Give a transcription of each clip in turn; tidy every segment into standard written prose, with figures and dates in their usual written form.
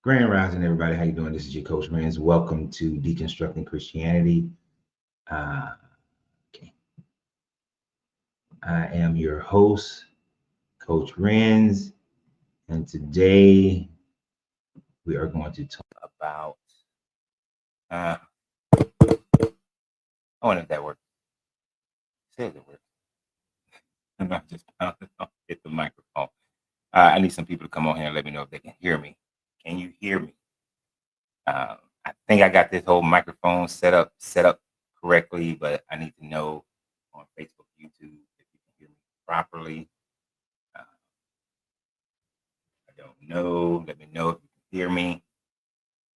Grand Rising, everybody. How you doing? This is your coach Renz. Welcome to Deconstructing Christianity. Uh, okay. I am your host, Coach Renz, and today we are going to talk about. I wonder if that works. It says it works. I'm not just hit the microphone. I need some people to come on here and let me know if they can hear me. Can you hear me? I think I got this whole microphone set up correctly, but I need to know on Facebook, YouTube, if you can hear me properly. I don't know. Let me know if you can hear me.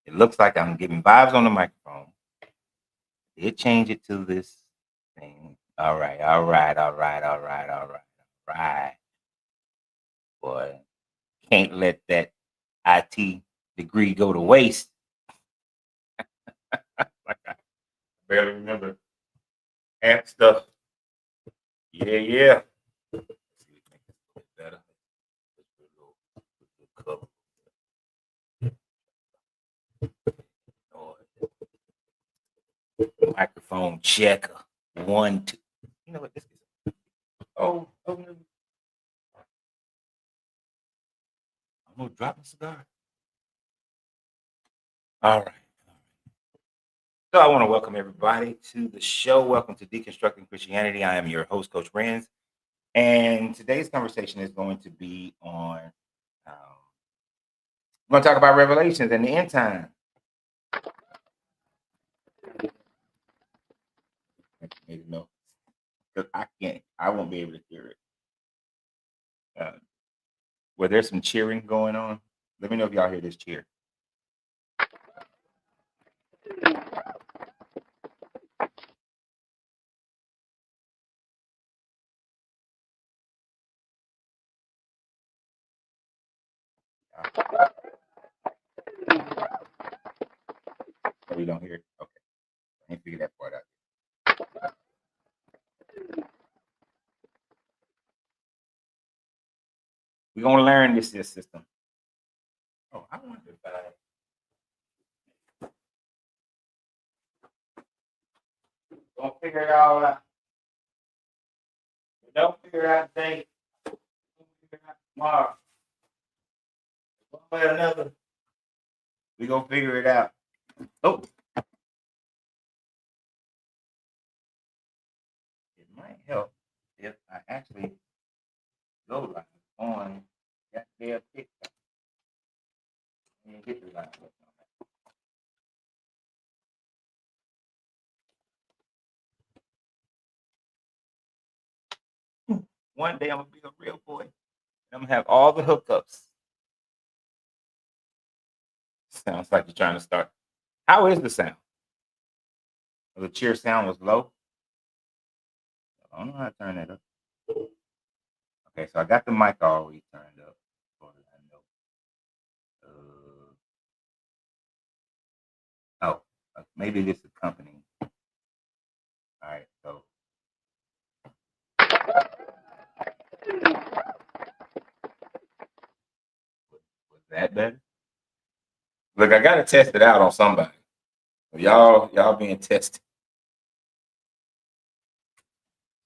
It looks like I'm giving vibes on the microphone. Did change it to this thing. All right. Boy, can't let that IT degree go to waste. Like I barely remember half stuff. Yeah. Let's see if we can make this a little better. Let's put a little cover. Microphone checker. 1, 2. You know what this is? Oh, no. I'm gonna drop a cigar. All right. So I want to welcome everybody to the show. Welcome to Deconstructing Christianity. I am your host, Coach Renz. And today's conversation is going to be on, we're going to talk about Revelations and the end time. Maybe no, because I won't be able to hear it. Where there's some cheering going on. Let me know if y'all hear this cheer. Oh, you don't hear it? Okay. I can't figure that part out. We're going to learn this system. Oh, I wonder if don't figure it all out. Don't figure it out today. Don't figure it out tomorrow. One way or another, we're going to figure it out. Oh. It might help if I actually go live on that damn TikTok. And get the live. One day I'm going to be a real boy. I'm going to have all the hookups. Sounds like you're trying to start. How is the sound? The cheer sound was low. I don't know how to turn that up. Okay, so I got the mic already turned up. Maybe this is company. All right, so. Was that better? Look, I got to test it out on somebody. Y'all being tested.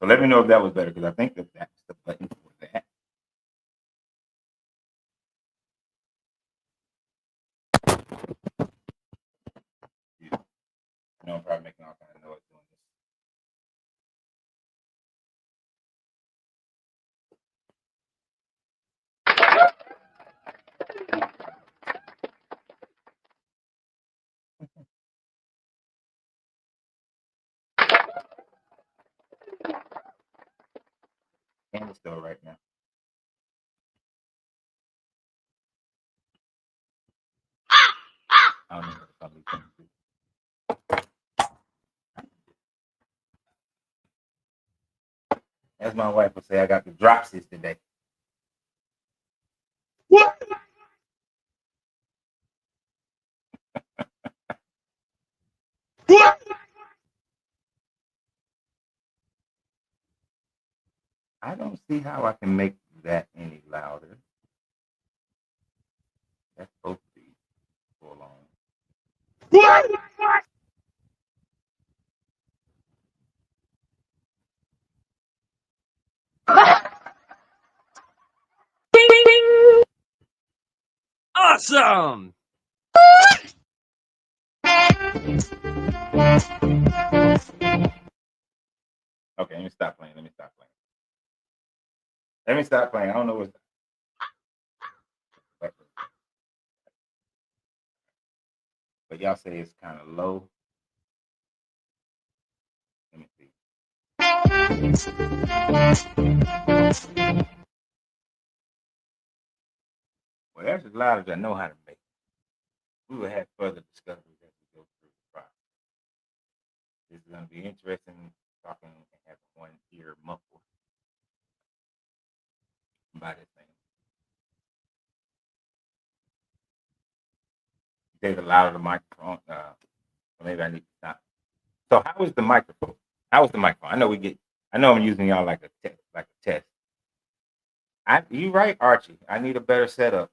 So let me know if that was better, because I think that's the button for that. Yeah. I'm probably making all kinds of noise doing this. Camera's still right now. I don't know what the probably thing is. As my wife would say, I got the dropsies today. What? What? I don't see how I can make that any louder. That's supposed to be. What? Awesome. Okay, let me stop playing. Let me stop playing. Let me stop playing. I don't know what's. But y'all say it's kind of low. Let me see. Well, that's as loud as I know how to make. We will have further discoveries as we go through the process. This is going to be interesting talking and having one ear muffled by this thing. Take it louder the microphone. Maybe I need to stop. So how is the microphone? How is the microphone? I know I'm using y'all like a test. You right, Archie. I need a better setup.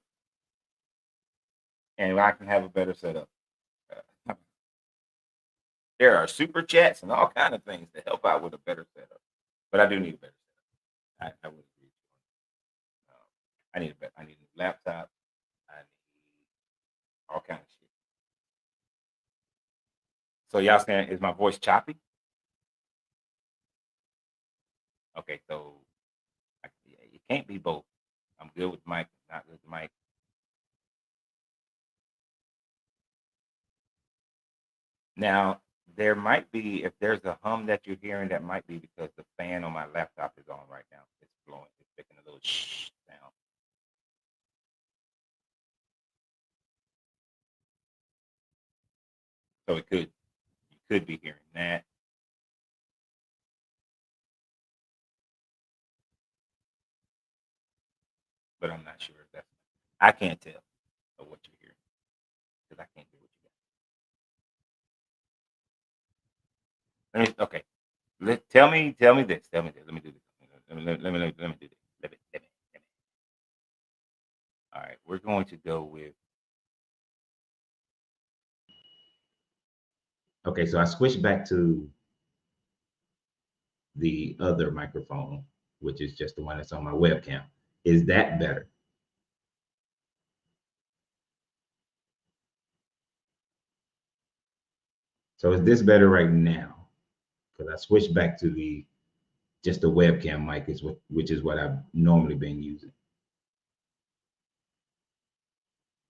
And I can have a better setup. There are super chats and all kind of things to help out with a better setup. But I do need a better setup. I would agree. I need a new laptop. I need all kind of shit. So y'all saying, is my voice choppy? Okay, so it can't be both. I'm good with Mike, not good with Mike. Now, there might be, if there's a hum that you're hearing, that might be because the fan on my laptop is on right now. It's blowing, it's making a little shh sound. So you could be hearing that. But I'm not sure if I can't tell of what you're hearing because I can't do what you got. Okay. Tell me this. Let me do this. Let me do this. Let me. All right. We're going to go with. Okay. So I switched back to the other microphone, which is just the one that's on my webcam. Is that better? So is this better right now? Because I switched back to just the webcam mic, which is what I've normally been using.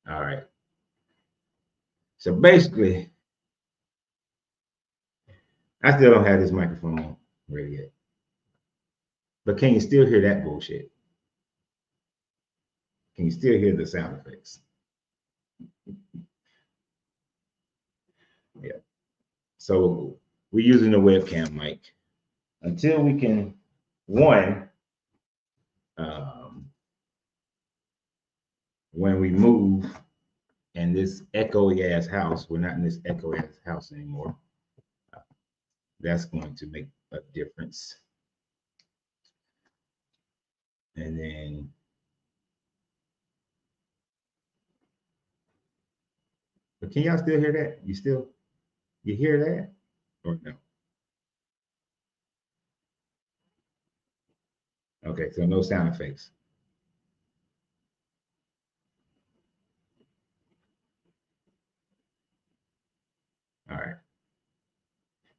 All right. So basically, I still don't have this microphone ready yet. But can you still hear that bullshit? Can you still hear the sound effects? Yeah. So we're using the webcam mic until we can, when we move in this echoey ass house, we're not in this echoey ass house anymore. That's going to make a difference. And then but can y'all still hear that? You hear that or no? Okay, so no sound effects. All right.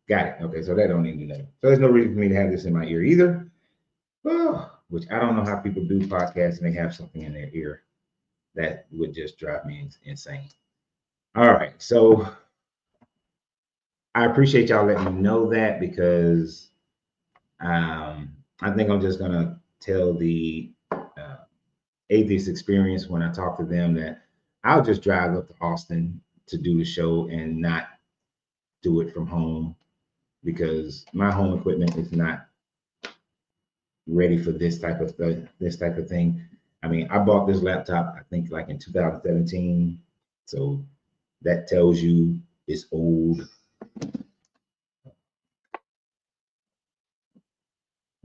Got it. Okay, so that don't need to do nothing. So there's no reason for me to have this in my ear either. Oh, which I don't know how people do podcasts and they have something in their ear. That would just drive me insane. All right, so I appreciate y'all letting me know that because I think I'm just gonna tell the atheist experience when I talk to them that I'll just drive up to Austin to do the show and not do it from home because my home equipment is not ready for this type of thing. I mean, I bought this laptop I think like in 2017, so that tells you it's old.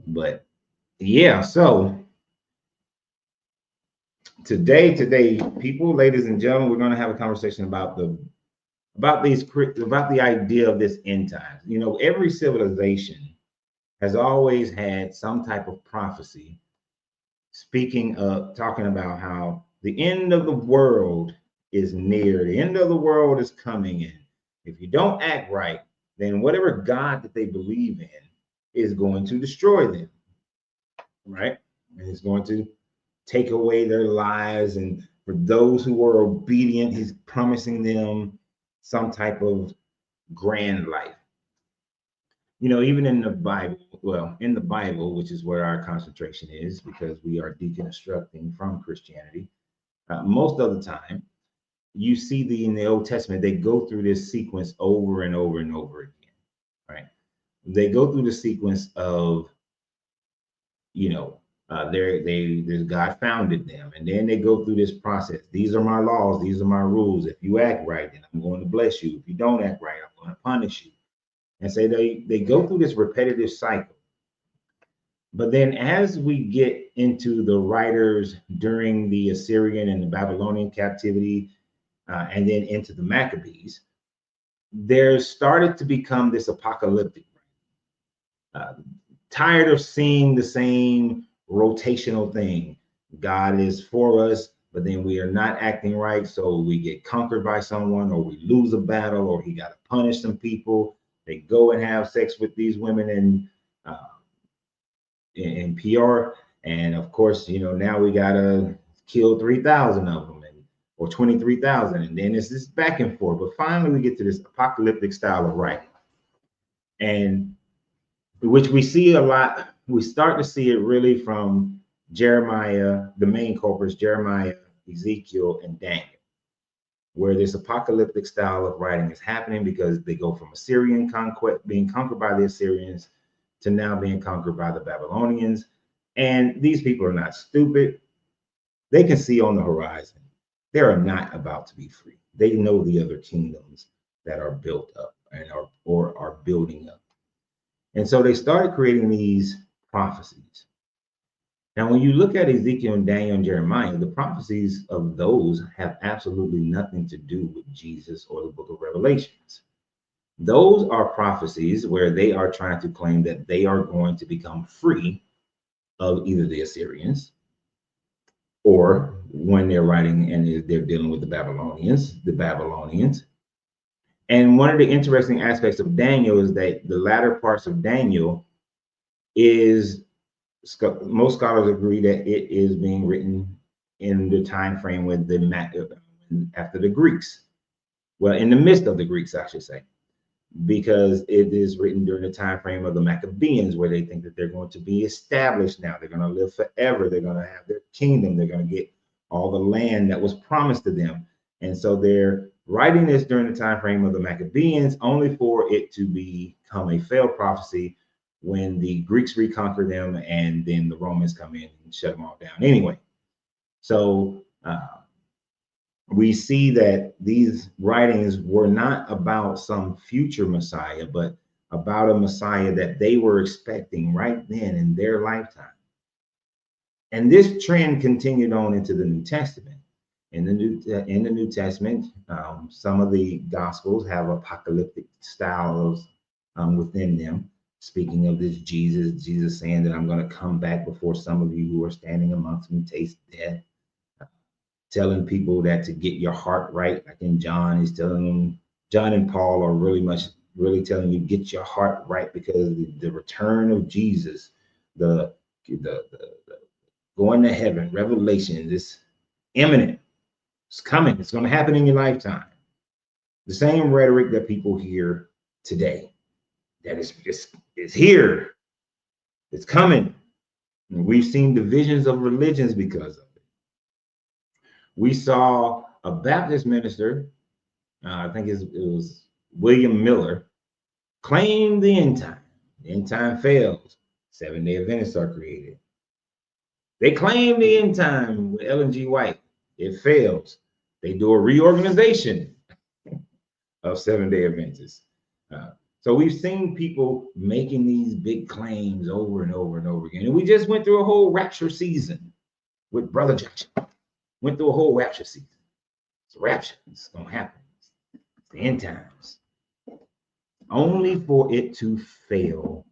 But yeah, so today, people, ladies and gentlemen, we're going to have a conversation about the about the idea of this end times. You know, every civilization has always had some type of prophecy talking about how the end of the world is near, the end of the world is coming in. If you don't act right, then whatever God that they believe in is going to destroy them, right? And it's going to take away their lives. And for those who are obedient, he's promising them some type of grand life. You know, even in the Bible, in the Bible, which is where our concentration is, because we are deconstructing from Christianity, most of the time, you see in the Old Testament, they go through this sequence over and over and over again, right? They go through the sequence of, you know, there's God founded them, and then they go through this process. These are my laws. These are my rules. If you act right, then I'm going to bless you. If you don't act right, I'm going to punish you. And so they go through this repetitive cycle. But then as we get into the writers during the Assyrian and the Babylonian captivity, and then into the Maccabees, there started to become this apocalyptic. Tired of seeing the same rotational thing. God is for us, but then we are not acting right. So we get conquered by someone, or we lose a battle, or he got to punish some people. They go and have sex with these women in PR. And of course, you know, now we got to kill 3,000 of them, or 23,000. And then it's this back and forth. But finally, we get to this apocalyptic style of writing. And which we see a lot. We start to see it really from Jeremiah, the main culprits, Jeremiah, Ezekiel, and Daniel, where this apocalyptic style of writing is happening because they go from Assyrian conquest, being conquered by the Assyrians, to now being conquered by the Babylonians. And these people are not stupid. They can see on the horizon. They are not about to be free. They know the other kingdoms that are built up and are building up. And so they started creating these prophecies. Now, when you look at Ezekiel and Daniel and Jeremiah, the prophecies of those have absolutely nothing to do with Jesus or the book of Revelations. Those are prophecies where they are trying to claim that they are going to become free of either the Assyrians, or when they're writing and they're dealing with the Babylonians. And one of the interesting aspects of Daniel is that the latter parts of Daniel is, most scholars agree that it is being written in the time frame with after the Greeks. Well, in the midst of the Greeks, I should say, because it is written during the time frame of the Maccabees, where they think that they're going to be established now. They're going to live forever. They're going to have their kingdom. They're going to get all the land that was promised to them. And so they're writing this during the time frame of the Maccabees, only for it to become a failed prophecy when the Greeks reconquer them, and then the Romans come in and shut them all down anyway. So we see that these writings were not about some future Messiah, but about a Messiah that they were expecting right then in their lifetime. And this trend continued on into the New Testament. In the New Testament, some of the Gospels have apocalyptic styles within them, speaking of this Jesus saying that I'm going to come back before some of you who are standing amongst me taste death, telling people that to get your heart right. Like in John, he's telling them, John and Paul are really telling you, get your heart right, because the return of Jesus, the going to heaven, Revelation, is imminent. It's coming. It's going to happen in your lifetime. The same rhetoric that people hear today, that it's here. It's coming. And we've seen divisions of religions because of it. We saw a Baptist minister, I think it was William Miller, claim the end time. The end time fails. Seventh-day Adventists are created. They claim the end time with Ellen G. White. It fails. They do a reorganization of Seventh-day Adventists. So we've seen people making these big claims over and over and over again. And we just went through a whole rapture season with Brother Joshua. Went through a whole rapture season. It's a rapture. It's going to happen. The end times, only for it to fail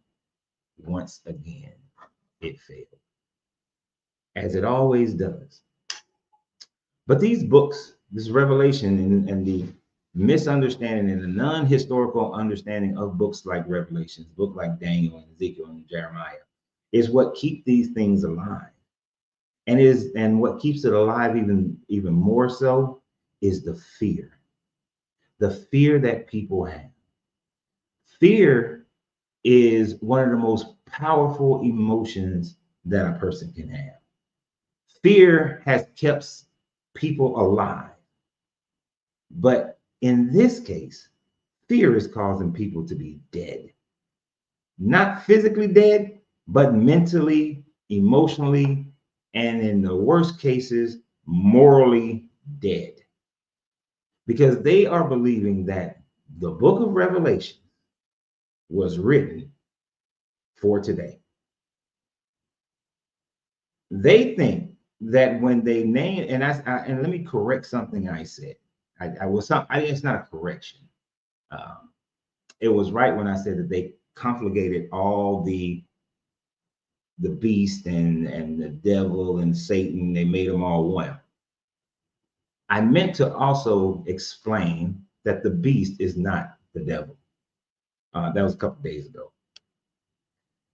once again. It failed, as it always does. But these books, this revelation and the misunderstanding and the non-historical understanding of books like Revelations, book like Daniel and Ezekiel and Jeremiah, is what keep these things alive. And what keeps it alive even more so is the fear. The fear that people have. Fear is one of the most powerful emotions that a person can have. Fear has kept people alive. But in this case, fear is causing people to be dead. Not physically dead, but mentally, emotionally, and in the worst cases, morally dead. Because they are believing that the book of Revelation was written for today. They think that when they name, and let me correct something I said. It's not a correction. It was right when I said that they conflated all the beast and the devil and Satan. They made them all one. I meant to also explain that the beast is not the devil. That was a couple days ago.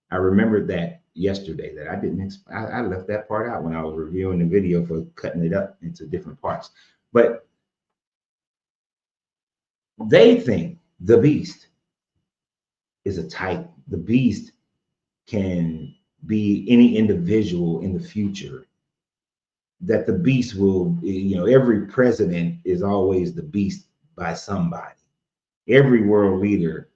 I remembered that yesterday that I didn't. I left that part out when I was reviewing the video for cutting it up into different parts. But they think the beast is a type. The beast can be any individual in the future. That the beast will, every president is always the beast by somebody. Every world leader,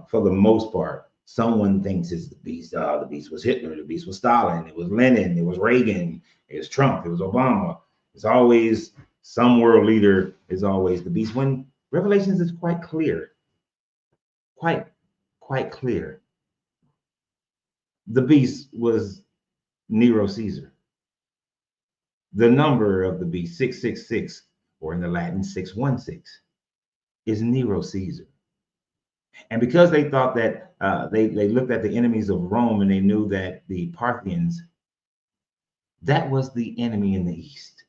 for the most part, someone thinks it's the beast. The beast was Hitler, the beast was Stalin, it was Lenin, it was Reagan, it was Trump, it was Obama. It's always some world leader is always the beast. When Revelations is quite clear, quite clear. The beast was Nero Caesar. The number of the beast, 666, or in the Latin 616, is Nero Caesar. And because they thought that they looked at the enemies of Rome and they knew that the Parthians, that was the enemy in the East.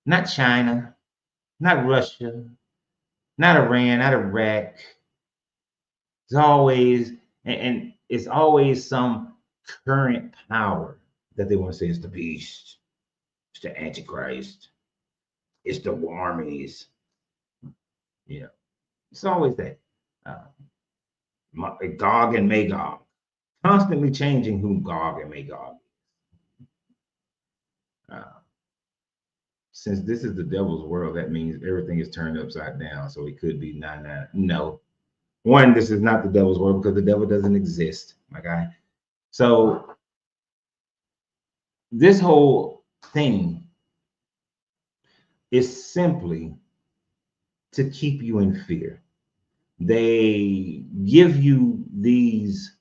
Not China, not Russia, not Iran, not Iraq. It's always, and it's always some current power that they want to say is the beast, it's the Antichrist, it's the Warmies. It's always that. Gog and Magog, constantly changing who Gog and Magog is. Since this is the devil's world, that means everything is turned upside down. So it could be 9-9. No. One, this is not the devil's world because the devil doesn't exist, my guy. So this whole thing is simply to keep you in fear. They give you these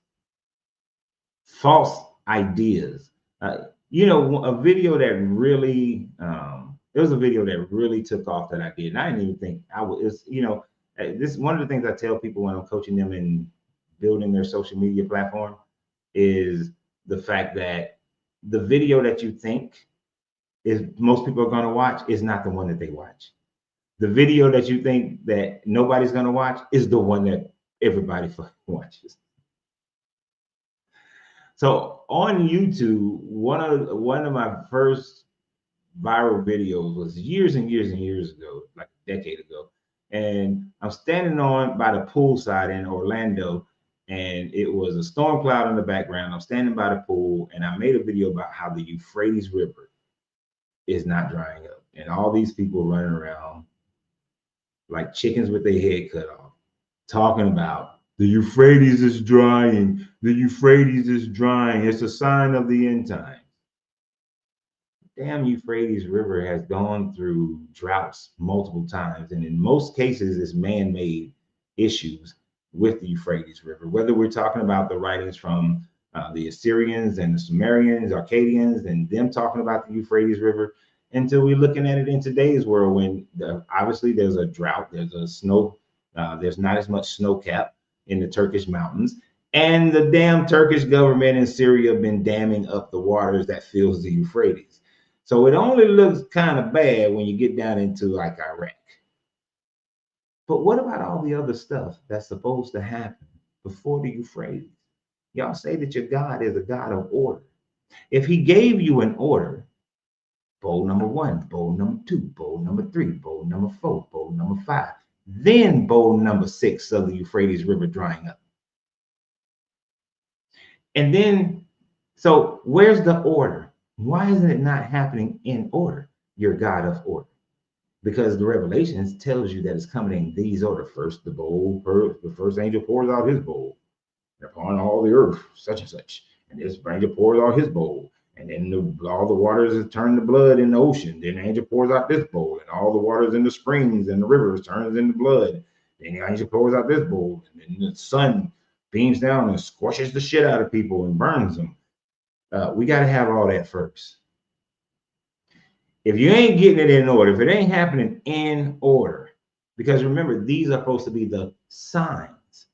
false ideas. A video that really, it was a video that really took off that I did. And I didn't even think I was, this is one of the things I tell people when I'm coaching them in building their social media platform is the fact that the video that you think is most people are going to watch is not the one that they watch. The video that you think that nobody's going to watch is the one that everybody watches. So on YouTube, one of my first viral videos was years and years and years ago, like a decade ago. And I'm standing by the poolside in Orlando, and it was a storm cloud in the background. I'm standing by the pool, and I made a video about how the Euphrates River is not drying up. And all these people running around like chickens with their head cut off, talking about the Euphrates is drying. The Euphrates is drying. It's a sign of the end times. Damn Euphrates River has gone through droughts multiple times. And in most cases, it's man-made issues with the Euphrates River. Whether we're talking about the writings from the Assyrians and the Sumerians, Akkadians, and them talking about the Euphrates River, until we're looking at it in today's world when obviously there's a drought, there's a snow, there's not as much snow cap in the Turkish mountains. And the damn Turkish government in Syria have been damming up the waters that fills the Euphrates. So it only looks kind of bad when you get down into like Iraq. But what about all the other stuff that's supposed to happen before the Euphrates? Y'all say that your God is a God of order. If he gave you an order, bowl number 1, bowl number 2, bowl number 3, bowl number 4, bowl number 5, then bowl number 6 of the Euphrates River drying up. And then, so where's the order? Why isn't it not happening in order? You're God of order. Because the Revelations tells you that it's coming in these order. First, the first angel pours out his bowl upon all the earth, such and such. And this angel pours out his bowl. And then all the waters turn to blood in the ocean. Then the angel pours out this bowl. And all the waters in the springs and the rivers turns into blood. Then the angel pours out this bowl. And then the sun beams down and squashes the shit out of people and burns them. We got to have all that first. If you ain't getting it in order, if it ain't happening in order, because remember, these are supposed to be the signs.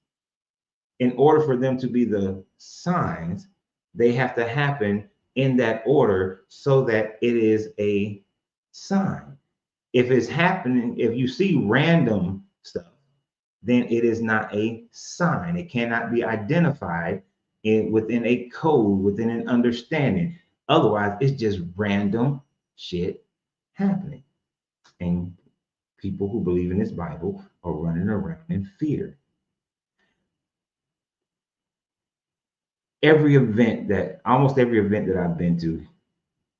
In order for them to be the signs, they have to happen in that order so that it is a sign. If it's happening, if you see random stuff, then it is not a sign. It cannot be identified within a code, within an understanding. Otherwise, it's just random shit happening. And people who believe in this Bible are running around in fear. Almost every event that I've been to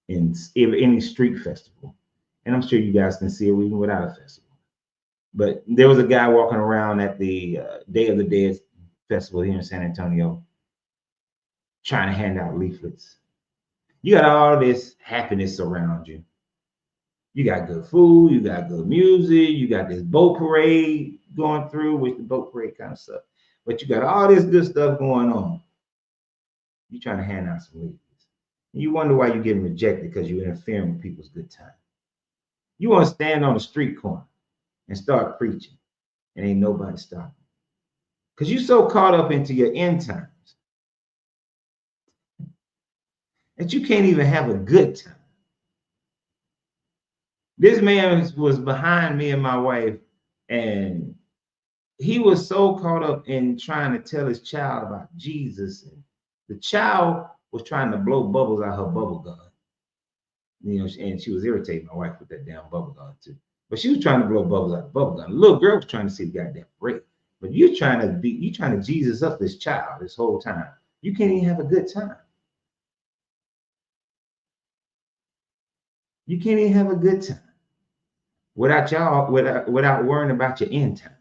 in any street festival, and I'm sure you guys can see it even without a festival, but there was a guy walking around at the Day of the Dead festival here in San Antonio trying to hand out leaflets. You got all this happiness around you. You got good food, you got good music, you got this boat parade going through, which the boat parade kind of sucks, but you got all this good stuff going on. You're trying to hand out some leaflets. You wonder why you're getting rejected because you're interfering with people's good time. You want to stand on the street corner and start preaching, and ain't nobody stopping. Because you're so caught up into your end times that you can't even have a good time. This man was behind me and my wife, and he was so caught up in trying to tell his child about Jesus, and the child was trying to blow bubbles out her bubble gun. You know, and she was irritating my wife with that damn bubble gun too. But she was trying to blow bubbles out the bubble gun. The little girl was trying to see the goddamn break. But you're trying to Jesus up this child this whole time. You can't even have a good time. You can't even have a good time without worrying about your end times.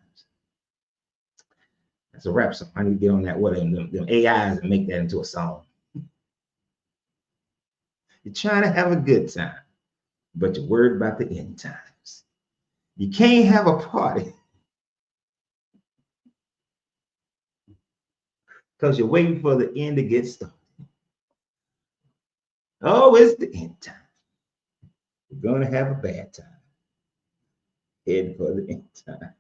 That's a rap song. I need to get on that them AIs and make that into a song. You're trying to have a good time, but you're worried about the end times. You can't have a party because you're waiting for the end to get started. Oh, it's the end time. We're going to have a bad time. Heading for the end time.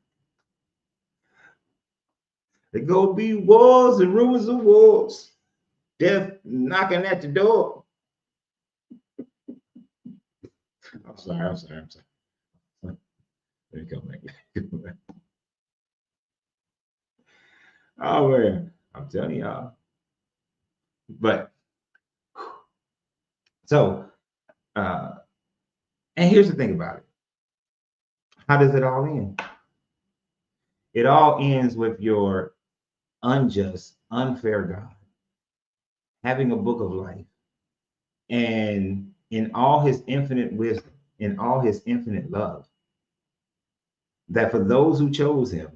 There's going to be wars and rumors of wars. Death knocking at the door. I'm sorry. Let me come back. Oh, man. I'm telling y'all. But, so, and here's the thing about it. How does it all end? It all ends with your unjust, unfair God having a book of life, and in all his infinite wisdom, in all his infinite love, that for those who chose him,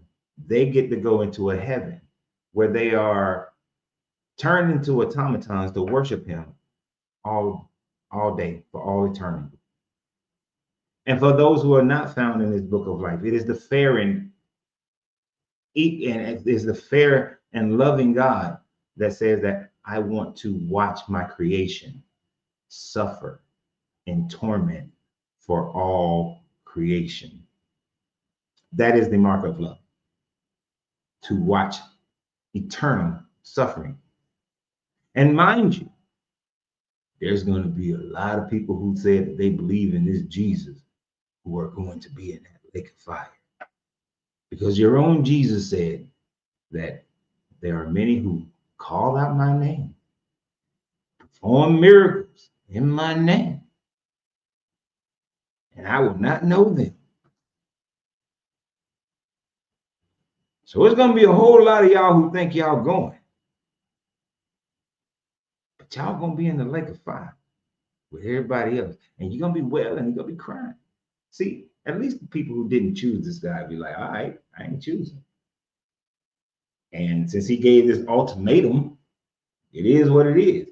they get to go into a heaven where they are turned into automatons to worship him all day for all eternity. And for those who are not found in this book of life, it is the fair and it is the fair and loving God that says that I want to watch my creation suffer in torment for all creation. That is the mark of love, to watch eternal suffering. And mind you, there's going to be a lot of people who said that they believe in this Jesus who are going to be in that lake of fire. Because your own Jesus said that there are many who call out my name, perform miracles in my name, and I will not know them. So it's going to be a whole lot of y'all who think y'all going. But y'all going to be in the lake of fire with everybody else. And you're going to be well and you're going to be crying. See, at least the people who didn't choose this guy be like, all right, I ain't choosing. And since he gave this ultimatum, it is what it is.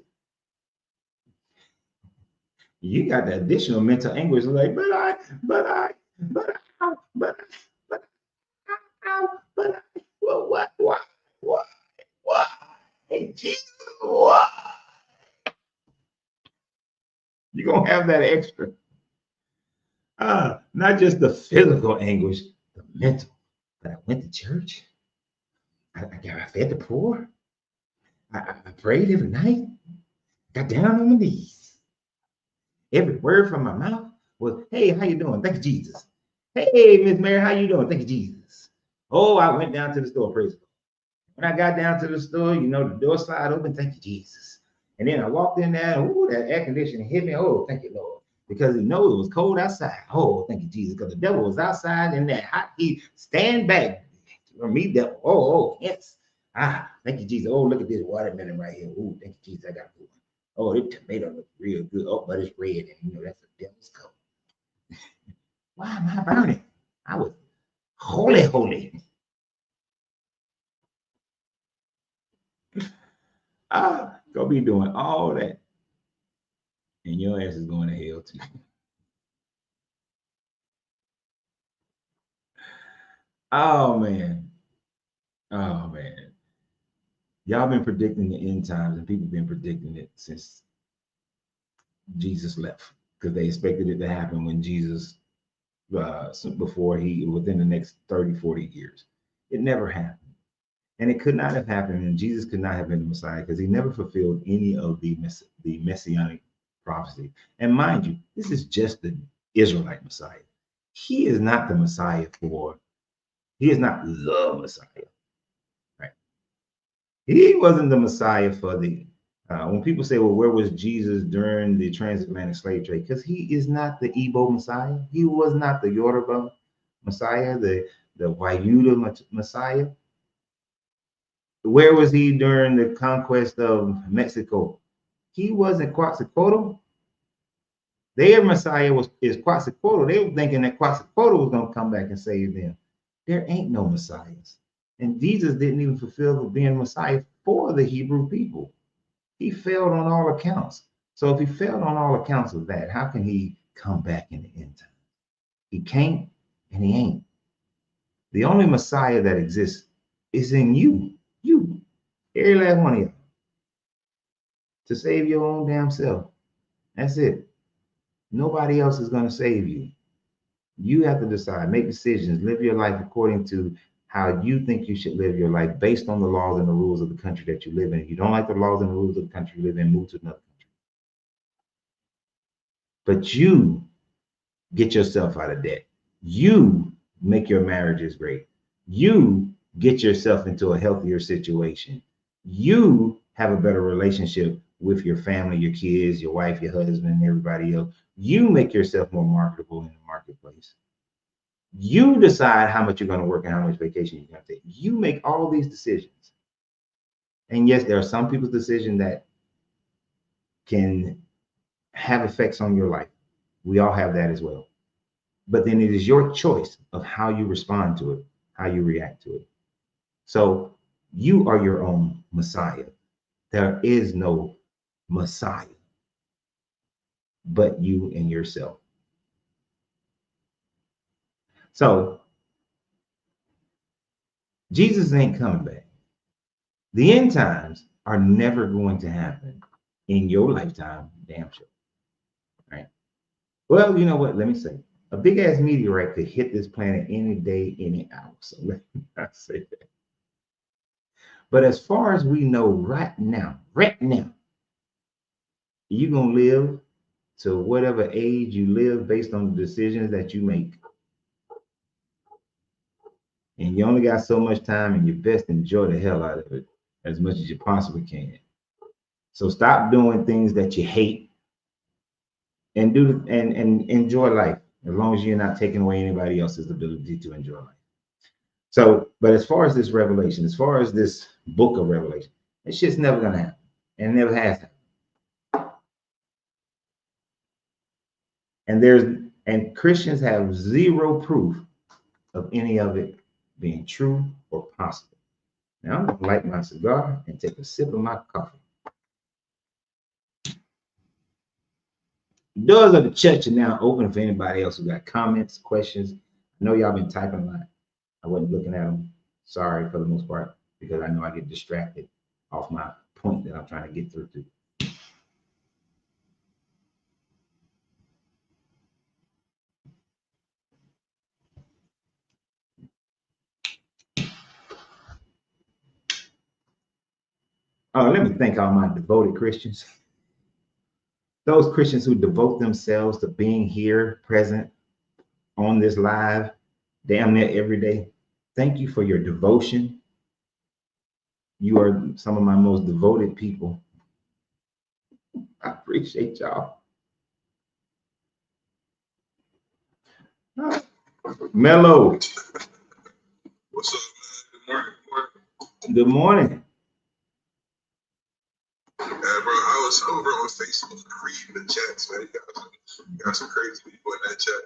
You got the additional mental anguish, like, but well, why, Jesus, why? You're gonna have that extra. Not just the physical anguish, the mental. But I went to church. I fed the poor. I prayed every night. Got down on my knees. Every word from my mouth was, hey, how you doing? Thank you, Jesus. Hey, Miss Mary, how you doing? Thank you, Jesus. Oh, I went down to the store, praise God. When I got down to the store, you know, the door slide open, thank you, Jesus. And then I walked in there, ooh, that air conditioning hit me. Oh, thank you, Lord. Because he knew it was cold outside. Oh, thank you, Jesus. Because the devil was outside in that hot heat. Stand back from me, devil. Oh, yes. Thank you, Jesus. Oh, look at this watermelon right here. Oh, thank you, Jesus. I got good one. Oh, this tomato looks real good. Oh, but it's red, and you know that's the devil's coat. Why am I burning? I was holy. Go be doing all that, and your ass is going to hell too. Oh man. Y'all been predicting the end times, and people been predicting it since Jesus left, because they expected it to happen when Jesus, before he, within the next 30, 40 years. It never happened. And it could not have happened, and Jesus could not have been the Messiah because he never fulfilled any of the messianic prophecy. And mind you, this is just the Israelite Messiah. He is not the Messiah he is not the Messiah, right? He wasn't the Messiah for when people say, well, where was Jesus during the transatlantic slave trade? Because he is not the Igbo Messiah. He was not the Yoruba Messiah, the Wayuda Messiah. Where was he during the conquest of Mexico? He wasn't Quetzalcoatl. Their Messiah is Quetzalcoatl. They were thinking that Quetzalcoatl was going to come back and save them. There ain't no Messiahs. And Jesus didn't even fulfill being Messiah for the Hebrew people. He failed on all accounts. So if he failed on all accounts of that, how can he come back in the end time? He can't, and he ain't. The only Messiah that exists is in you. Every last one of you. To save your own damn self. That's it. Nobody else is going to save you. You have to decide, make decisions, live your life according to how you think you should live your life based on the laws and the rules of the country that you live in. If you don't like the laws and the rules of the country you live in, move to another country. But you get yourself out of debt. You make your marriages great. You get yourself into a healthier situation. You have a better relationship with your family, your kids, your wife, your husband, everybody else. You make yourself more marketable in the marketplace. You decide how much you're going to work and how much vacation you're going to take. You make all these decisions. And yes, there are some people's decisions that can have effects on your life. We all have that as well. But then it is your choice of how you respond to it, how you react to it. So you are your own Messiah. There is no Messiah but you and yourself. So Jesus ain't coming back. The end times are never going to happen in your lifetime, damn sure. Right? Well, you know what? Let me say, a big ass meteorite could hit this planet any day, any hour. So let me not say that. But as far as we know right now, you're gonna live to whatever age you live based on the decisions that you make. And you only got so much time, and you best enjoy the hell out of it as much as you possibly can. So stop doing things that you hate and and enjoy life as long as you're not taking away anybody else's ability to enjoy life. So, but as far as this revelation, as far as this book of Revelation, that shit's never gonna happen, and it never has happened. And Christians have zero proof of any of it being true or possible. Now I'm gonna light my cigar and take a sip of my coffee. The doors of the church are now open for anybody else who got comments, questions. I know y'all been typing a lot. I wasn't looking at them. Sorry for the most part, because I know I get distracted off my point that I'm trying to get through to. Let me thank all my devoted Christians. Those Christians who devote themselves to being here, present on this live, damn near every day. Thank you for your devotion. You are some of my most devoted people. I appreciate y'all. Mello. What's up, man? Good morning. Yeah, bro, I was over on Facebook reading the chats, man. You got some crazy people in that chat.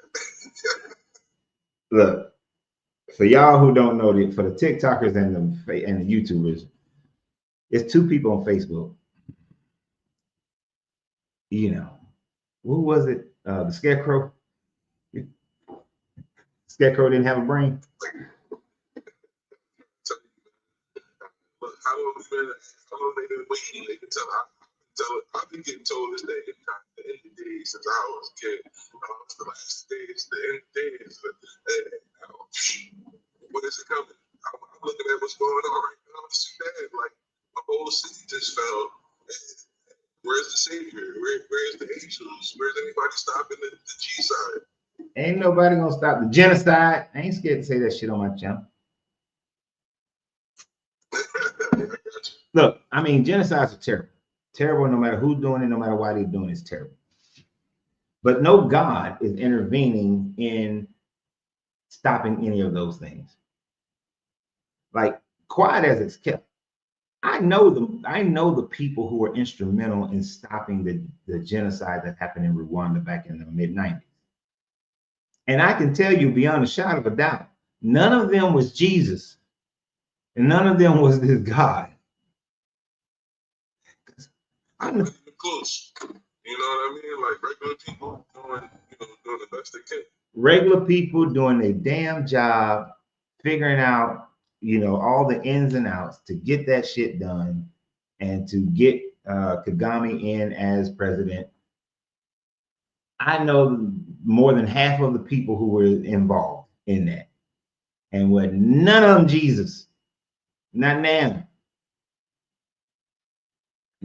Look, for y'all who don't know, for the TikTokers and the YouTubers, it's two people on Facebook. You know, who was it? The Scarecrow. Scarecrow didn't have a brain. Look, how long they been waiting? They can tell. I've been getting told this day, the end of the day since I was a kid. The last days, the end of the days. When is it coming? I'm looking at what's going on right now. It's too bad. Like, my whole city just fell. Where's the Savior? Where's the angels? Where's anybody stopping the G side? Ain't nobody gonna stop the genocide. I ain't scared to say that shit on my channel. Look, I mean, genocides are terrible. Terrible no matter who's doing it, no matter why they're doing it, it's terrible. But no God is intervening in stopping any of those things. Like, quiet as it's kept. I know the people who were instrumental in stopping the genocide that happened in Rwanda back in the mid-90s. And I can tell you beyond a shadow of a doubt, none of them was Jesus. And none of them was this God. I know. Close. You know what I mean? Like regular people doing the best they can. Regular people doing their damn job, figuring out, all the ins and outs to get that shit done and to get Kagame in as president. I know more than half of the people who were involved in that. And what none of them Jesus. Not now.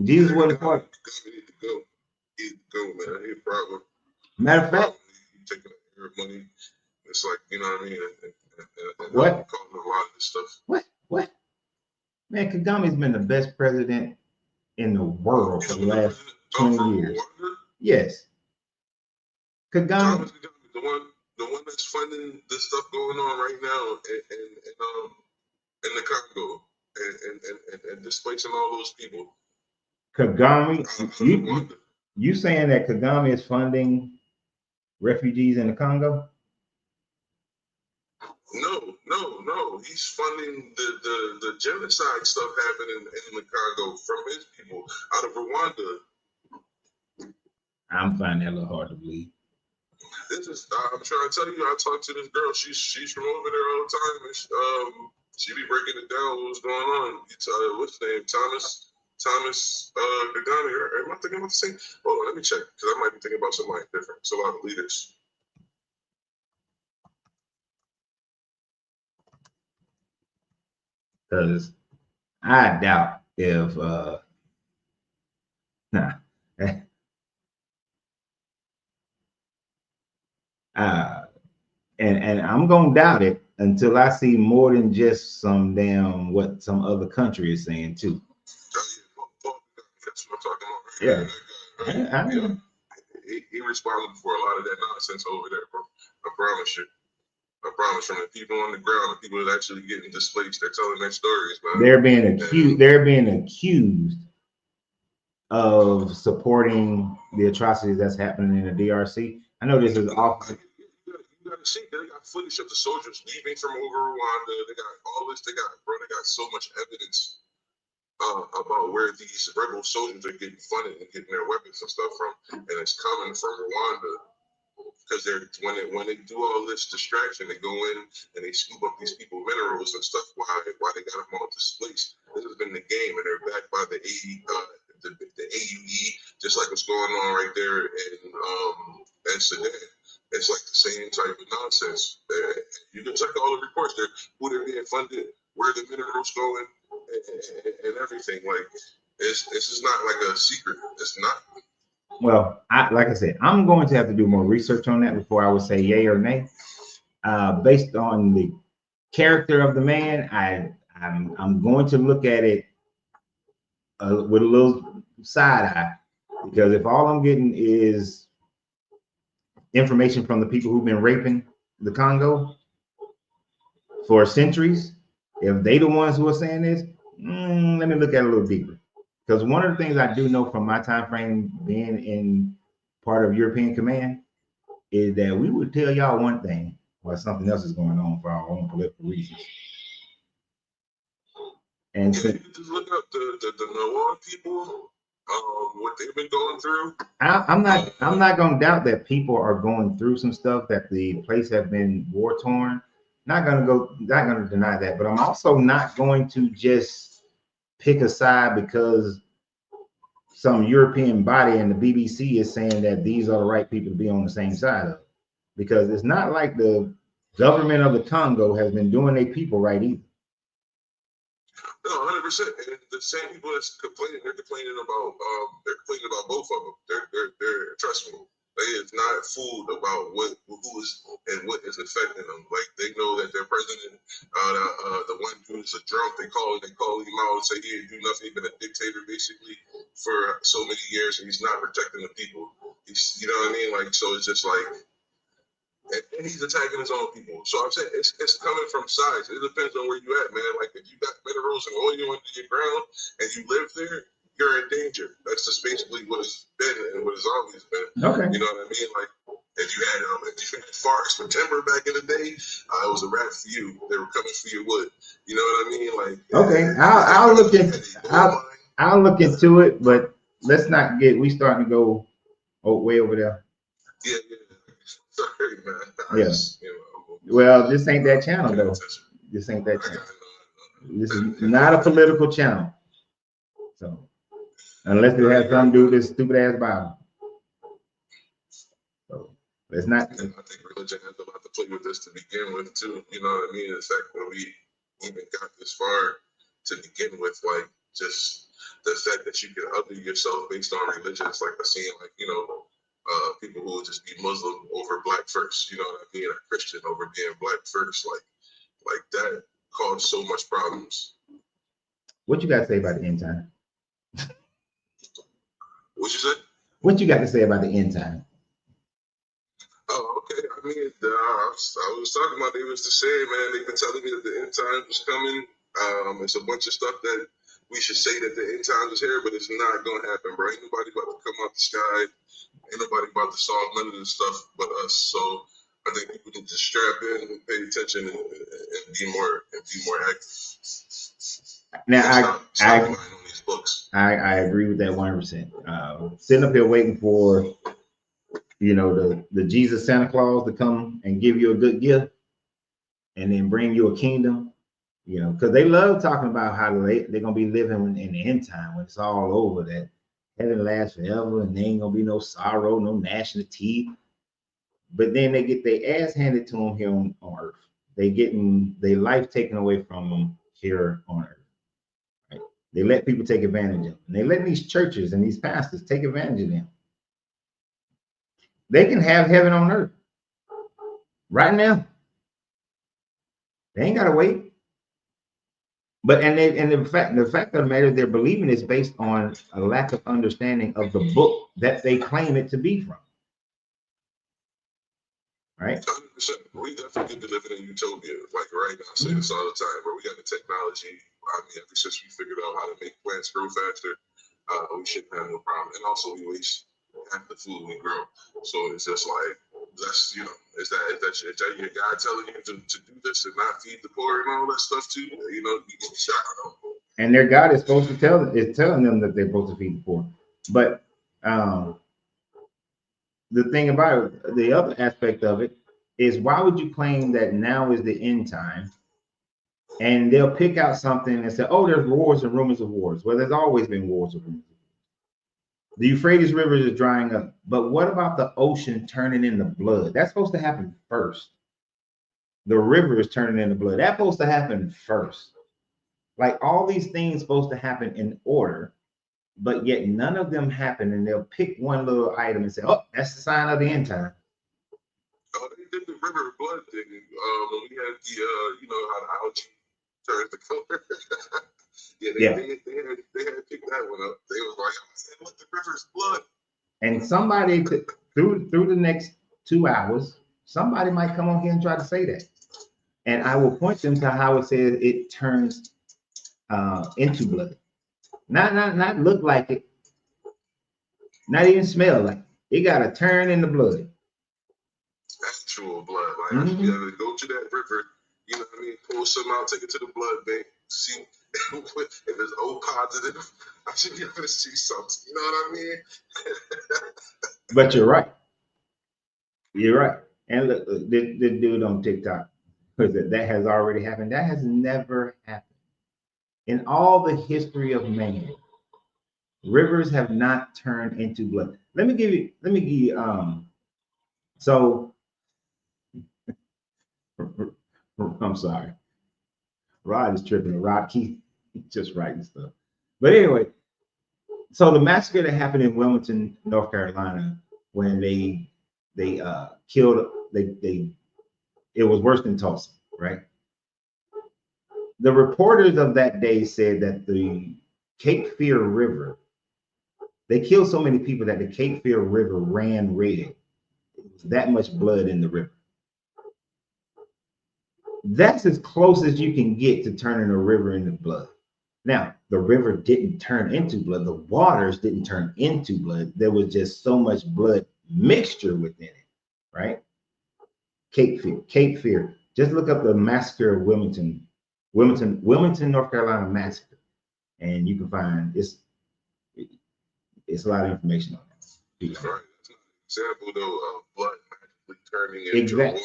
Jesus wasn't part. Kagame need to go. He need to go, man. He a problem. Matter of fact, taking your money. It's like, you know what I mean? And what? Calling a lot of this stuff. What? Man, Kagame's been the best president in the world for the last 20 years. Yes. Kagame. The one that's funding the stuff going on right now in the Congo and displacing all those people. Kagame, you saying that Kagame is funding refugees in the Congo? No. He's funding the genocide stuff happening in the Congo from his people out of Rwanda. I'm finding that a little hard to believe. I'm trying to tell you, I talk to this girl. She's from over there all the time, and she be breaking it down. What's going on? What's his name? Thomas Gagani, or am I thinking about the same? Hold on, let me check, because I might be thinking about somebody different. It's a lot of leaders. Because I doubt if and I'm gonna doubt it until I see more than just some damn what some other country is saying too. That's what I'm talking about. Yeah. Yeah. He responsible for a lot of that nonsense over there, bro. I promise you. I promise, from the people on the ground, the people that actually getting displaced, they're telling their stories, man. They're being accused. They're being accused of supporting the atrocities that's happening in the DRC. I know this is awful. You gotta see, they got footage of the soldiers leaving from over Rwanda. They got all this. They got so much evidence about where these rebel soldiers are getting funded and getting their weapons and stuff from, and it's coming from Rwanda. Because when they do all this distraction, they go in and they scoop up these people minerals and stuff. Why they got them all displaced? This has been the game, and they're backed by the AUE, just like what's going on right there in Sudan. It's like the same type of nonsense. You can check all the reports there, who they're being funded, where the minerals going, and everything. Like this is not like a secret. It's not. Well, like I said, I'm going to have to do more research on that before I would say yay or nay. Based on the character of the man, I'm going to look at it with a little side eye, because if all I'm getting is information from the people who've been raping the Congo for centuries, if they the ones who are saying this, let me look at it a little deeper. Because one of the things I do know from my time frame being in part of European Command is that we would tell y'all one thing while something else is going on for our own political reasons. And you can just look up the Noah people, what they've been going through. I'm not going to doubt that people are going through some stuff, that the place have been war torn. Not going to deny that, but I'm also not going to just pick a side because some European body and the BBC is saying that these are the right people to be on the same side of, because it's not like the government of the Congo has been doing their people right either. No, 100%. And the same people that's complaining, they're complaining about both of them. They're trust me, they is not fooled about who is and what is affecting them. Like, they know that their president, the one who's a drunk, they call him out and say he didn't do nothing. He's been a dictator basically for so many years, and he's not protecting the people. You know what I mean? Like, so it's just like. And he's attacking his own people. So I'm saying it's coming from sides. It depends on where you at, man. Like, if you got minerals and oil under your ground and you live there, you're in danger. That's just basically what it's been and what it's always been. Okay. You know what I mean? Like, if you had forests for timber back in the day, it was a wrap for you. They were coming for your wood. You know what I mean? Like, okay, I'll look into it, but let's not get starting to go way over there. Yeah. Sorry, man. Yeah. Well, this ain't that channel though. This ain't that channel. This is not a political channel. So unless it has something to do with this stupid ass Bible. So let's not. I think religion has a lot to play with this to begin with too. You know what I mean? In fact, when we even got this far to begin with, like, just the fact that you can other yourself based on religion. It's like I seen, like, people who would just be Muslim over black first, you know what I mean? A Christian over being black first, like that caused so much problems. What you got to say about the end time? What you say? What you got to say about the end time? Oh, okay. I mean, I was talking about, they was the same, man. They've been telling me that the end times was coming. It's a bunch of stuff that we should say that the end times is here, but it's not going to happen, bro. Ain't nobody about to come out the sky. Ain't nobody about to solve none of this stuff but us. So I think people need to strap in and pay attention and be more active. Now on these books. I agree with that 100%. Sitting up here waiting for the Jesus Santa Claus to come and give you a good gift and then bring you a kingdom You know, because they love talking about how they're gonna be living in the end time when it's all over, that heaven lasts forever and there ain't gonna be no sorrow, no gnashing of teeth. But then they get their ass handed to them here on earth. They getting their life taken away from them here on earth. Right? They let people take advantage of them. And they letting these churches and these pastors take advantage of them. They can have heaven on earth right now. They ain't gotta wait. But the fact of the matter, they're believing is based on a lack of understanding of the book that they claim it to be from. Right? 100%. We definitely could be living in utopia. Like right now, I say this all the time, where we got the technology. I mean, ever since we figured out how to make plants grow faster, we shouldn't have no problem. And also, we waste half the food we grow. So it's just like, that's, you know, is that your God telling you to do this and not feed the poor and all that stuff too? You know, you get shot. And their God is supposed to telling them that they're supposed to feed the poor. But the thing about it, the other aspect of it is, why would you claim that now is the end time? And they'll pick out something and say, oh, there's wars and rumors of wars. Well, there's always been wars and rumors. The Euphrates River is drying up. But what about the ocean turning into blood? That's supposed to happen first. The river is turning into blood. That's supposed to happen first. Like, all these things supposed to happen in order, but yet none of them happen. And they'll pick one little item and say, oh, that's the sign of the end time. Oh, they did the river of blood thing. When we had the, you know, how the algae turns the color. They had picked that one up. They was like, look, the river's blood. And somebody through the next 2 hours, somebody might come on here and try to say that. And I will point them to how it says it turns into blood. Not look like it, not even smell like it. It got to turn into blood. Actual blood. Like, I should be able to go to that river, you know what I mean, pull some out, take it to the blood bank, see if it's O positive. I should be able to see something. You know what I mean? But you're right. You're right. And look, the dude on TikTok, that has already happened. That has never happened in all the history of man. Rivers have not turned into blood. Let me give you so I'm sorry. Rod is tripping. Rod Keith just writing stuff. But anyway, so the massacre that happened in Wilmington, North Carolina, when they killed, it was worse than Tulsa, right? The reporters of that day said that the Cape Fear River, they killed so many people that the Cape Fear River ran red. It was that much blood in the river. That's as close as you can get to turning a river into blood. Now, the river didn't turn into blood. The waters didn't turn into blood. There was just so much blood mixture within it, right? Cape Fear. Just look up the massacre of Wilmington, North Carolina massacre, and you can find it's a lot of information on that. Right. That's an example though of blood magically turning into water.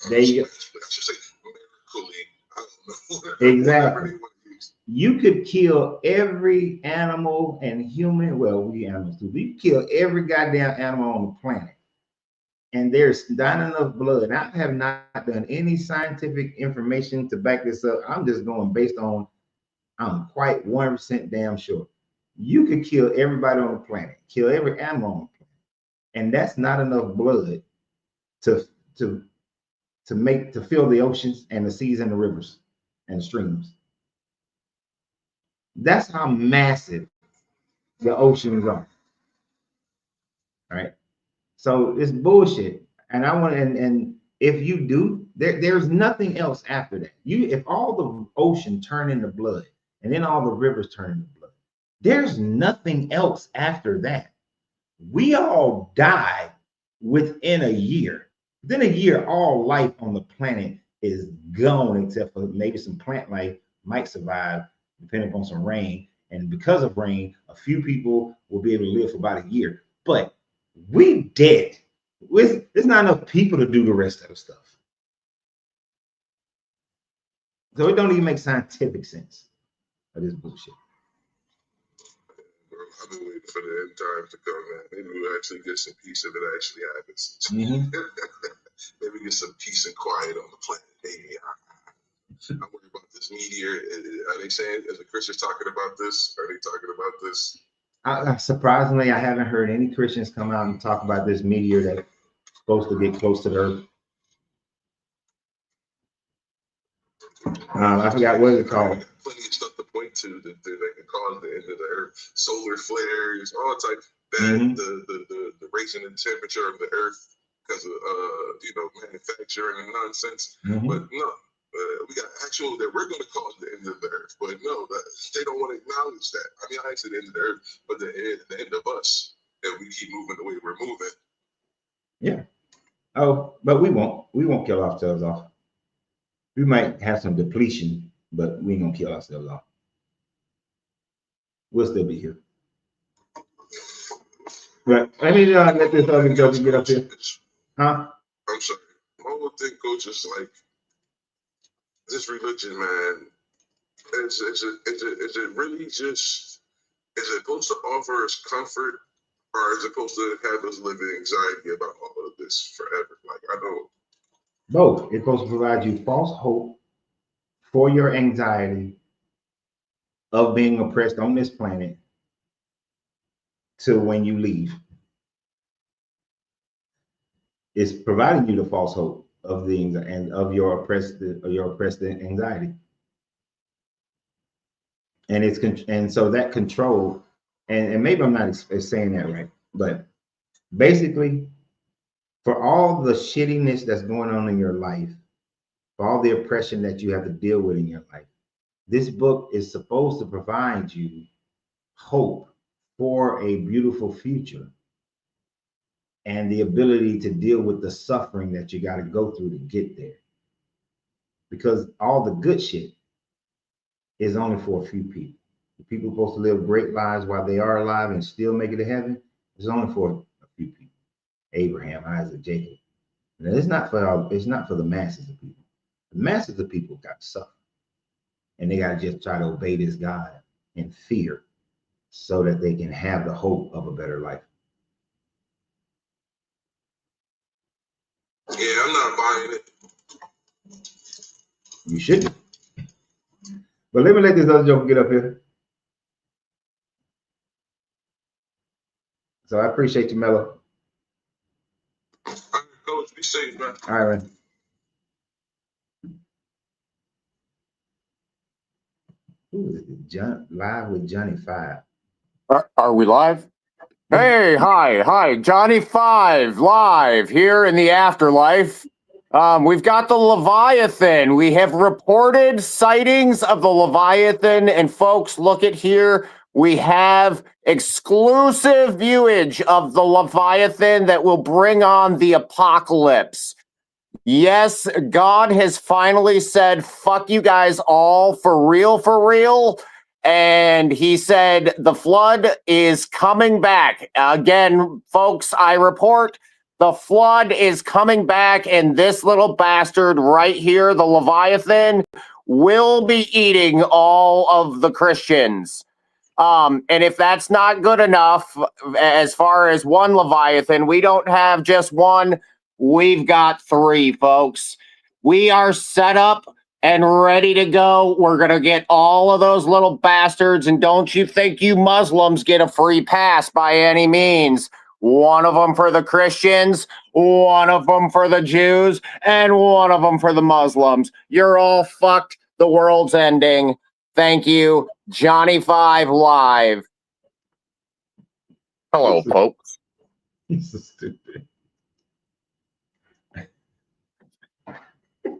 There you go. I should say miracly. I don't know. Exactly. You could kill every animal and human. Well, we animals too. We kill every goddamn animal on the planet, and there's not enough blood. And I have not done any scientific information to back this up. I'm just going based on, I'm quite 1% damn sure. You could kill everybody on the planet, kill every animal on the planet, and that's not enough blood to fill the oceans and the seas and the rivers and the streams. That's how massive the oceans are. All right. So it's bullshit. And I want and if you do, there's nothing else after that. If all the ocean turn into blood and then all the rivers turn into blood, there's nothing else after that. We all die within a year. Within a year, all life on the planet is gone, except for maybe some plant life might survive, depending upon some rain. And because of rain, a few people will be able to live for about a year. But we dead. There's not enough people to do the rest of the stuff. So it don't even make scientific sense of this bullshit. I've been waiting for the end times to come, man. Maybe we'll actually get some peace if it actually happens. Maybe get some peace and quiet on the planet. Maybe I'm worried about this meteor. Are they saying, as the Christians talking about this? Are they talking about this? Surprisingly, I haven't heard any Christians come out and talk about this meteor that's supposed to get close to the Earth. I forgot what it's called. Plenty of stuff to point to that can cause the end of the Earth. Solar flares, all types bad. The raising in temperature of the Earth because of manufacturing and nonsense. But no, we got actual that we're going to cause the end of the Earth. But no, they don't want to acknowledge that. I mean, I say the end of the Earth, but the end of us, and we keep moving the way we're moving. Yeah. Oh, but we won't kill ourselves off. We might have some depletion, but we ain't gonna kill ourselves off. We'll still be here. Right. Let me let this other joker get up here. Huh? I'm sorry. My whole thing, coach, is like this religion, man. Is it really just? Is it supposed to offer us comfort, or is it supposed to have us live in anxiety about all of this forever? Like I don't. Both. It's supposed to provide you false hope for your anxiety of being oppressed on this planet to when you leave. It's providing you the false hope of the and of your oppressed anxiety. And so that control, and maybe I'm not saying that right, but basically, for all the shittiness that's going on in your life, for all the oppression that you have to deal with in your life, this book is supposed to provide you hope for a beautiful future and the ability to deal with the suffering that you got to go through to get there. Because all the good shit is only for a few people. The people supposed to live great lives while they are alive and still make it to heaven, it's only for a few people. Abraham, Isaac, Jacob. And it's not for the masses of people. The masses of people got to suffer. And they got to just try to obey this God in fear so that they can have the hope of a better life. Yeah, I'm not buying it. You shouldn't. But let me let this other joker get up here. So I appreciate you, Mello. All right, coach, be safe, man. All right, man. Who is it? John, live with Johnny 5. Are we live? Hey, hi, Johnny 5 live here in the afterlife. We've got the Leviathan. We have reported sightings of the Leviathan, and folks, look at here. We have exclusive viewage of the Leviathan that will bring on the apocalypse. Yes, God has finally said, fuck you guys all for real. And he said, the flood is coming back. Again, folks, I report the flood is coming back, and this little bastard right here, the Leviathan, will be eating all of the Christians. And if that's not good enough, as far as one Leviathan, we don't have just one. We've got 3, folks. We are set up and ready to go. We're going to get all of those little bastards. And don't you think you Muslims get a free pass by any means. One of them for the Christians, one of them for the Jews, and one of them for the Muslims. You're all fucked. The world's ending. Thank you. Johnny 5 live. Hello, folks. He's so stupid.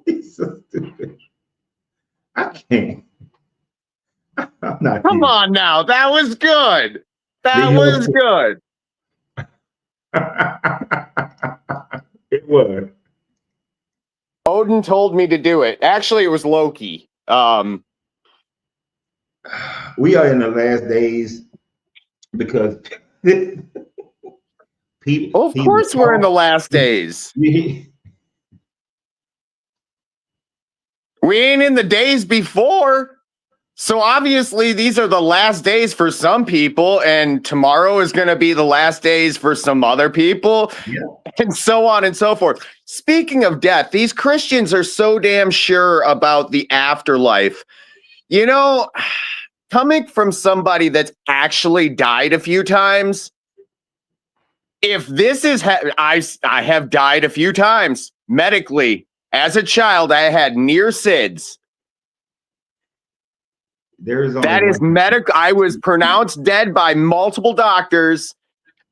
He's so stupid. I can't. I'm not Come on now. That was good. That was good. It was. Odin told me to do it. Actually, it was Loki. We are in the last days because people. Of course, we're in the last days. We ain't in the days before. So obviously these are the last days for some people, and tomorrow is going to be the last days for some other people, and so on and so forth. Speaking of death, these Christians are so damn sure about the afterlife. You know, coming from somebody that's actually died a few times, if this is, I have died a few times medically. As a child, I had near SIDS. There is only That is medical. I was pronounced dead by multiple doctors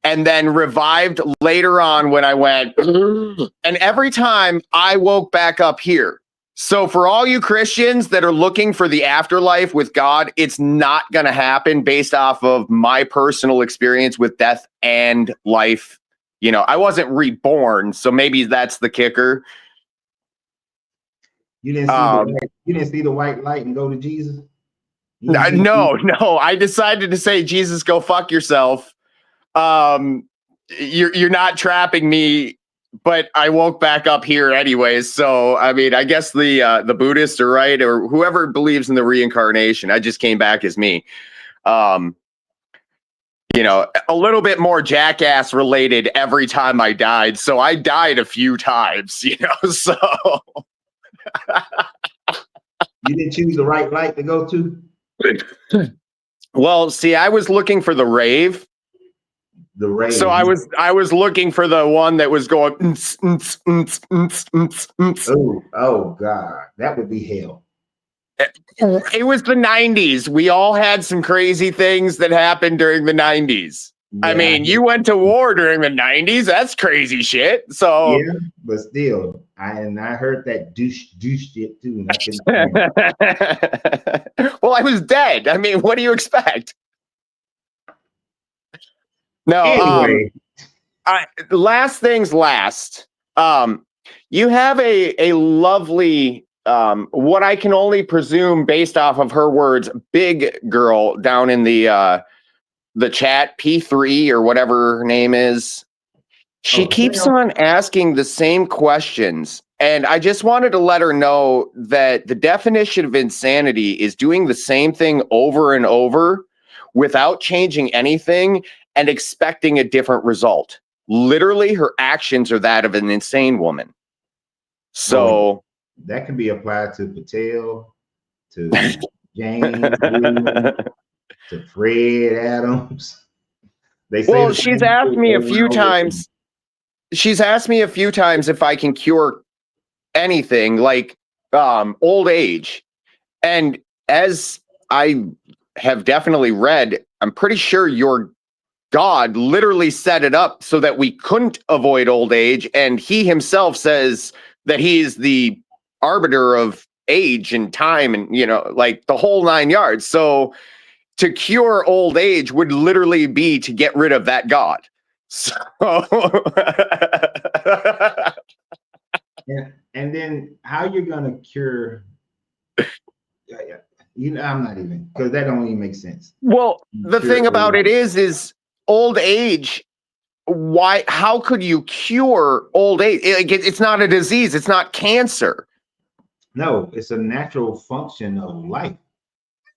and then revived later on when I went. And every time I woke back up here. So for all you Christians that are looking for the afterlife with God, it's not going to happen based off of my personal experience with death and life. You know, I wasn't reborn, so maybe that's the kicker. You didn't see you didn't see the white light and go to Jesus? No. I decided to say, Jesus, go fuck yourself. You're not trapping me, but I woke back up here anyways. So I mean, I guess the Buddhists are right, or whoever believes in the reincarnation. I just came back as me. You know, a little bit more jackass related every time I died. So I died a few times, you know. So you didn't choose the right light to go to? Well, see, I was looking for the rave. The rave. So I was looking for the one that was going. Oh God, that would be hell. It was the 90s. We all had some crazy things that happened during the 90s. Yeah. I mean, you went to war during the 90s. That's crazy shit. So yeah, but still, I heard that douche shit too. Well, I was dead. I mean, what do you expect? No. Anyway, last things last. You have a lovely, what I can only presume based off of her words, big girl down in the chat, P3 or whatever her name is. She keeps on asking the same questions. And I just wanted to let her know that the definition of insanity is doing the same thing over and over without changing anything and expecting a different result. Literally, her actions are that of an insane woman. So that can be applied to Patel, to James, to Fred Adams. They say well, she's asked me a few times. She's asked me a few times if I can cure anything like old age. And as I have definitely read, I'm pretty sure your God literally set it up so that we couldn't avoid old age. And he himself says that he is the arbiter of age and time and, you know, like the whole 9 yards. So to cure old age would literally be to get rid of that God. So and then how you're gonna cure? You know, I'm not even, because that don't even make sense. Well, the thing about it is old age. Why? How could you cure old age? It's not a disease. It's not cancer. No, it's a natural function of life.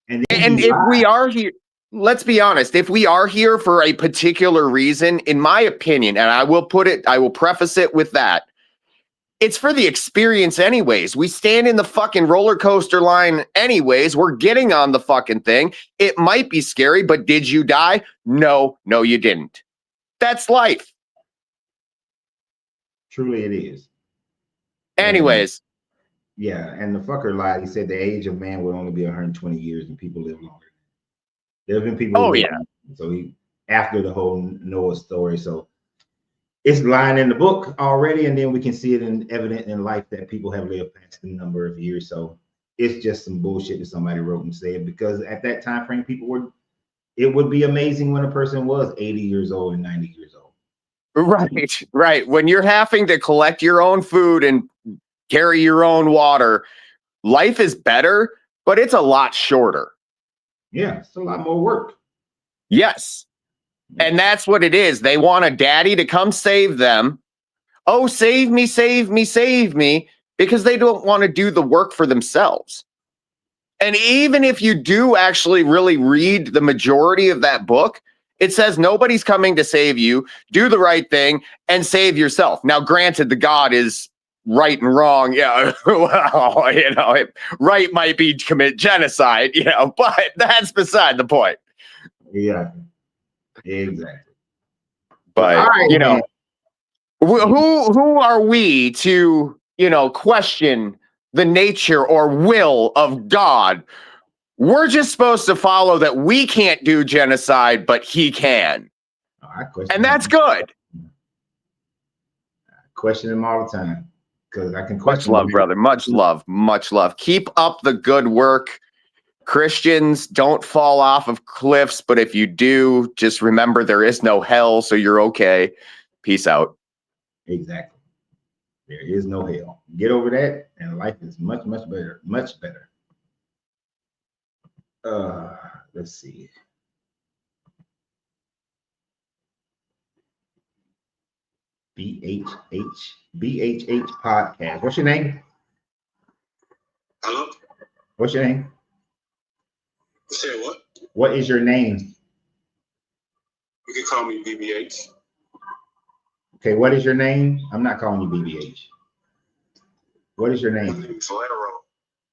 And if we are here, let's be honest, if we are here for a particular reason, in my opinion, and I will preface it with that, it's for the experience anyways. We stand in the fucking roller coaster line anyways. We're getting on the fucking thing. It might be scary, but did you die? No, you didn't. That's life. Truly it is. Anyways. Yeah, and the fucker lied. He said the age of man would only be 120 years and people live longer. There's been people. Oh, yeah. So he, after the whole Noah story, so it's lying in the book already, and then we can see it in evident in life that people have lived past the number of years. So it's just some bullshit that somebody wrote and said, because at that time frame, it would be amazing when a person was 80 years old and 90 years old. Right. When you're having to collect your own food and carry your own water, life is better, but it's a lot shorter. Yeah, it's a lot more work. Yes. And that's what it is. They want a daddy to come save them. Oh, save me, save me, save me. because they don't want to do the work for themselves. And even if you do actually really read the majority of that book, it says nobody's coming to save you. Do the right thing and save yourself. Now, granted, the God is right and wrong. Yeah, well, right might be commit genocide, but that's beside the point. Yeah, exactly. But all right, man. Who are we to, question the nature or will of God? We're just supposed to follow that we can't do genocide, but he can. And that's good. I question him all the time because I can Much question love, him. brother. Much love. Much love. Keep up the good work. Christians, don't fall off of cliffs, but if you do, just remember there is no hell, so you're okay. Peace out. Exactly. There is no hell. Get over that, and life is much, much better. Much better. Let's see. BHH podcast. What's your name? Hello? What's your name? Say what? What is your name? You can call me BBH. Okay, what is your name? I'm not calling you BBH. What is your My name? name is Laro.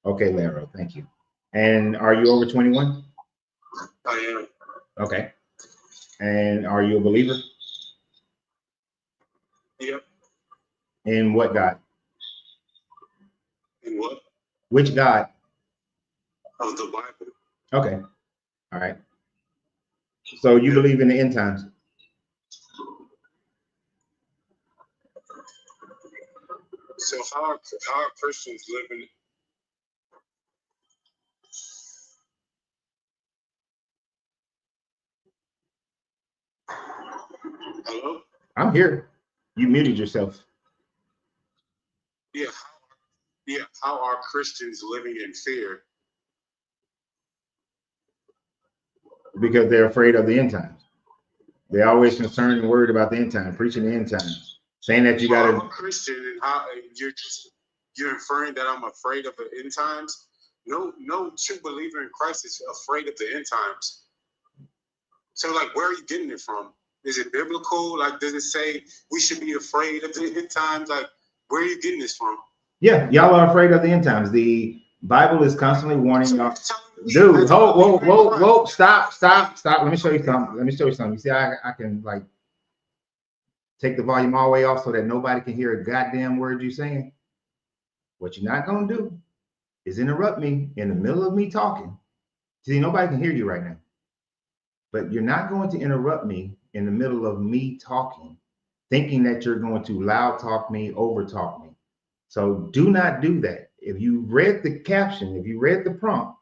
Okay, Laro, thank you. And are you over 21? I am. Okay. And are you a believer? Yep. In what God? In what? Which God? Of the Bible. Okay. All right. So you believe in the end times? So how are Christians living? Hello? I'm here. You muted yourself. Yeah. How are Christians living in fear? Because they're afraid of the end times. They're always concerned and worried about the end time, preaching the end times, saying that you got to. I'm a Christian, and how you're inferring that I'm afraid of the end times? No true believer in Christ is afraid of the end times. So, like, where are you getting it from? Is it biblical? Like, does it say we should be afraid of the end times? Like, where are you getting this from? Yeah, y'all are afraid of the end times. The Bible is constantly warning y'all. Dude, whoa, stop. Let me show you something. You see, I can like take the volume all the way off so that nobody can hear a goddamn word you're saying. What you're not gonna do is interrupt me in the middle of me talking. See, nobody can hear you right now. But you're not going to interrupt me in the middle of me talking, thinking that you're going to loud talk me, over talk me. So do not do that. If you read the caption, if you read the prompt,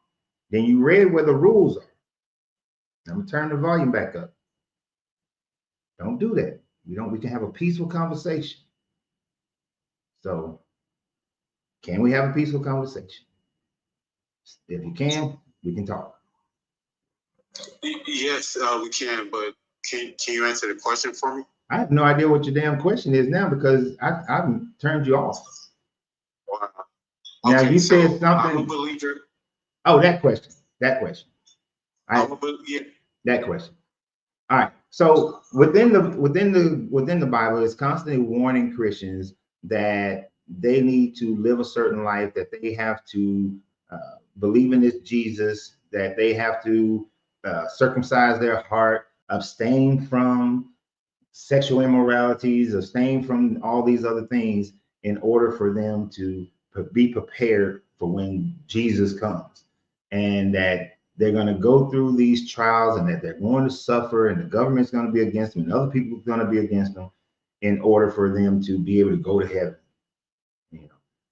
then you read where the rules are. I'm gonna turn the volume back up. Don't do that. We can have a peaceful conversation. So can we have a peaceful conversation? If you can, we can talk. Yes, we can, but can you answer the question for me? I have no idea what your damn question is now because I've turned you off. Wow. Now Okay, you so said something. I'm a believer. Oh, that question. That question. All right. So within the Bible, it's constantly warning Christians that they need to live a certain life, that they have to believe in this Jesus, that they have to circumcise their heart, abstain from sexual immoralities, abstain from all these other things in order for them to be prepared for when Jesus comes, and that they're going to go through these trials and that they're going to suffer and the government's going to be against them and other people are going to be against them in order for them to be able to go to heaven.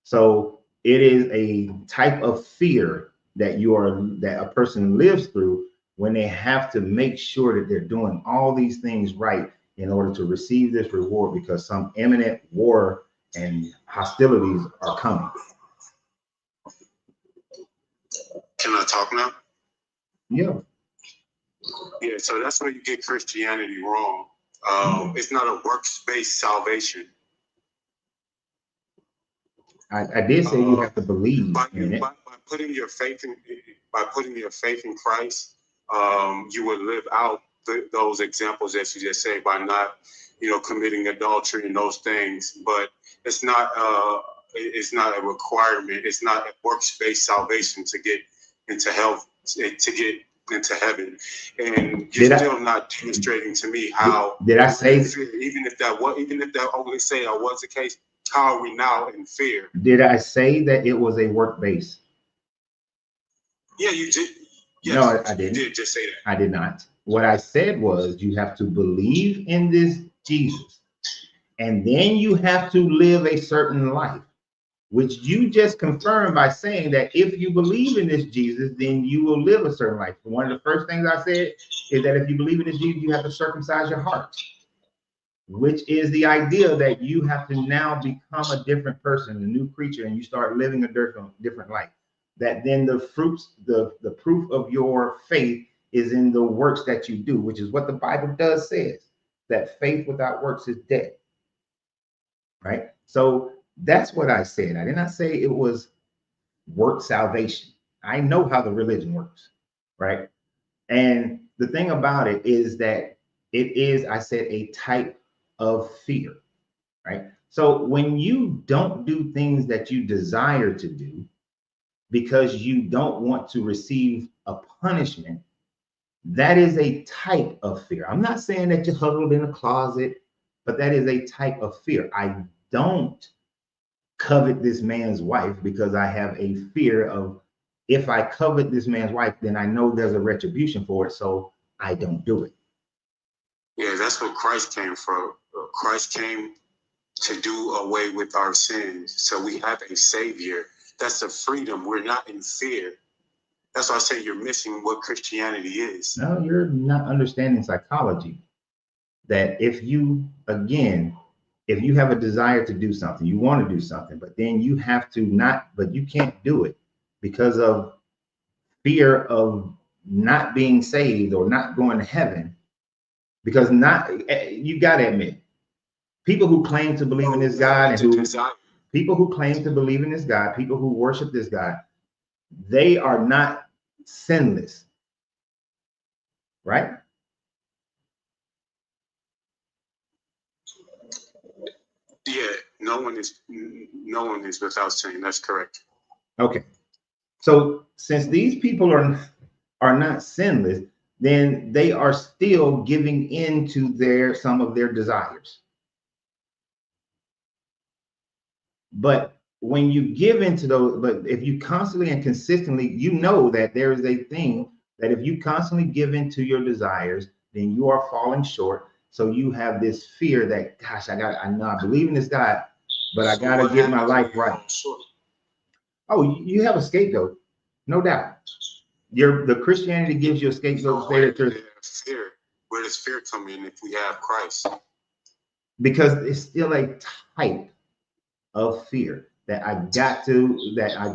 So it is a type of fear that a person lives through when they have to make sure that they're doing all these things right in order to receive this reward, because some imminent war and hostilities are coming. Can I talk now? Yeah. Yeah, so that's where you get Christianity wrong. It's not a works-based salvation. I did say you have to believe by in it. by putting your faith in Christ, you would live out those examples that you just say by not, committing adultery and those things. But it's not a requirement. It's not a works-based salvation to get into hell, to get into heaven. And you're still not demonstrating to me how. Did I say? Even if that only say that was the case, how are we now in fear? Did I say that it was a work base? Yeah, you did. Yes, no, I didn't. You did just say that. I did not. What I said was you have to believe in this Jesus, and then you have to live a certain life, which you just confirmed by saying that if you believe in this Jesus, then you will live a certain life. One of the first things I said is that if you believe in this Jesus, you have to circumcise your heart, which is the idea that you have to now become a different person, a new creature, and you start living a different life. That then the fruits, the proof of your faith is in the works that you do, which is what the Bible does says, that faith without works is dead, right? So that's what I said. I did not say it was work salvation. I know how the religion works, right? And the thing about it is that it is, I said, a type of fear, right? So when you don't do things that you desire to do because you don't want to receive a punishment, that is a type of fear. I'm not saying that you're huddled in a closet, but that is a type of fear. I don't covet this man's wife because I have a fear of, if I covet this man's wife, then I know there's a retribution for it, so I don't do it. Yeah, that's what Christ came for. Christ came to do away with our sins. So we have a savior. That's the freedom. We're not in fear. That's why I say you're missing what Christianity is. No, you're not understanding psychology. That if you have a desire to do something, you want to do something, but then you have to not, but you can't do it because of fear of not being saved or not going to heaven. Because you got to admit, people who claim to believe in this God and people who claim to believe in this God, people who worship this God, they are not sinless, right? Yeah, no one is without sin. That's correct. Okay. So since these people are not sinless, then they are still giving in to some of their desires. But when you give into those, but if you constantly and consistently, you know that there is a thing that if you constantly give into your desires, then you are falling short. So you have this fear that, gosh, I know I believe in this God, but I got to get my life right. Oh, you have a scapegoat, no doubt. The Christianity gives you a scapegoat. So where does fear come in if we have Christ? Because it's still a type of fear that I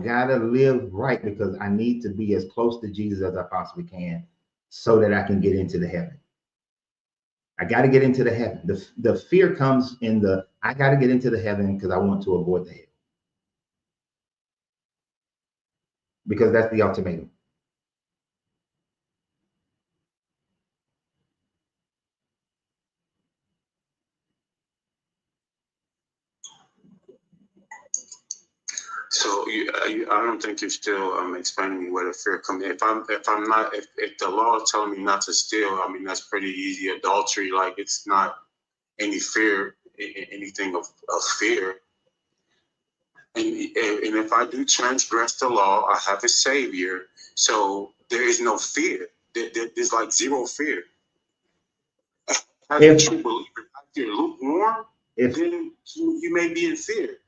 gotta live right because I need to be as close to Jesus as I possibly can so that I can get into the heaven. I got to get into the heaven. The fear comes in I got to get into the heaven because I want to avoid the hell. Because that's the ultimatum. So I don't think you're still explaining me where the fear comes in. If the law is telling me not to steal, I mean that's pretty easy. Adultery, like it's not any fear, anything of fear. And if I do transgress the law, I have a savior. So there is no fear. There's like zero fear. As a true believer, if you're lukewarm, then you may be in fear.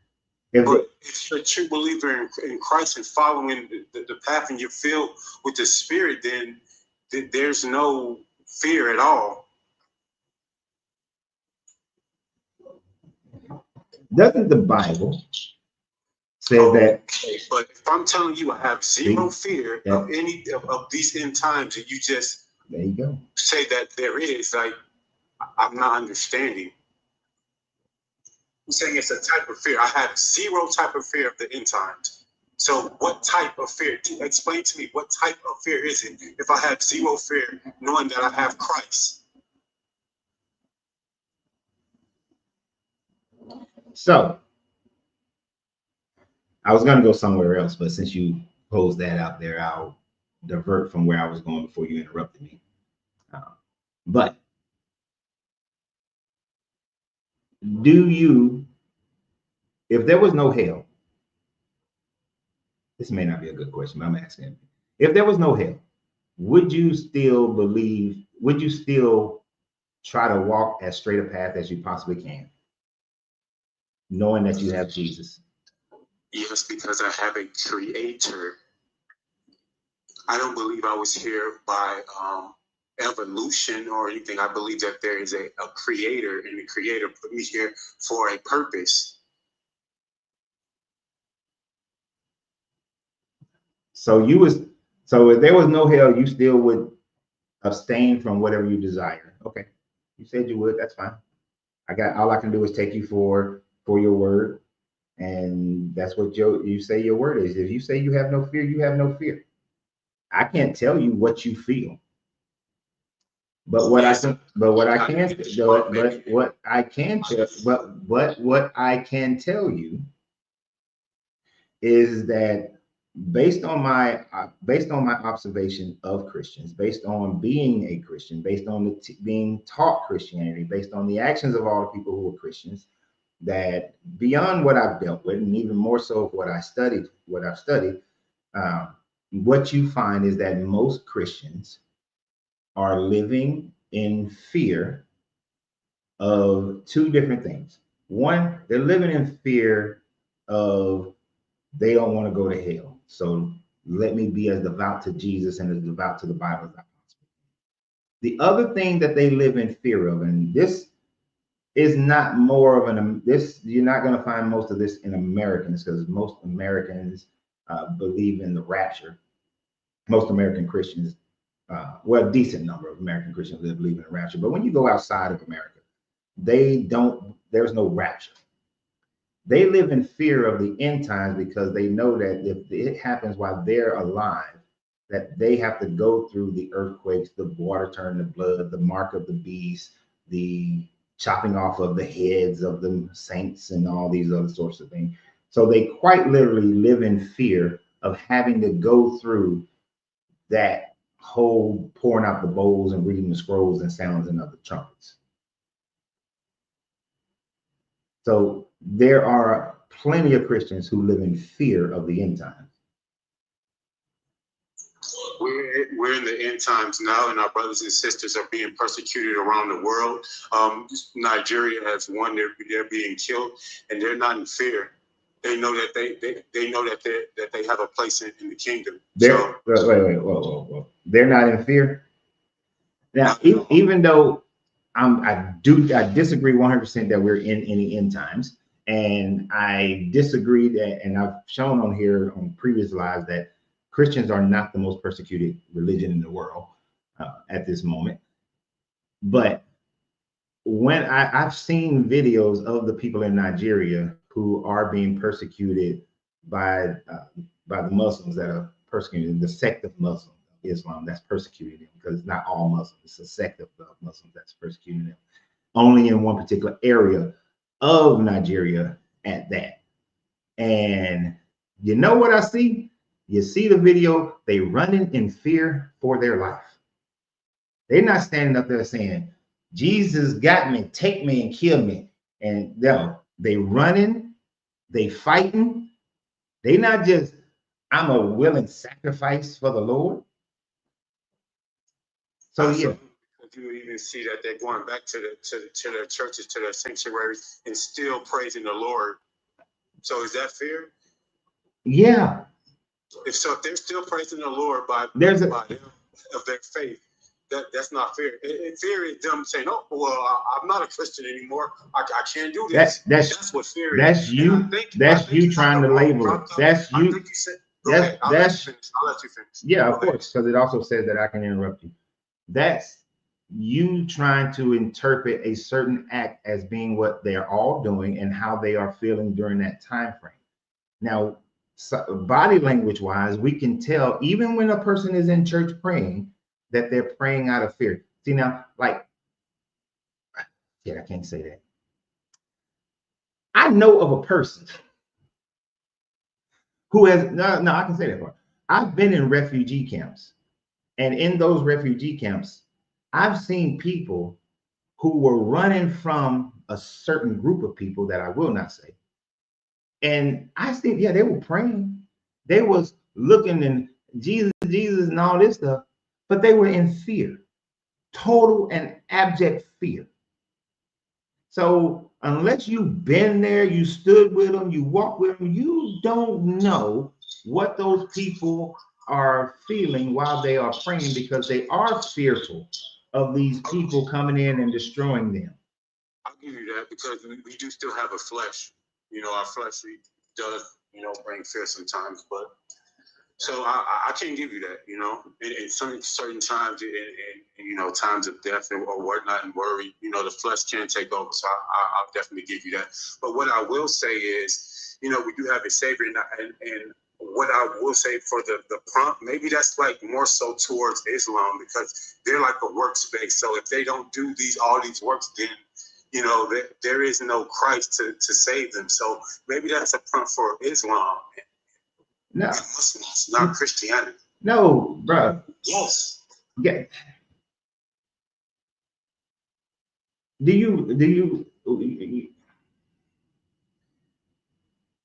But if you're a true believer in Christ and following the path and you're filled with the Spirit, then there's no fear at all. Doesn't the Bible say that? But if I'm telling you I have zero fear of any of these end times, and you just there you go say that there is, like I'm not understanding. I'm saying it's a type of fear. I have zero type of fear of the end times. So what type of fear? Explain to me, what type of fear is it if I have zero fear knowing that I have Christ? So I was going to go somewhere else, but since you posed that out there, I'll divert from where I was going before you interrupted me. But do you, if there was no hell, this may not be a good question, but I'm asking. If there was no hell, would you still believe, would you still try to walk as straight a path as you possibly can, knowing that you have Jesus? Yes, because I have a creator. I don't believe I was here by evolution or anything. I believe that there is a creator, and the creator put me here for a purpose. So if there was no hell, you still would abstain from whatever you desire. Okay. You said you would, that's fine. All I can do is take you for your word. And that's what you say your word is. If you say you have no fear, you have no fear. I can't tell you what you feel. But what I can tell you is that based on my observation of Christians, based on being a Christian, based on being taught Christianity, based on the actions of all the people who were Christians, that beyond what I've dealt with, and even more so of what I've studied, what you find is that most Christians are living in fear of two different things. One, they're living in fear of they don't want to go to hell. So let me be as devout to Jesus and as devout to the Bible as I possibly can. The other thing that they live in fear of, and this is not more of you're not going to find most of this in Americans, because most Americans believe in the rapture. Most American Christians, well, a decent number of American Christians believe in the rapture. But when you go outside of America, there's no rapture. They live in fear of the end times because they know that if it happens while they're alive, that they have to go through the earthquakes, the water turn to blood, the mark of the beast, the chopping off of the heads of the saints, and all these other sorts of things. So they quite literally live in fear of having to go through that whole pouring out the bowls and reading the scrolls and sounding of the trumpets. So there are plenty of Christians who live in fear of the end times. We're in the end times now, and our brothers and sisters are being persecuted around the world. Nigeria has won; they're being killed, and they're not in fear. They know that they know that they have a place in the kingdom. Whoa. They're not in fear. Now, even though I disagree 100% that we're in any end times, and I disagree that, and I've shown on here on previous lives that Christians are not the most persecuted religion in the world at this moment. But when I've seen videos of the people in Nigeria who are being persecuted by the Muslims that are persecuting the sect of Muslim Islam that's persecuting them, because it's not all Muslims, it's a sect of Muslims that's persecuting them, only in one particular area of Nigeria at that. And you know what I see? You see the video, they running in fear for their life. They're not standing up there saying, Jesus got me, take me and kill me. And no, they running, they fighting. They not just, I'm a willing sacrifice for the Lord. So yeah. You even see that they're going back to their churches, to their sanctuaries, and still praising the Lord. So is that fear? Yeah. If they're still praising the Lord by them of their faith, that's not fear. Fear is them saying, "Oh, well, I'm not a Christian anymore. I can't do this." That's what fear is. That's you trying to label it. That's you. I'll let you finish. Yeah, of course, because it also says that I can interrupt you. That's you trying to interpret a certain act as being what they're all doing and how they are feeling during that time frame. Now, body language wise, we can tell even when a person is in church praying that they're praying out of fear. See now, like, yeah, I can't say that. I know of a person who has no, I can say that part. I've been in refugee camps, and in those refugee camps, I've seen people who were running from a certain group of people that I will not say. And I think, yeah, they were praying. They was looking and Jesus, Jesus, and all this stuff, but they were in fear, total and abject fear. So unless you've been there, you stood with them, you walked with them, you don't know what those people are feeling while they are praying, because they are fearful of these people coming in and destroying them. I'll give you that, because we do still have a flesh. You know, our flesh does, you know, bring fear sometimes. But so I can't give you that, you know. In some certain times, in you know, times of death or whatnot and worry, you know, the flesh can take over. So I'll definitely give you that. But what I will say is, you know, we do have a Savior, and what I will say for the prompt, maybe that's like more so towards Islam, because they're like a works based. So if they don't do all these works, then you know there is no Christ to save them. So maybe that's a prompt for Islam. No, Muslims, not Christianity. No, bro. Yes. Yeah. Do you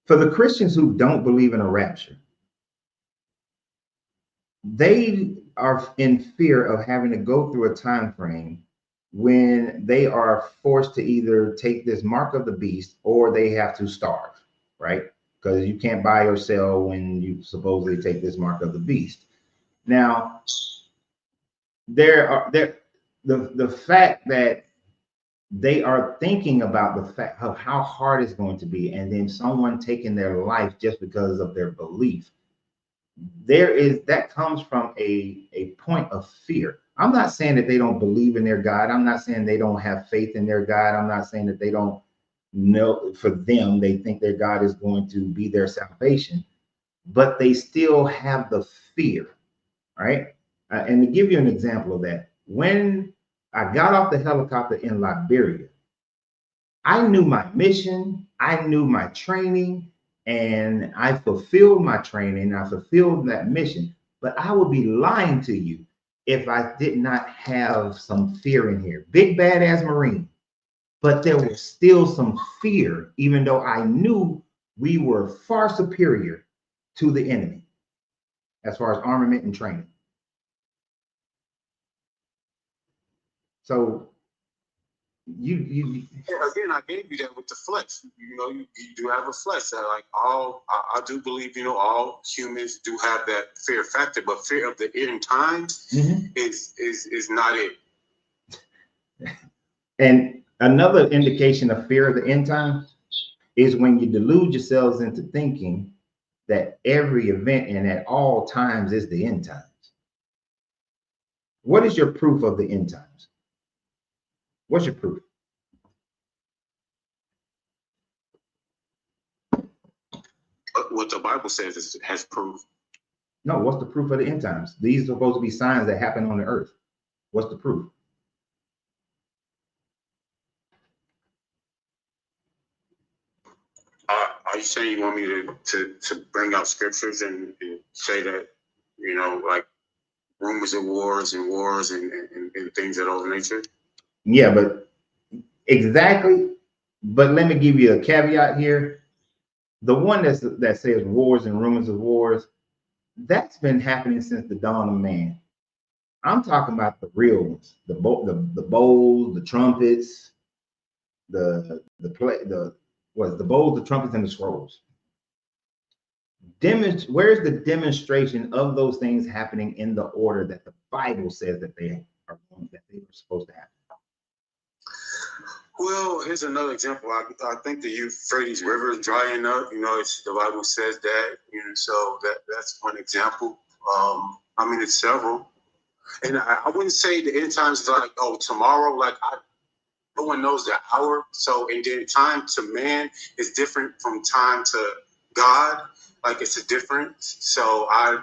for the Christians who don't believe in a rapture, they are in fear of having to go through a time frame when they are forced to either take this mark of the beast or they have to starve, right? Because you can't buy or sell when you supposedly take this mark of the beast. Now, the fact that they are thinking about the fact of how hard it's going to be, and then someone taking their life just because of their belief, that comes from a point of fear. I'm not saying that they don't believe in their God. I'm not saying they don't have faith in their God. I'm not saying that they don't know, for them, they think their God is going to be their salvation, but they still have the fear, right? And to give you an example of that, when I got off the helicopter in Liberia, I knew my mission, I knew my training, and I fulfilled my training, I fulfilled that mission. But I would be lying to you if I did not have some fear in here. Big badass Marine. But there was still some fear, even though I knew we were far superior to the enemy as far as armament and training. So again, I gave you that with the flesh. You know, you do have a flesh that, like, I do believe, you know, all humans do have that fear factor, but fear of the end times is not it. And another indication of fear of the end times is when you delude yourselves into thinking that every event and at all times is the end times. What is your proof of the end times? What's your proof? What the Bible says has proof. No, what's the proof of the end times? These are supposed to be signs that happen on the earth. What's the proof? Are you saying you want me to bring out scriptures and say that, you know, like rumors of wars and things of that nature? Yeah, but exactly. But let me give you a caveat here. The one that says wars and rumors of wars, that's been happening since the dawn of man. I'm talking about the real ones, the bowls, the trumpets, the bowls, the trumpets, and the scrolls. Where's the demonstration of those things happening in the order that the Bible says that they are supposed to happen? Well, here's another example. I think the Euphrates River is drying up. You know, the Bible says that. You know, so that's one example. I mean, it's several. And I wouldn't say the end times is like, oh, tomorrow, like no one knows the hour. So, and then time to man is different from time to God. Like it's a difference. So I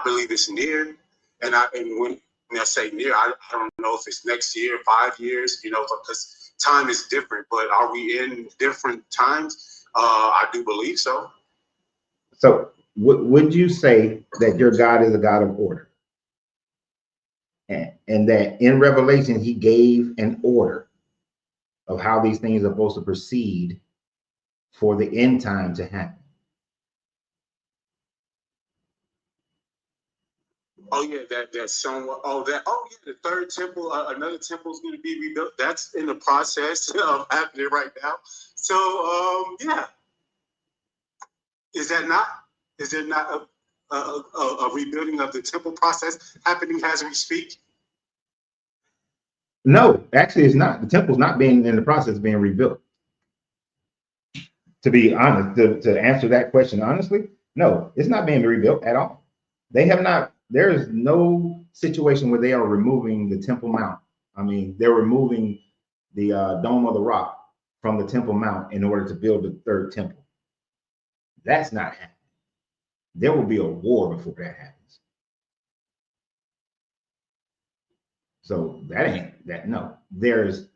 believe it's near. And when I say near, I don't know if it's next year, 5 years, you know, because time is different. But are we in different times? I do believe so. So would you say that your God is a God of order? And that in Revelation, he gave an order of how these things are supposed to proceed for the end time to happen. Oh yeah, that's somewhat. Oh yeah, the third temple, another temple is going to be rebuilt. That's in the process of happening right now. So yeah, is there not a rebuilding of the temple process happening as we speak? No, actually, it's not. The temple's not being in the process of being rebuilt. To be honest, to answer that question honestly, no, it's not being rebuilt at all. They have not. There is no situation where they are removing the Temple Mount. I mean, they're removing the Dome of the Rock from the Temple Mount in order to build the third temple. That's not happening. There will be a war before that happens. So that ain't that. No, there's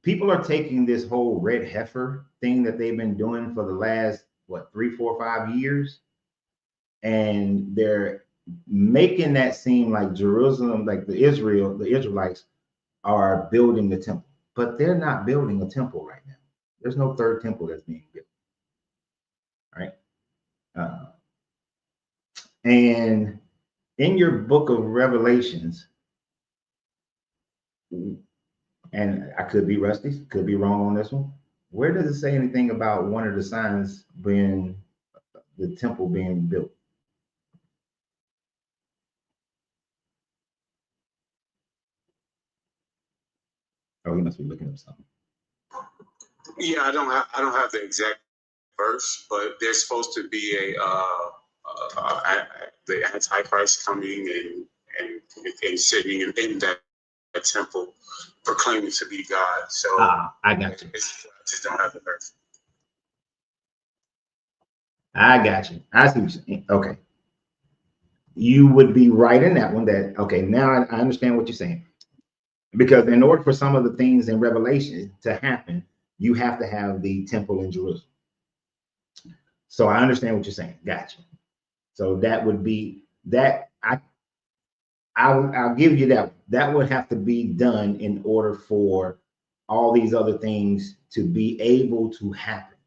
people are taking this whole red heifer thing that they've been doing for the last, what, 3, 4, 5 years. And they're making that seem like Jerusalem, like the Israelites are building the temple, but they're not building a temple right now. There's no third temple that's being built. Right. And in your book of Revelations, and I could be rusty, could be wrong on this one. Where does it say anything about one of the signs being the temple being built? Oh, he must be looking up something. Yeah, I don't have the exact verse, but there's supposed to be the Antichrist coming and sitting in that temple, proclaiming to be God. So I got you. I just don't have the verse. I got you. I see what you're saying. Okay. You would be right in that one. That okay, now I understand what you're saying. Because in order for some of the things in Revelation to happen, you have to have the temple in Jerusalem. So I understand what you're saying. Gotcha. So that would be that. I'll give you that. That would have to be done in order for all these other things to be able to happen.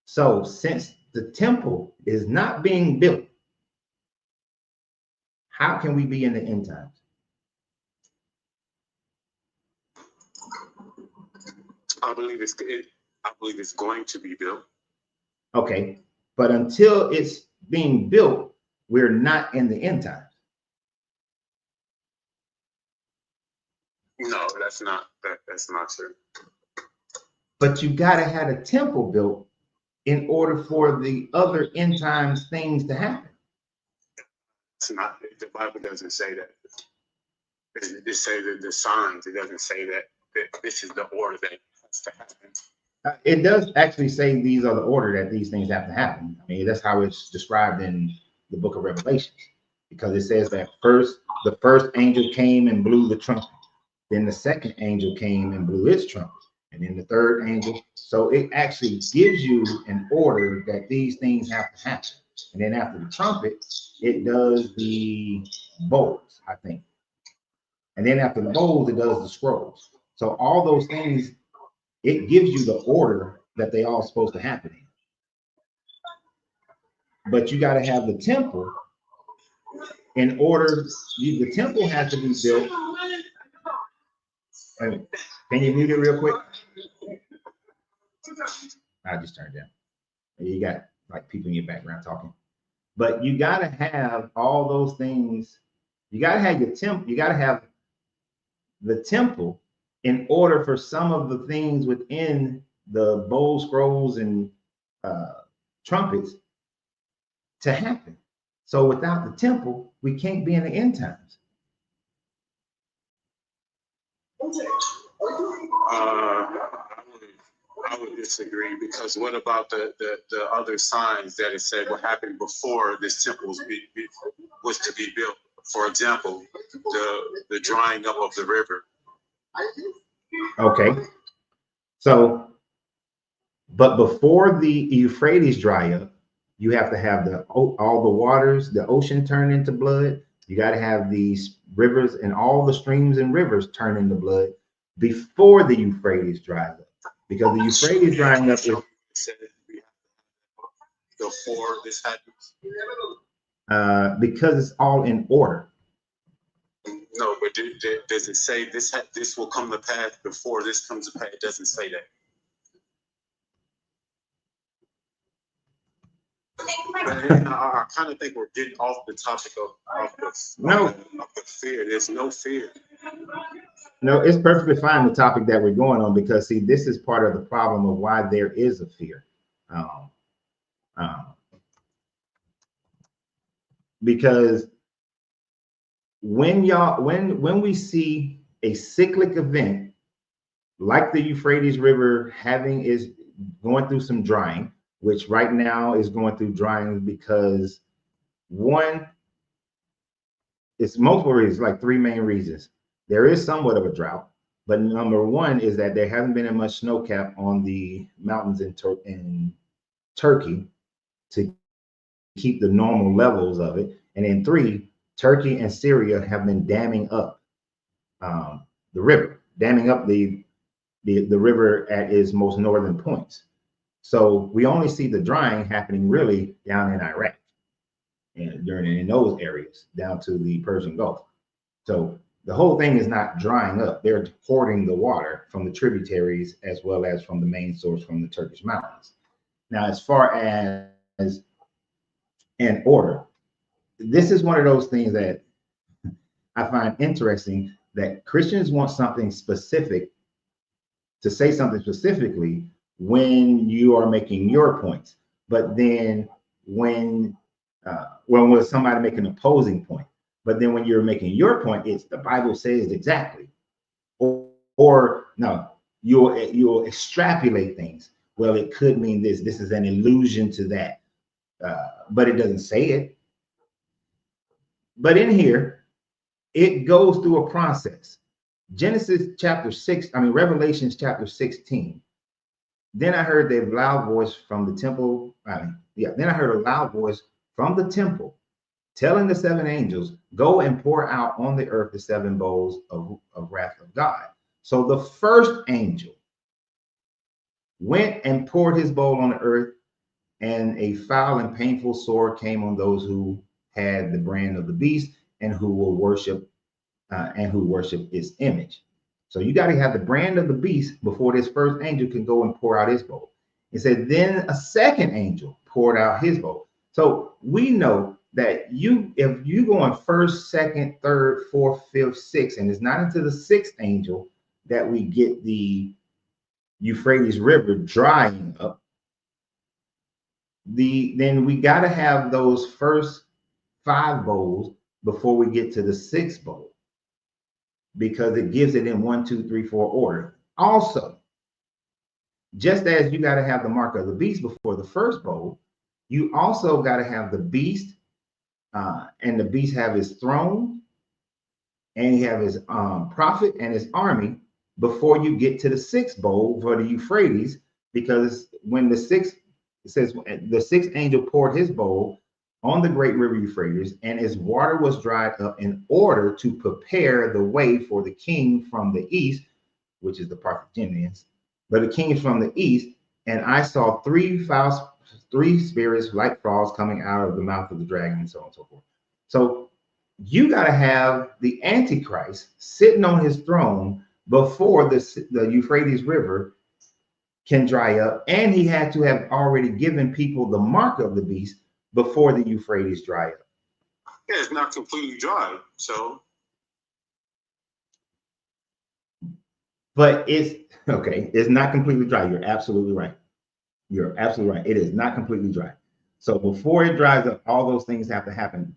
So since the temple is not being built, how can we be in the end times? I believe it's going to be built. Okay, but until it's being built, we're not in the end times. No, that's not true. But you got to have a temple built in order for the other end times things to happen. It's not. The Bible doesn't say that. It says that the signs. It doesn't say that this is the order that has to happen. It does actually say these are the order that these things have to happen. I mean, that's how it's described in the book of Revelations, because it says that the first angel came and blew the trumpet. Then the second angel came and blew its trumpet. And then the third angel. So it actually gives you an order that these things have to happen. And then after the trumpet, it does the bowls, I think. And then after the bowls, it does the scrolls. So all those things, it gives you the order that they all supposed to happen in. But you got to have the temple in order. The temple has to be built. Can you mute it real quick? I just turned down. You got like people in your background talking. But you got to have all those things. You got to have your temple. You got to have the temple in order for some of the things within the bowl, scrolls, and trumpets to happen. So without the temple, we can't be in the end times. I would disagree, because what about the other signs that it said what happened before this temple was to be built? For example, the drying up of the river. Okay. So, but before the Euphrates dry up, you have to have all the waters, the ocean turn into blood. You got to have these rivers and all the streams and rivers turn into blood before the Euphrates dries up. Because the Euphrates drying up is before this happens. Because it's all in order. No, but does it say this will come to pass before this comes to pass? It doesn't say that. But I kind of think we're getting off the topic of the fear. There's no fear. No, it's perfectly fine, the topic that we're going on, because see, this is part of the problem of why there is a fear. Because when we see a cyclic event like the Euphrates River is going through some drying, which right now is going through drying because one, it's multiple reasons, like three main reasons. There is somewhat of a drought, but number one is that there hasn't been much snow cap on the mountains in Turkey to keep the normal levels of it. And then three, Turkey and Syria have been damming up the river, damming up the river at its most northern points. So we only see the drying happening really down in Iraq and in those areas down to the Persian Gulf. So the whole thing is not drying up. They're hoarding the water from the tributaries as well as from the main source from the Turkish mountains. Now, as far as an order, this is one of those things that I find interesting, that Christians want something specific, to say something specifically when you are making your points. But then when somebody make an opposing point, but then when you're making your point, it's the Bible says exactly, or no, you'll extrapolate things. Well, it could mean this. This is an allusion to that, but it doesn't say it. But in here, it goes through a process. Revelations chapter 16. Then I heard a loud voice from the temple. Then I heard a loud voice from the temple telling the seven angels, go and pour out on the earth the seven bowls of wrath of God. So the first angel went and poured his bowl on the earth, and a foul and painful sore came on those who had the brand of the beast and who will worship its image. So you got to have the brand of the beast before this first angel can go and pour out his bowl. It said, then a second angel poured out his bowl. So we know that if you go on first, second, third, fourth, fifth, sixth, and it's not until the sixth angel that we get the Euphrates River drying up, then we got to have those first 5 bowls before we get to the 6th bowl, because it gives it in 1, 2, 3, 4 order. Also, just as you got to have the mark of the beast before the first bowl, you also got to have the beast, and the beast have his throne, and he have his prophet and his army before you get to the 6th bowl for the Euphrates, because when it says the 6th angel poured his bowl on the great river Euphrates, and its water was dried up in order to prepare the way for the king from the east, which is the Carthaginians, but the king is from the east, and I saw 3 spirits like frogs coming out of the mouth of the dragon, and so on and so forth. So you got to have the Antichrist sitting on his throne before the Euphrates River can dry up, and he had to have already given people the mark of the beast before the Euphrates dry up. Yeah, it's not completely dry, so. But it's not completely dry. You're absolutely right. You're absolutely right. It is not completely dry. So before it dries up, all those things have to happen.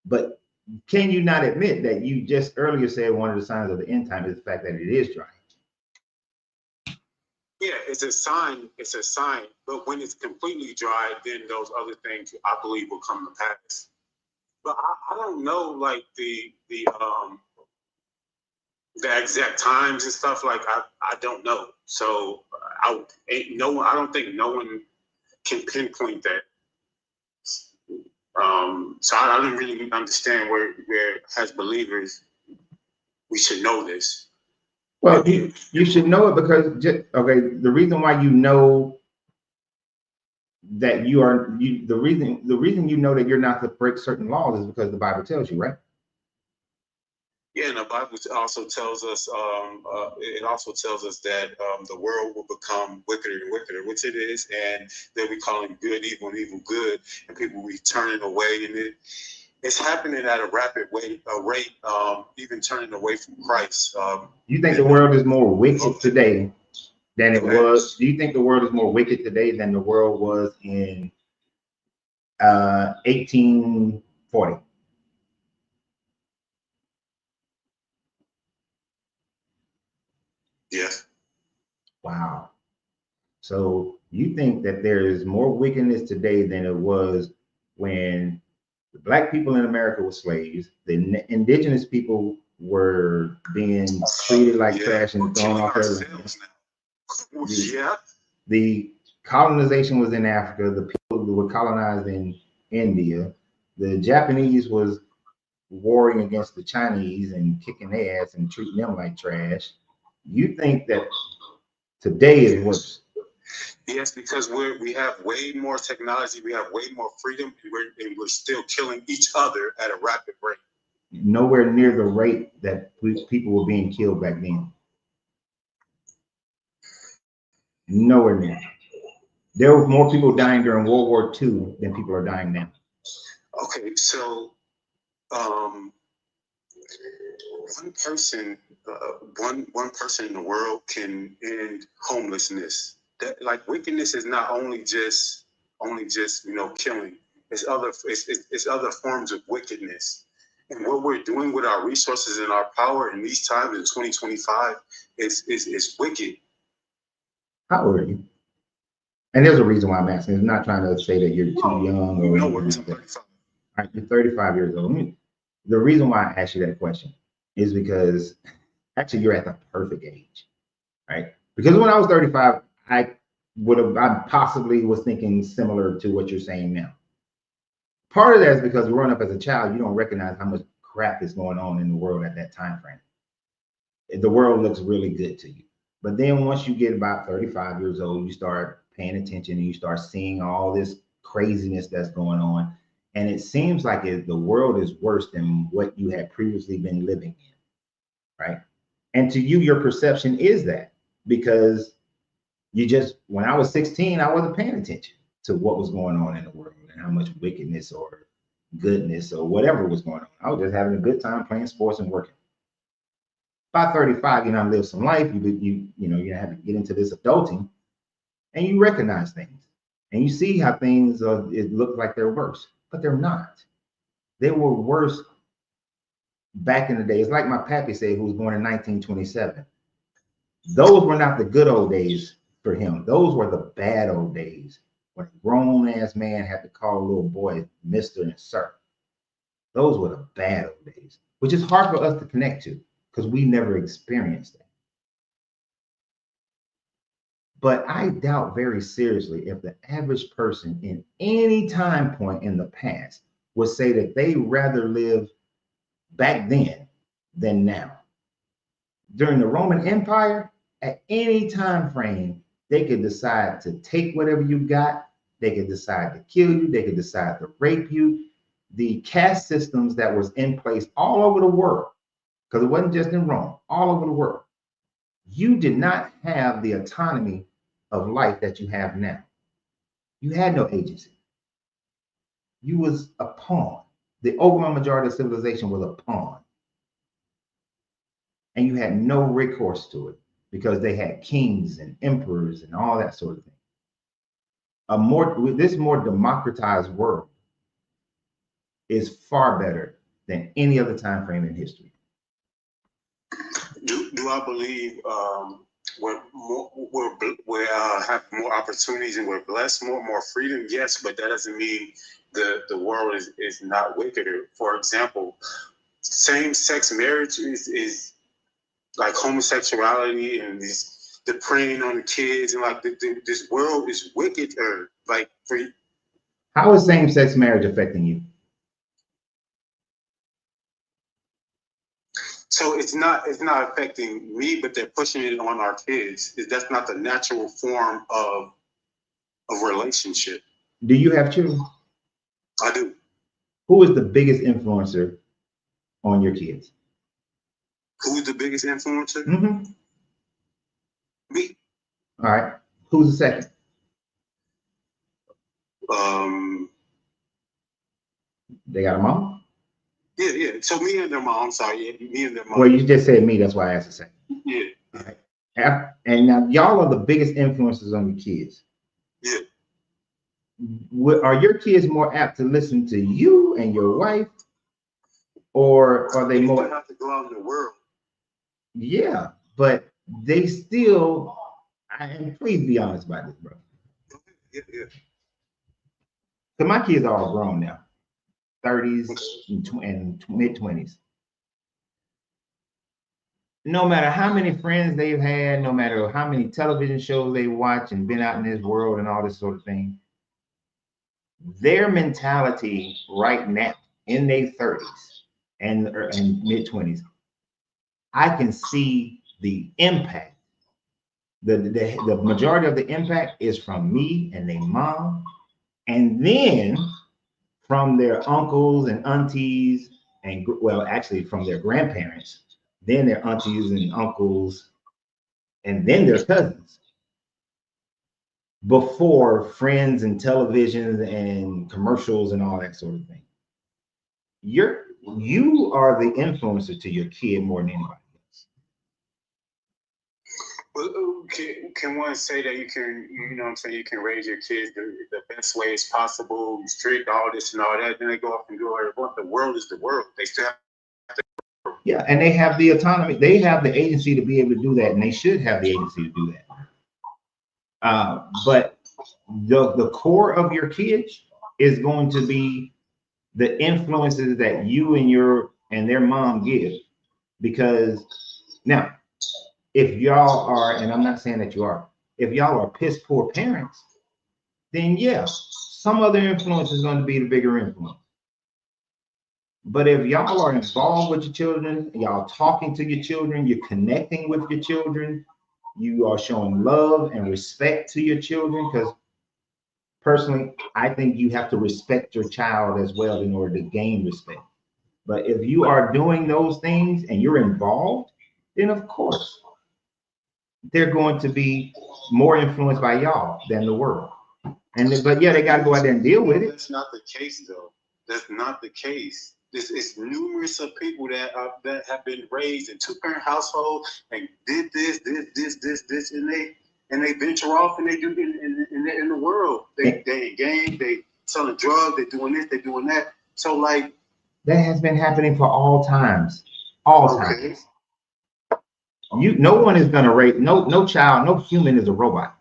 But can you not admit that you just earlier said one of the signs of the end time is the fact that it is dry? Yeah, it's a sign. It's a sign. But when it's completely dry, then those other things I believe will come to pass. But I don't know, like the exact times and stuff. Like I don't know. So I don't think no one can pinpoint that. So I don't really understand where as believers we should know this. Well, you should know it because the reason why you know that the reason you know that you're not to break certain laws is because the Bible tells you, right? Yeah, and the Bible also tells us that the world will become wickeder and wickeder, which it is, and they'll be calling good evil and evil good, and people will be turning away, and it's happening at a rapid rate, even turning away from Christ. You think the world is more wicked today than it was? Do you think the world is more wicked today than the world was in 1840? Yes. Wow. So you think that there is more wickedness today than it was when the black people in America were slaves, the indigenous people were being treated like trash and thrown off their land. The colonization was in Africa. The people who were colonized in India. The Japanese was warring against the Chinese and kicking their ass and treating them like trash. You think that today is worse? Yes, because we have way more technology, we have way more freedom, and we're still killing each other at a rapid rate. Nowhere near the rate that people were being killed back then. Nowhere near. There were more people dying during World War II than people are dying now. Okay, so one person in the world can end homelessness. That, like, wickedness is not only just killing. It's other forms of wickedness. And what we're doing with our resources and our power in these times in 2025 is wicked. How old are you? And there's a reason why I'm asking. It's not trying to say that you're too young or no, anything like that. All right, you're 35 years old. The reason why I asked you that question is because actually you're at the perfect age, right? Because when I was 35, I possibly was thinking similar to what you're saying now. Part of that is because growing up as a child, you don't recognize how much crap is going on in the world at that time frame. The world looks really good to you. But then once you get about 35 years old, you start paying attention and you start seeing all this craziness that's going on. And it seems like the world is worse than what you had previously been living in, right? And to you, your perception is that because when I was 16, I wasn't paying attention to what was going on in the world and how much wickedness or goodness or whatever was going on. I was just having a good time playing sports and working. By 35, live some life. You have to get into this adulting, and you recognize things, and you see how things it look like they're worse, but they're not. They were worse back in the day. It's like my pappy said, who was born in 1927. Those were not the good old days for him. Those were the bad old days when a grown ass man had to call a little boy Mr. and Sir. Those were the bad old days, which is hard for us to connect to because we never experienced that. But I doubt very seriously if the average person in any time point in the past would say that they rather live back then than now. During the Roman Empire, at any time frame, they could decide to take whatever you got. They could decide to kill you. They could decide to rape you. The caste systems that was in place all over the world, because it wasn't just in Rome, all over the world, you did not have the autonomy of life that you have now. You had no agency. You was a pawn. The overwhelming majority of civilization was a pawn. And you had no recourse to it because they had kings and emperors and all that sort of thing. This more democratized world is far better than any other time frame in history. Do I believe we're have more opportunities and we're blessed, more freedom? Yes, but that doesn't mean the world is not wickeder. For example, same-sex marriage is like homosexuality and the preying on the kids, and like this world is wickeder. Like How is same-sex marriage affecting you? so it's not affecting me, but they're pushing it on our kids. That's not the natural form of relationship. Do you have children? I do. Who is the biggest influencer on your kids? Who's the biggest influencer? Mm-hmm. Me. All right. Who's the second? They got a mom? Yeah. So me and their mom. Sorry, yeah, me and their mom. Well, you just said me. That's why I asked the second. Yeah. All right. And now y'all are the biggest influences on your kids. Yeah. Are your kids more apt to listen to you and your wife, or are they more? They have to go out in the world. Yeah, but they still. And please be honest about this, bro. Yeah. So my kids are all grown now, 30s and mid-20s. No matter how many friends they've had, no matter how many television shows they watch and been out in this world and all this sort of thing, their mentality right now in their 30s and mid-20s, I can see the impact. The majority of the impact is from me and their mom, and then from their uncles and aunties, and well, actually from their grandparents, then their aunties and uncles, and then their cousins, before friends and televisions and commercials and all that sort of thing. You are the influencer to your kid more than anybody else. Well, can one say that you can, you know what I'm saying, you can raise your kids the best way as possible, strict, all this and all that, then they go off and do whatever they want. The world is the world. They still have to. Yeah, and they have the autonomy. They have the agency to be able to do that, and they should have the agency to do that. But the core of your kids is going to be the influences that you and their mom give. Because now, if y'all are, and I'm not saying that you are, if y'all are piss poor parents, then yeah, some other influence is going to be the bigger influence. But if y'all are involved with your children, y'all talking to your children, you're connecting with your children, you are showing love and respect to your children, because personally, I think you have to respect your child as well in order to gain respect. But if you are doing those things and you're involved, then of course, they're going to be more influenced by y'all than the world. But yeah, they got to go out there and deal with it. That's not the case, though. That's not the case. It's numerous of people that have been raised in two-parent households and did this, and they venture off and they do in the world. They in gang, they selling drugs, they doing this, they doing that. So like that has been happening for all times. All times. No one is gonna raise no child, no human is a robot.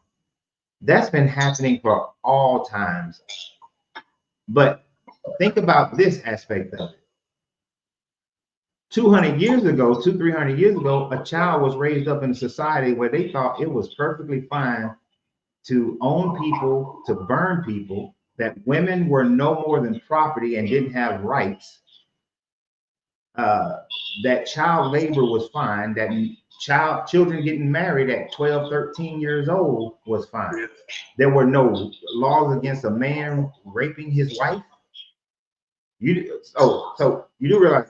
That's been happening for all times. But think about this aspect of it. 300 years ago, a child was raised up in a society where they thought it was perfectly fine to own people, to burn people, that women were no more than property and didn't have rights, that child labor was fine, that children getting married at 12, 13 years old was fine. There were no laws against a man raping his wife. So you do realize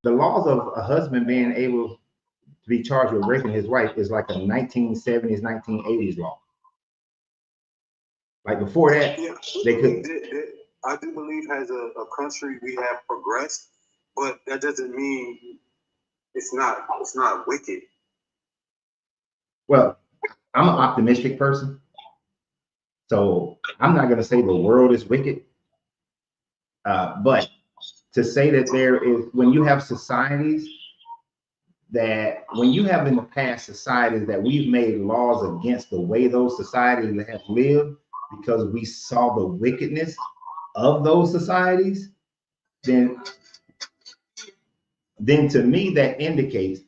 the laws of a husband being able to be charged with raping his wife is like a 1970s, 1980s law. Like before that, they couldn't. I do believe as a country we have progressed, but that doesn't mean it's not wicked. Well, I'm an optimistic person, so I'm not going to say the world is wicked, but to say that there is, when you have societies that, when you have in the past societies that we've made laws against the way those societies have lived because we saw the wickedness of those societies, then to me that indicates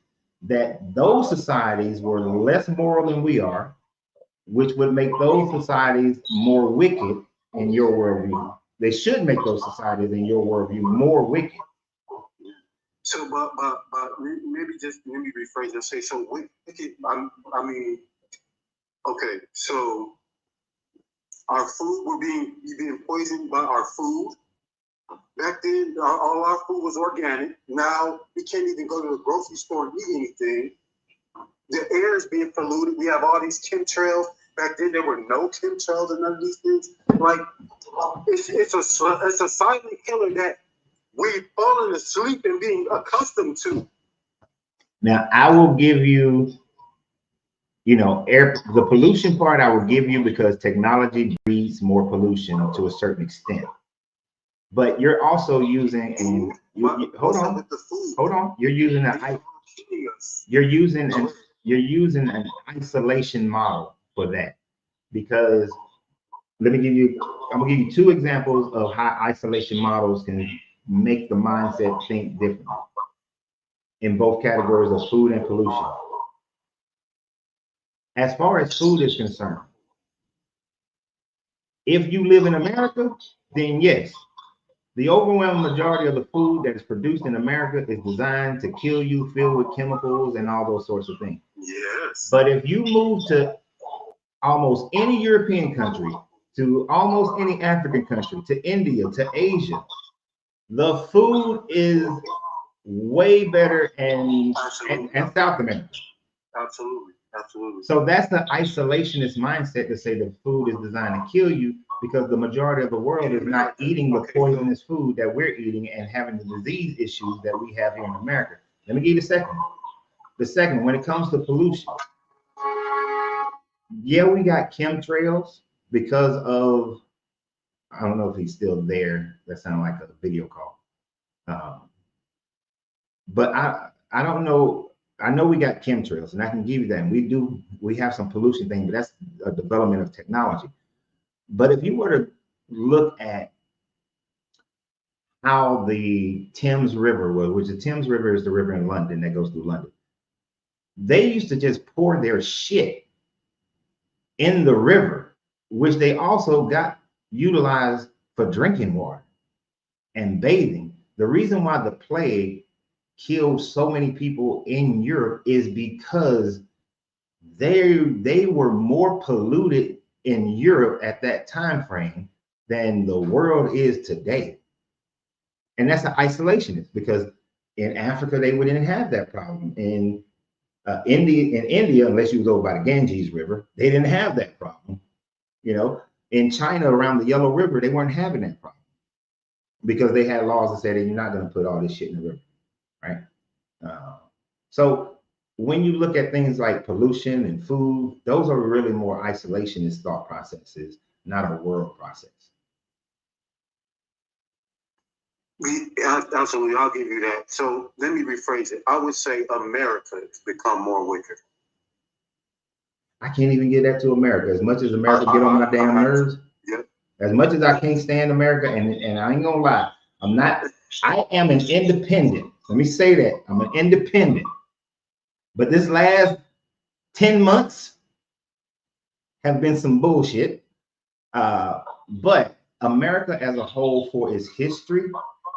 that those societies were less moral than we are, which would make those societies more wicked in your worldview. They should make those societies in your worldview more wicked. So, but maybe just let me rephrase and say, so wicked. I mean, okay, so our food, we're being poisoned by our food. Back then, all our food was organic. Now we can't even go to the grocery store and eat anything. The air is being polluted. We have all these chemtrails. Back then, there were no chemtrails and none of these things. Like, it's a silent killer that we've fallen asleep and being accustomed to. Now, I will give you, the pollution part I will give you because technology breeds more pollution to a certain extent. But you're also using, and hold on, you're using an isolation model for that, because I'm gonna give you two examples of how isolation models can make the mindset think differently in both categories of food and pollution. As far as food is concerned, if you live in America, then yes, the overwhelming majority of the food that is produced in America is designed to kill you, filled with chemicals and all those sorts of things. Yes. But if you move to almost any European country, to almost any African country, to India, to Asia, the food is way better, and South America. Absolutely. So that's the isolationist mindset to say the food is designed to kill you, because the majority of the world is not eating the poisonous food that we're eating and having the disease issues that we have here in America. Let me give you the second. The second, when it comes to pollution, yeah, we got chemtrails because of, I don't know if he's still there. That sounds like a video call. But I don't know. I know we got chemtrails, and I can give you that. And we have some pollution thing, but that's a development of technology. But if you were to look at how the Thames River was, which the Thames River is the river in London that goes through London, they used to just pour their shit in the river, which they also got utilized for drinking water and bathing. The reason why the plague killed so many people in Europe is because they were more polluted in Europe at that time frame than the world is today. And that's an isolationist, because in Africa they wouldn't have that problem. In India, unless you was over by the Ganges River, they didn't have that problem. In China around the Yellow River, they weren't having that problem because they had laws that said that you're not going to put all this shit in the river, right? So when you look at things like pollution and food, those are really more isolationist thought processes, not a world process. Absolutely, I'll give you that. So let me rephrase it. I would say America has become more wicked. I can't even get that to America. As much as America get on my damn nerves, as much as I can't stand America, and I ain't gonna lie, I am an independent. Let me say that. I'm an independent. But this last 10 months have been some bullshit. But America as a whole, for its history,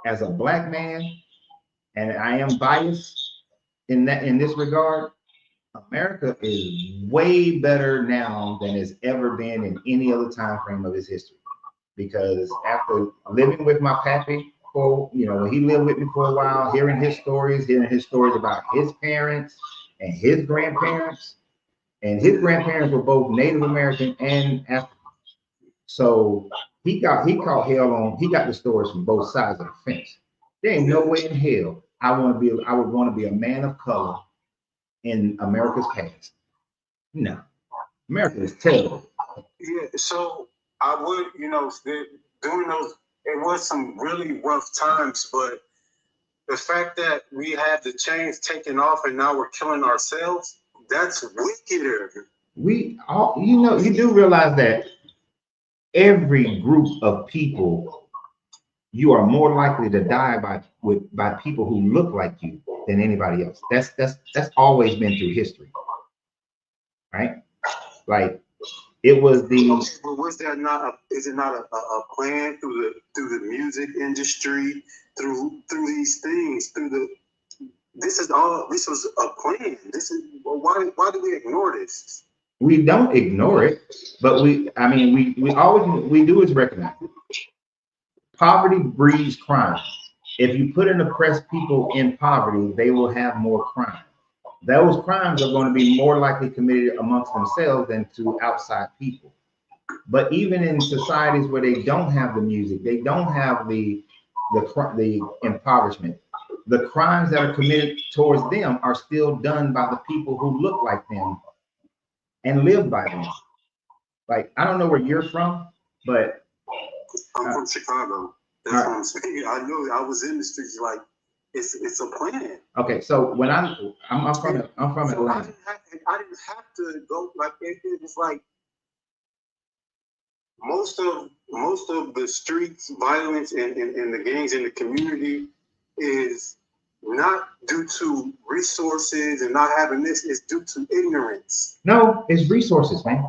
as a Black man, and I am biased in this regard, America is way better now than it's ever been in any other time frame of its history. Because after living with my pappy for, when he lived with me for a while, hearing his stories about his parents and his grandparents, and his grandparents were both Native American and African. So he caught hell on. He got the stories from both sides of the fence. There ain't no way in hell I would want to be a man of color in America's past. No, America is terrible. Yeah, so I would, during those was some really rough times, but the fact that we had the chains taken off and now we're killing ourselves, that's wickeder. We all, you know, you do realize that every group of people, you are more likely to die by people who look like you than anybody else. That's always been through history, right? Like it was the. But was that not a? Is it not a plan through the music industry, through these things, through the? This was a plan. This is why do we ignore this? We don't ignore it, but we always we do is recognize it. Poverty breeds crime. If you put and oppress people in poverty, they will have more crime. Those crimes are going to be more likely committed amongst themselves than to outside people. But even in societies where they don't have the music, they don't have the impoverishment, the crimes that are committed towards them are still done by the people who look like them and live by them. Like, I don't know where you're from, but I'm from Chicago. That's what I'm saying. I know I was in the streets. Like, it's a plan. Okay, so when I'm from so Atlanta. I didn't have to go. Like, it's like most of the streets violence and the gangs in the community is not due to resources and not having this. It's due to ignorance. No, it's resources, man.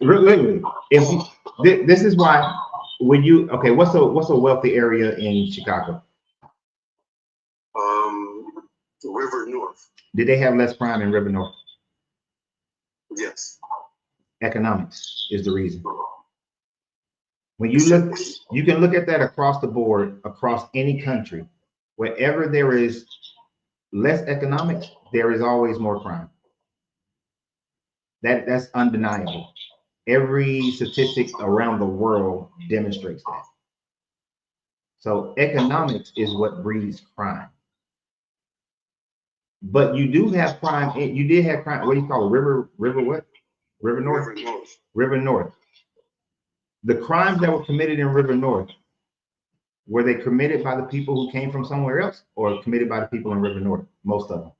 Literally, this is why when you what's a wealthy area in Chicago? River North. Did they have less crime in River North? Yes. Economics is the reason. When you look, you can look at that across the board, across any country. Wherever there is less economics, there is always more crime. That's undeniable. Every statistic around the world demonstrates that. So economics is what breeds crime. But you do have crime. You did have crime. What do you call it? River what? River North? River North. River North. The crimes that were committed in River North, were they committed by the people who came from somewhere else or committed by the people in River North? Most of them.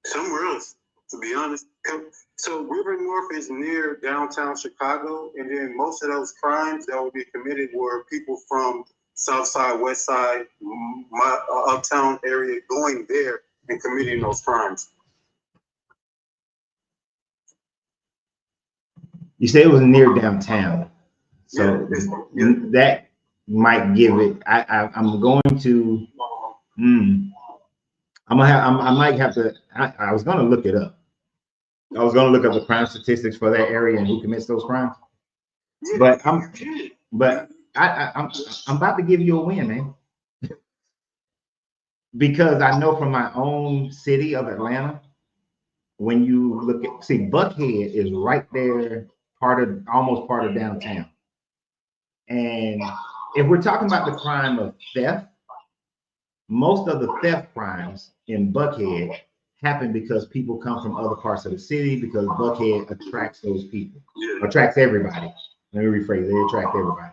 Somewhere else, to be honest. So River North is near downtown Chicago, and then most of those crimes that would be committed were people from South Side, West Side, my uptown area going there and committing those crimes. You say it was near downtown, so yeah. That might give it. I'm going to. I might have to. I was going to look it up. I was going to look up the crime statistics for that area and who commits those crimes. Yeah, but I'm about to give you a win, man. Because I know from my own city of Atlanta, when you look at, Buckhead is right there, almost part of downtown. And if we're talking about the crime of theft, most of the theft crimes in Buckhead happen because people come from other parts of the city, because Buckhead attracts those people, attracts everybody. Let me rephrase, they attract everybody.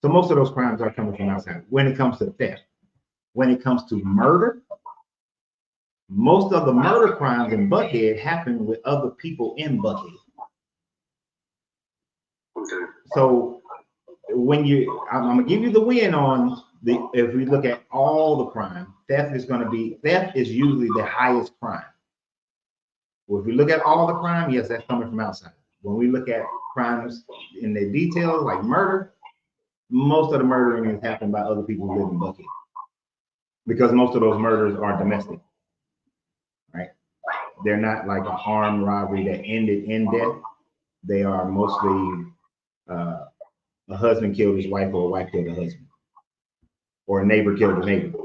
So most of those crimes are coming from outside. When it comes to theft, when it comes to murder, most of the murder crimes in Buckhead happen with other people in Buckhead. Okay. So when I'm gonna give you the win on if we look at all the crime, theft is usually the highest crime. Well, if we look at all the crime, yes, that's coming from outside. When we look at crimes in the details, like murder, most of the murdering is happened by other people who live in Buckhead, because most of those murders are domestic, right? They're not like an armed robbery that ended in death. They are mostly a husband killed his wife, or a wife killed a husband, or a neighbor killed a neighbor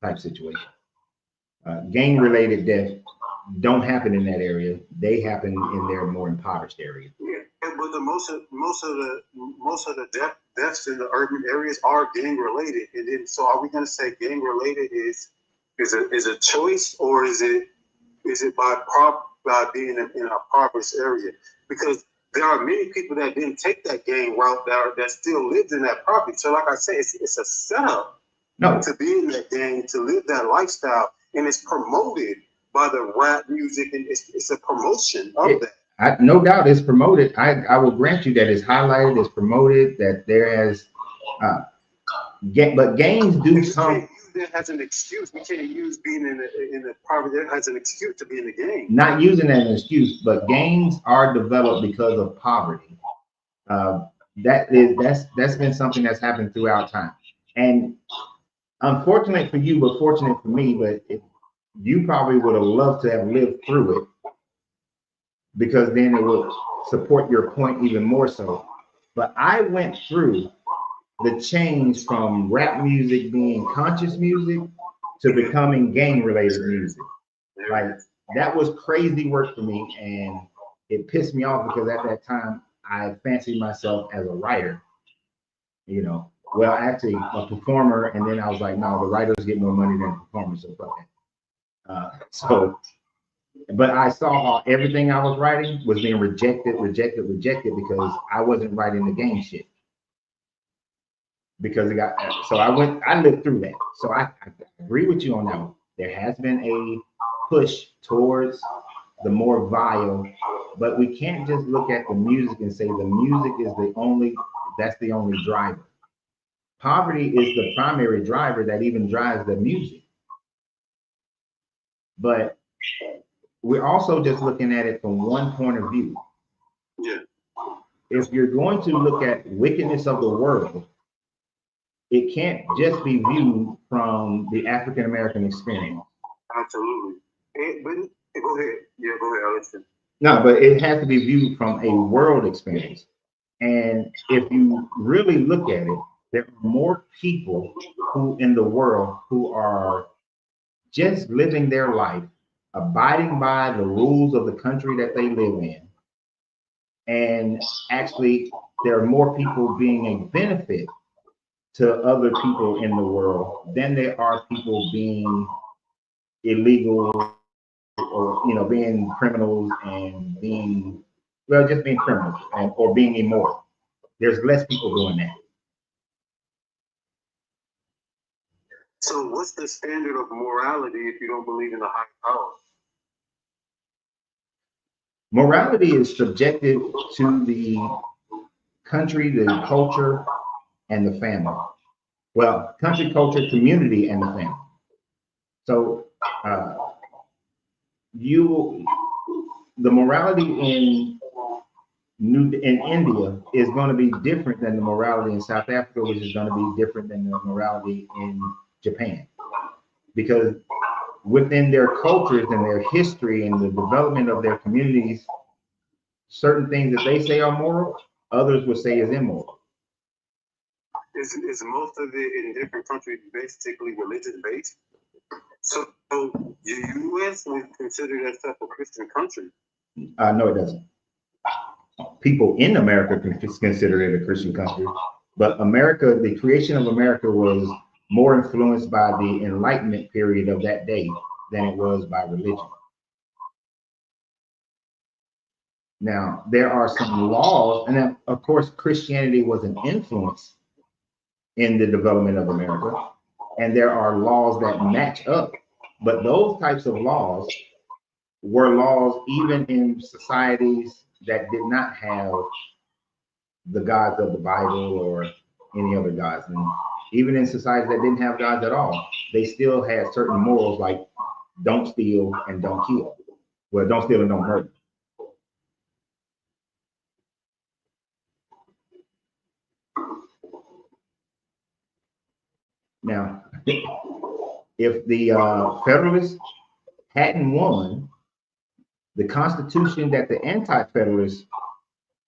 type situation. Gang-related deaths don't happen in that area. They happen in their more impoverished area. Yeah, but most of the deaths in the urban areas are gang-related. And then, so are we going to say gang-related is a choice, or is it by being in a impoverished area? Because there are many people that didn't take that gang route that still lived in that property. So like I said, it's a setup to be in that gang, to live that lifestyle, and it's promoted by the rap music, and it's a promotion of that. No doubt it's promoted. I will grant you that it's highlighted, it's promoted, that there has, but gangs do come. That has an excuse. We can't use being in the poverty as an excuse to be in the gang. Not using that as an excuse, but gangs are developed because of poverty. That's been something that's happened throughout time. And unfortunate for you, but fortunate for me, but you probably would have loved to have lived through it, because then it would support your point even more so. But I went through the change from rap music being conscious music to becoming gang related music. Like, that was crazy work for me, and it pissed me off because at that time I fancied myself as a writer, you know. Well, actually a performer, and then I was like, no, the writers get more money than the performers, so fuck it. But I saw how everything I was writing was being rejected because I wasn't writing the gang shit. Because I lived through that. So I agree with you on that one. There has been a push towards the more vile, but we can't just look at the music and say the music is that's the only driver. Poverty is the primary driver that even drives the music. But we're also just looking at it from one point of view. Yeah. If you're going to look at wickedness of the world, it can't just be viewed from the African American experience. Absolutely. But go ahead. Yeah, go ahead, Alex. No, but it has to be viewed from a world experience. And if you really look at it, there are more people who in the world who are just living their life, abiding by the rules of the country that they live in. And actually, there are more people being a benefit to other people in the world than there are people being illegal, or, you know, being criminals and just being criminals or being immoral. There's less people doing that. So what's the standard of morality if you don't believe in the higher power? Morality is subjective to the country, the culture, and the family. Well, country, culture, community, and the family. So the morality in India is going to be different than the morality in South Africa, which is going to be different than the morality in Japan. Because within their cultures and their history and the development of their communities, certain things that they say are moral, others would say is immoral. Is most of it in different countries basically religion based? So the U.S. would consider that stuff a Christian country? No, it doesn't. People in America consider it a Christian country, but America, the creation of America was more influenced by the Enlightenment period of that day than it was by religion. Now, there are some laws, and then, of course, Christianity was an influence in the development of America, and there are laws that match up, but those types of laws were laws even in societies that did not have the gods of the Bible or any other gods. And even in societies that didn't have gods at all, they still had certain morals like don't steal and don't kill. Well, don't steal and don't murder. Now, if the Federalists hadn't won, the Constitution that the Anti-Federalists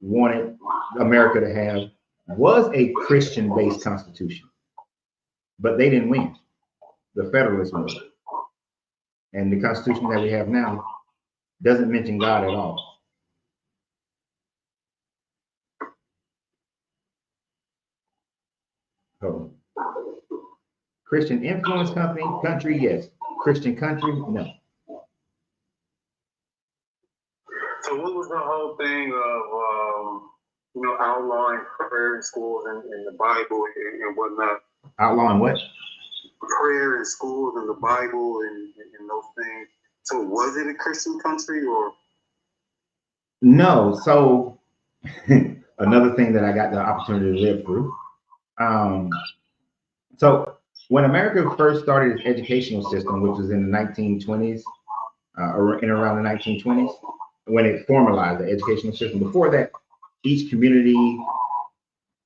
wanted America to have was a Christian-based Constitution, but they didn't win. The Federalists won. And the Constitution that we have now doesn't mention God at all. So, Christian influence country, yes. Christian country, no. So what was the whole thing of outlawing prayer in schools and the Bible and whatnot. Outlawing what? Prayer in schools and the Bible and those things. So was it a Christian country or? No. So another thing that I got the opportunity to live through. So when America first started its educational system, which was in the 1920s, or in around the 1920s, when it formalized the educational system. Before that, each community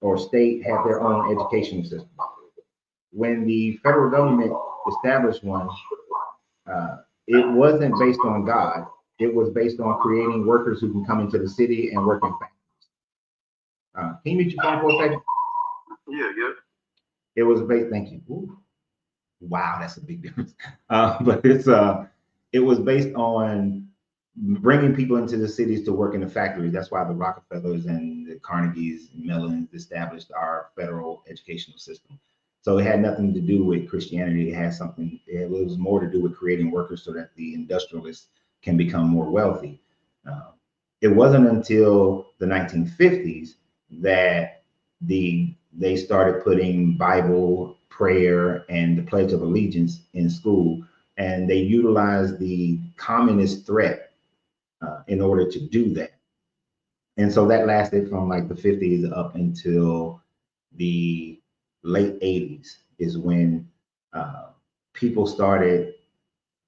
or state had their own educational system. When the federal government established one, it wasn't based on God. It was based on creating workers who can come into the city and work in factories. Can you mute your phone for a second? Yeah. It was based, thank you. Ooh. Wow, that's a big difference. But it was based on bringing people into the cities to work in the factories. That's why the Rockefellers and the Carnegies and Mellons established our federal educational system. So it had nothing to do with Christianity. It was more to do with creating workers so that the industrialists can become more wealthy. It wasn't until the 1950s that they started putting Bible, prayer, and the Pledge of Allegiance in school, and they utilized the communist threat in order to do that. And so that lasted from like the 50s up until the late 80s is when people started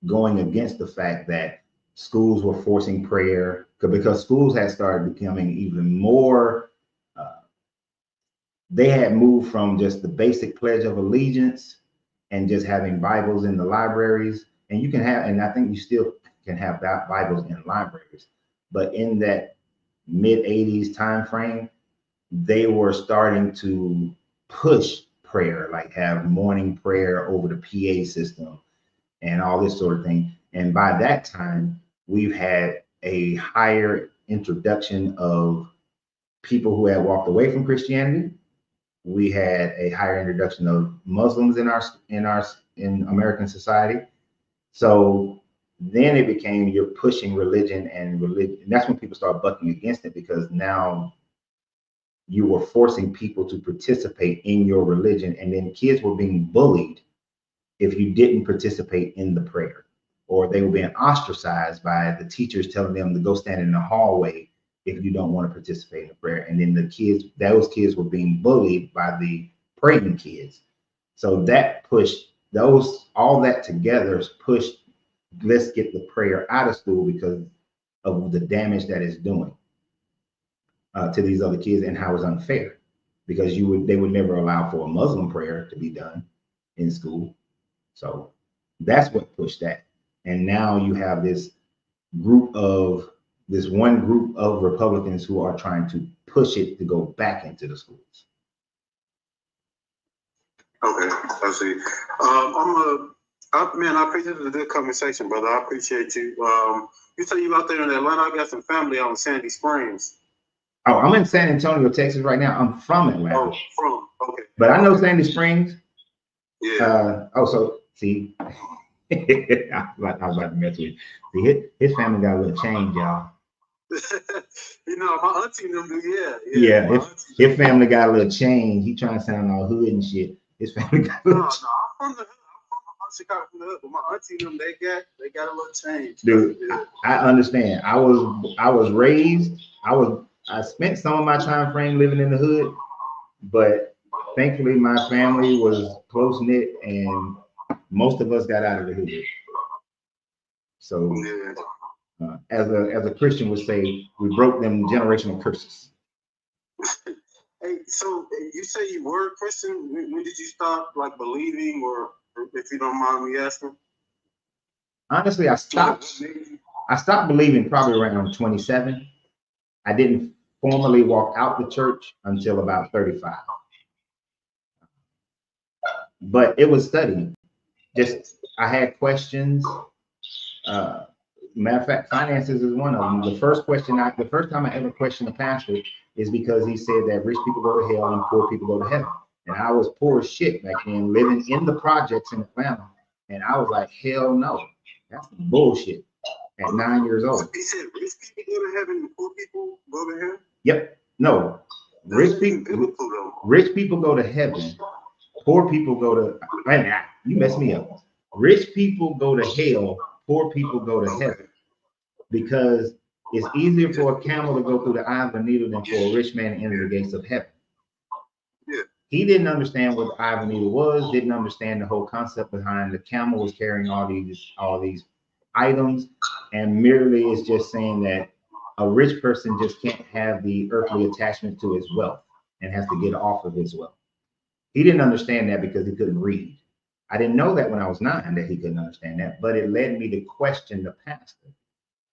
going against the fact that schools were forcing prayer, because schools had started becoming even more, they had moved from just the basic Pledge of Allegiance and just having Bibles in the libraries. And you can have, and I think you still can have Bibles in libraries, but in that mid 80s time frame, they were starting to push prayer, like have morning prayer over the PA system and all this sort of thing. And by that time, we've had a higher introduction of people who had walked away from Christianity. We had a higher introduction of Muslims in American society. So then it became you're pushing religion, and that's when people start bucking against it, because now you were forcing people to participate in your religion, and then kids were being bullied if you didn't participate in the prayer, or they were being ostracized by the teachers telling them to go stand in the hallway if you don't want to participate in the prayer. And then those kids were being bullied by the praying kids. So that pushed all that together pushed, let's get the prayer out of school because of the damage that it's doing to these other kids, and how it's unfair, because they would never allow for a Muslim prayer to be done in school. So that's what pushed that. And now you have this one group of Republicans who are trying to push it to go back into the schools. Okay, I see. Man, I appreciate the good conversation, brother. I appreciate you. You say you out there in Atlanta. I got some family out in Sandy Springs. Oh, I'm in San Antonio, Texas right now. I'm from Atlanta. Oh, okay. But I know Sandy Springs. Yeah. So see, I was about to mess with you. See, his family got a little change, y'all. My auntie them do, yeah. His family got a little change. He trying to sound all hood and shit. His family got a little No, I'm from the hood. I'm Chicago from the hood, but my auntie them, they got a little change. Dude, yeah. I understand. I was raised. I spent some of my time frame living in the hood, but thankfully my family was close knit, and most of us got out of the hood. So, as a Christian would say, we broke them generational curses. Hey, so you say you were a Christian. When did you stop believing, or if you don't mind me asking? Honestly, I stopped believing probably around 27. I didn't formally walk out the church until about 35. But it was studying. I had questions. Matter of fact, finances is one of them. The first time I ever questioned a pastor is because he said that rich people go to hell and poor people go to heaven. And I was poor as shit back then, living in the projects in Atlanta. And I was like, hell no, that's bullshit at 9 years old. He said rich people go to heaven and poor people go to hell? Yep. No, Rich people go to heaven. Poor people go to, you messed me up. Rich people go to hell. Poor people go to heaven, because it's easier for a camel to go through the eye of a needle than for a rich man to enter the gates of heaven. Yeah. He didn't understand what the eye of a needle was, didn't understand the whole concept behind the camel was carrying all these items, and merely is just saying that a rich person just can't have the earthly attachment to his wealth and has to get off of his wealth. He didn't understand that because he couldn't read. I didn't know that when I was 9 that he couldn't understand that, but it led me to question the pastor.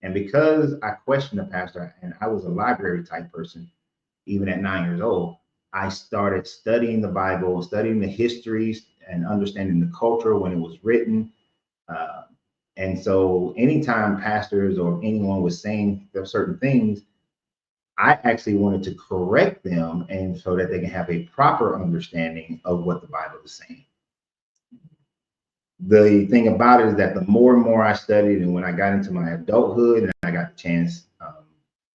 And because I questioned the pastor, and I was a library type person, even at 9 years old, I started studying the Bible, studying the histories, and understanding the culture when it was written. And so anytime pastors or anyone was saying certain things, I actually wanted to correct them, and so that they can have a proper understanding of what the Bible is saying. The thing about it is that the more and more I studied, and when I got into my adulthood and I got the chance,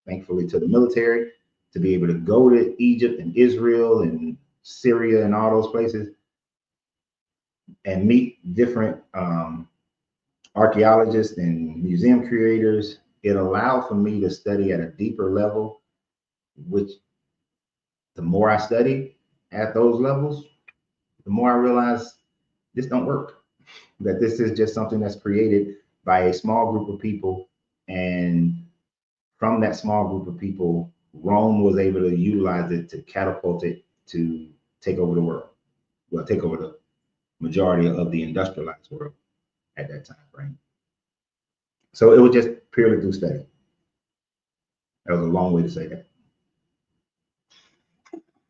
thankfully, to the military, to be able to go to Egypt and Israel and Syria and all those places and meet different archaeologists and museum curators, it allowed for me to study at a deeper level, which the more I studied at those levels, the more I realized this don't work, that this is just something that's created by a small group of people. And from that small group of people, Rome was able to utilize it to catapult it to take over the world. Well, take over the majority of the industrialized world at that time frame. So it was just purely through study. That was a long way to say that.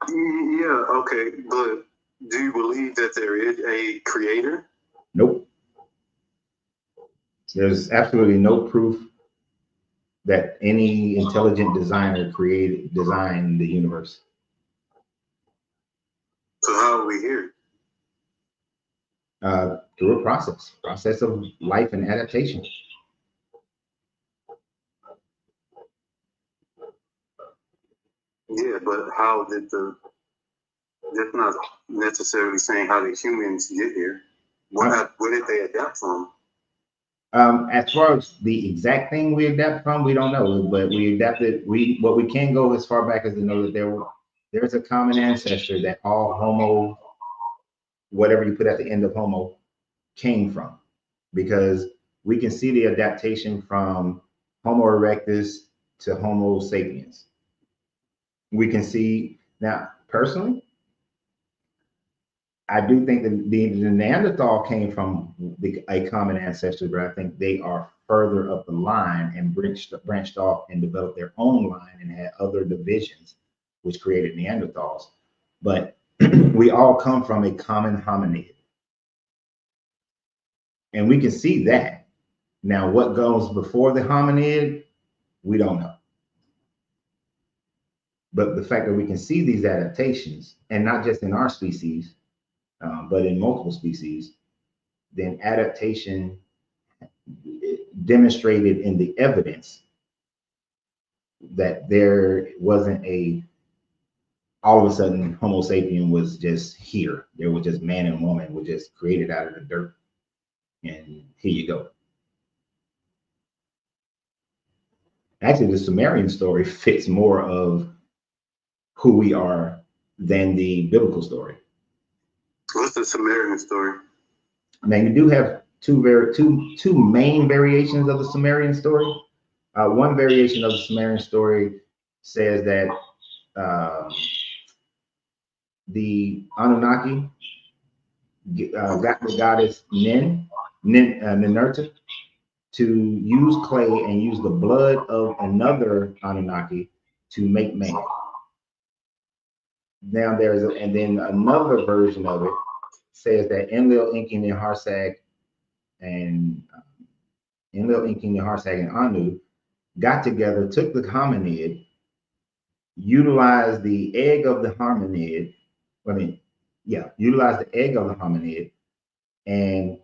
Yeah, okay, but do you believe that there is a creator? Nope. There's absolutely no proof that any intelligent designer designed the universe. So how are we here? Through a process of life and adaptation. Yeah, but how did that's not necessarily saying how the humans get here. Where did they adapt from? As far as the exact thing we adapt from, we don't know, but we adapted. What we can go as far back as to know that there's a common ancestor that all Homo, whatever you put at the end of Homo, came from, because we can see the adaptation from Homo erectus to Homo sapiens. We can see now, personally, I do think that the Neanderthal came from a common ancestor, but I think they are further up the line and branched off and developed their own line and had other divisions, which created Neanderthals. But we all come from a common hominid. And we can see that. Now, what goes before the hominid, we don't know. But the fact that we can see these adaptations, and not just in our species, but in multiple species, then adaptation demonstrated in the evidence that there wasn't all of a sudden Homo sapien was just here. There was just man and woman were just created out of the dirt. And here you go. Actually, the Sumerian story fits more of who we are than the biblical story. What's the Sumerian story? Now, you do have two main variations of the Sumerian story. One variation of the Sumerian story says that the Anunnaki got the goddess Ninurta to use clay and use the blood of another Anunnaki to make man. Now and then another version of it says that Enlil, Enki, and Harsag and Anu got together, took the hominid, utilized the egg of the hominid. Utilized the egg of the hominid and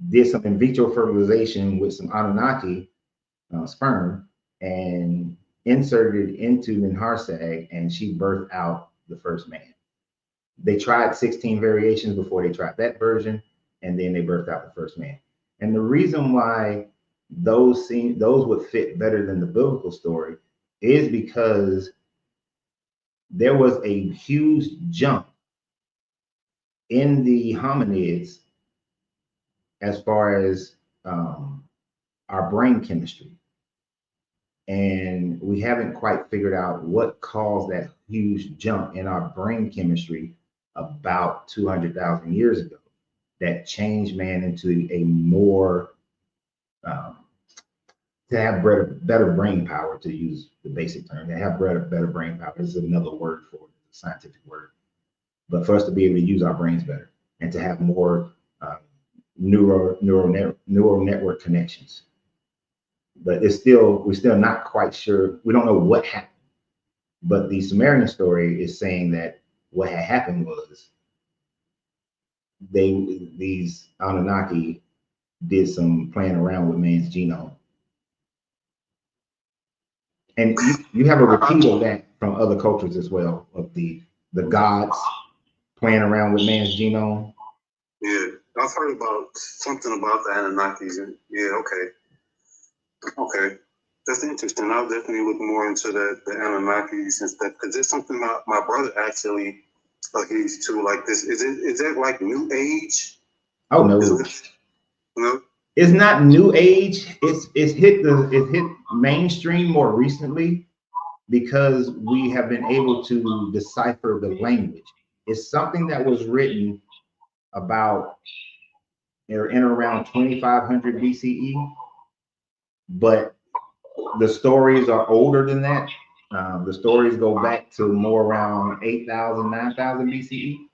did some in vitro fertilization with some Anunnaki sperm and inserted into Ninharsag, and she birthed out the first man. They tried 16 variations before they tried that version, and then they birthed out the first man. And the reason why those would fit better than the biblical story is because there was a huge jump in the hominids as far as our brain chemistry. And we haven't quite figured out what caused that huge jump in our brain chemistry about 200,000 years ago that changed man into a more, to have better brain power, to use the basic term, to have better brain power. This is another word for it, a scientific word. But for us to be able to use our brains better and to have more neural network connections. But we're still not quite sure. We don't know what happened. But the Sumerian story is saying that what had happened was these Anunnaki did some playing around with man's genome. And you have a repeat of that from other cultures as well, of the gods playing around with man's genome. Yeah, I've heard about something about the Anunnakis. Yeah, okay. That's interesting. I'll definitely look more into the Anunnakis and stuff, because there's something my brother actually agrees to, like this. Is it like New Age? Oh no. No? It's not New Age. It's hit mainstream more recently because we have been able to decipher the language. It's something that was written about in around 2500 BCE, but the stories are older than that. The stories go back to more around 8,000, 9,000 BCE.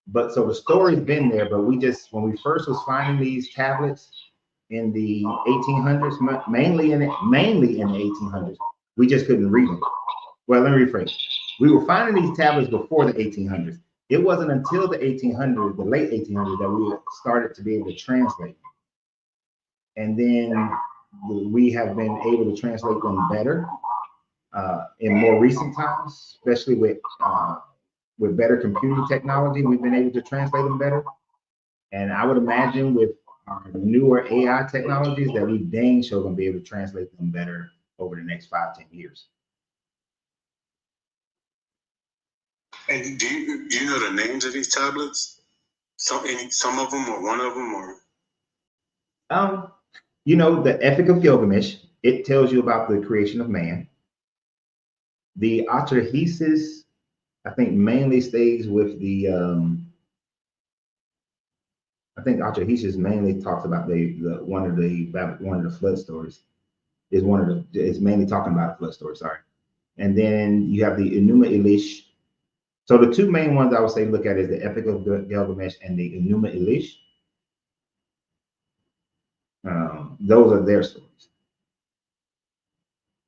But so the story's been there, but when we first was finding these tablets in the 1800s, mainly in the 1800s, we just couldn't read them. Well, let me rephrase. We were finding these tablets before the 1800s. It wasn't until the 1800s, the late 1800s, that we started to be able to translate them. And then we have been able to translate them better in more recent times, especially with better computing technology. We've been able to translate them better. And I would imagine with our newer AI technologies that we dang sure gonna be able to translate them better over the next 5-10 years. And do you know the names of these tablets? Some of them, or one of them, or? The Epic of Gilgamesh, it tells you about the creation of man. The Atrahasis, I think, mainly stays with the I think Atrahasis mainly talks about one of the flood stories. Is mainly talking about the flood story, sorry. And then you have the Enuma Elish. So the two main ones I would say look at is the Epic of Gilgamesh and the Enuma Elish. Those are their stories,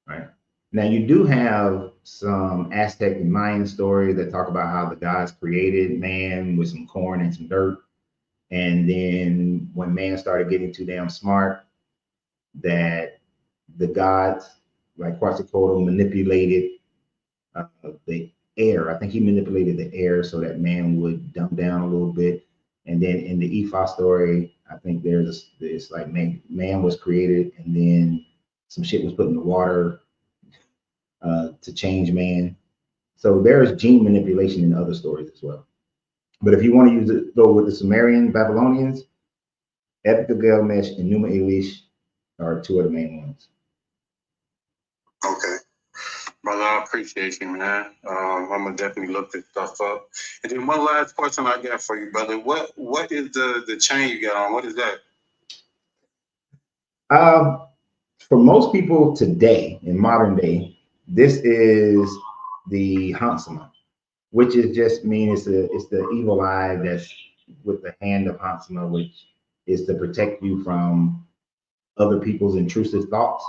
right? Now you do have some Aztec and Mayan stories that talk about how the gods created man with some corn and some dirt. And then when man started getting too damn smart, that the gods, like Quetzalcoatl, manipulated the air. I think he manipulated the air so that man would dumb down a little bit. And then in the Ifa story, I think it's like man was created, and then some shit was put in the water to change man. So there's gene manipulation in other stories as well. But if you want to go with the Sumerian Babylonians, Epic of Gilgamesh and Enuma Elish are two of the main ones. Okay. Brother, I appreciate you, man. I'm gonna definitely look this stuff up. And then one last question I got for you, brother. What is the chain you got on? What is that? For most people today, in modern day, this is the Hansama, which is just it's the evil eye that's with the hand of Hansama, which is to protect you from other people's intrusive thoughts.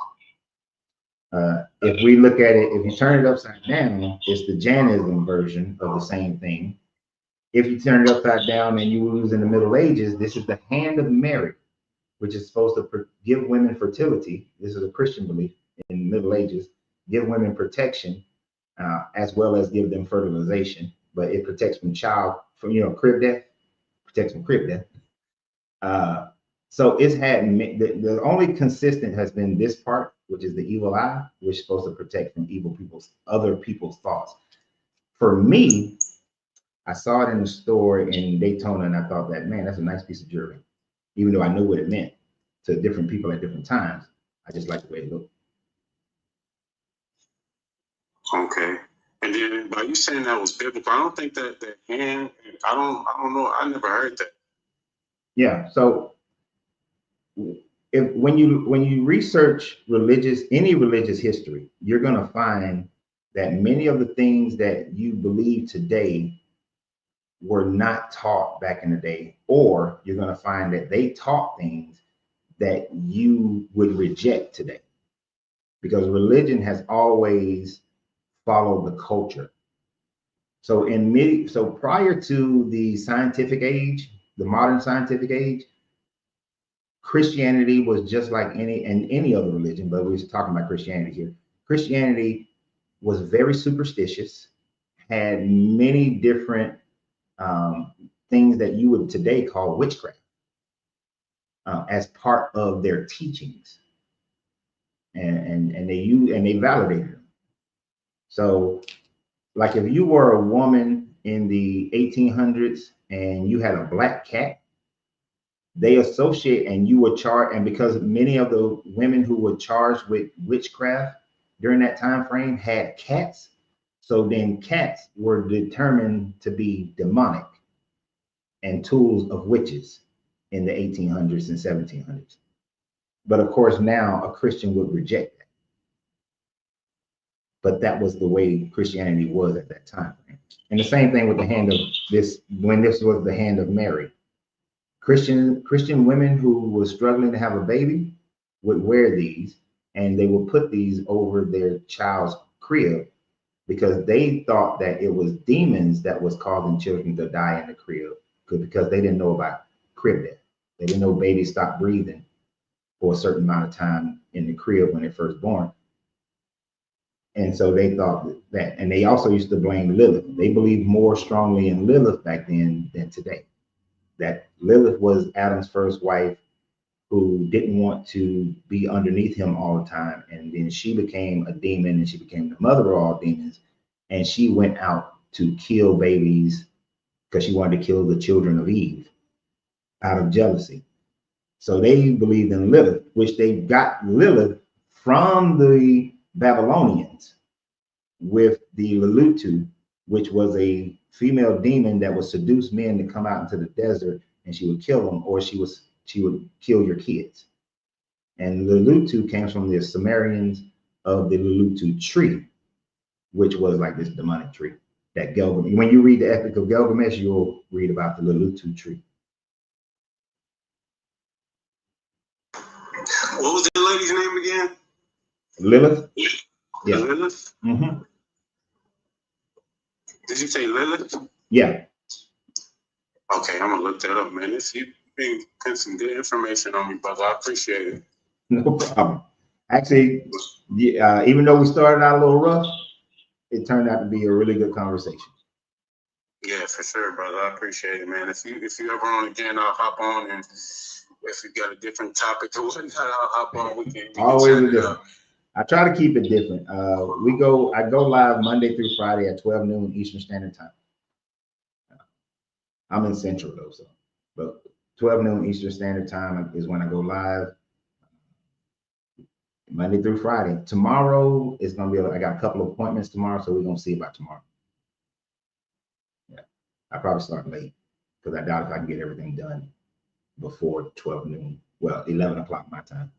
If we look at it, if you turn it upside down, it's the Jainism version of the same thing. If you turn it upside down and you was in the Middle Ages, this is the hand of Mary, which is supposed to give women fertility. This is a Christian belief in the Middle Ages. give women protection, as well as give them fertilization, but it protects from crib death, protects from crib death. So it's had the only consistent has been this part, which is the evil eye, which is supposed to protect from other people's thoughts. For me, I saw it in the store in Daytona, and I thought that, man, that's a nice piece of jewelry, even though I knew what it meant to different people at different times. I just like the way it looked. Okay. And then by you saying that was biblical, I don't think that the hand, I don't know, I never heard that. Yeah. So when you research any religious history, you're going to find that many of the things that you believe today were not taught back in the day, or you're going to find that they taught things that you would reject today, because religion has always followed the culture. So prior to the scientific age, the modern scientific age, Christianity was just like any other religion, but we're talking about Christianity here. Christianity was very superstitious, had many different things that you would today call witchcraft as part of their teachings, and they validated them. So, like if you were a woman in the 1800s and you had a black cat, they associate, and you were charged, and because many of the women who were charged with witchcraft during that time frame had cats, so then cats were determined to be demonic and tools of witches in the 1800s and 1700s. But of course, now a Christian would reject that. But that was the way Christianity was at that time. And the same thing with the hand of this, when this was the hand of Mary. Christian women who were struggling to have a baby would wear these, and they would put these over their child's crib because they thought that it was demons that was causing children to die in the crib, because they didn't know about crib death. They didn't know babies stop breathing for a certain amount of time in the crib when they're first born. And so they thought that, and they also used to blame Lilith. They believed more strongly in Lilith back then than today. That Lilith was Adam's first wife who didn't want to be underneath him all the time. And then she became a demon, and she became the mother of all demons. And she went out to kill babies because she wanted to kill the children of Eve out of jealousy. So they believed in Lilith, which they got Lilith from the Babylonians with the Lulutu, which was a female demon that would seduce men to come out into the desert, and she would kill them, or she would kill your kids. And Lulutu came from the Sumerians of the Lulutu tree, which was like this demonic tree that Gilgamesh. When you read the Epic of Gilgamesh, you'll read about the Lulutu tree. What was the lady's name again? Lilith. Yeah. Lilith? Mm-hmm. Did you say Lilith? Yeah. Okay, I'm gonna look that up, man. You've been putting some good information on me, brother. I appreciate it. No problem. Actually, even though we started out a little rough, it turned out to be a really good conversation. Yeah, for sure, brother. I appreciate it, man. If you ever on again, I'll hop on, and if you got a different topic or whatnot, I'll hop on. We can Always a different. I try to keep it different. I go live Monday through Friday at 12 noon Eastern Standard Time. I'm in Central though, so but 12 noon Eastern Standard Time is when I go live. Monday through Friday. Tomorrow is gonna be. I got a couple of appointments tomorrow, so we're gonna see about tomorrow. Yeah, I probably start late because I doubt if I can get everything done before 12 noon. Well, 11 o'clock my time.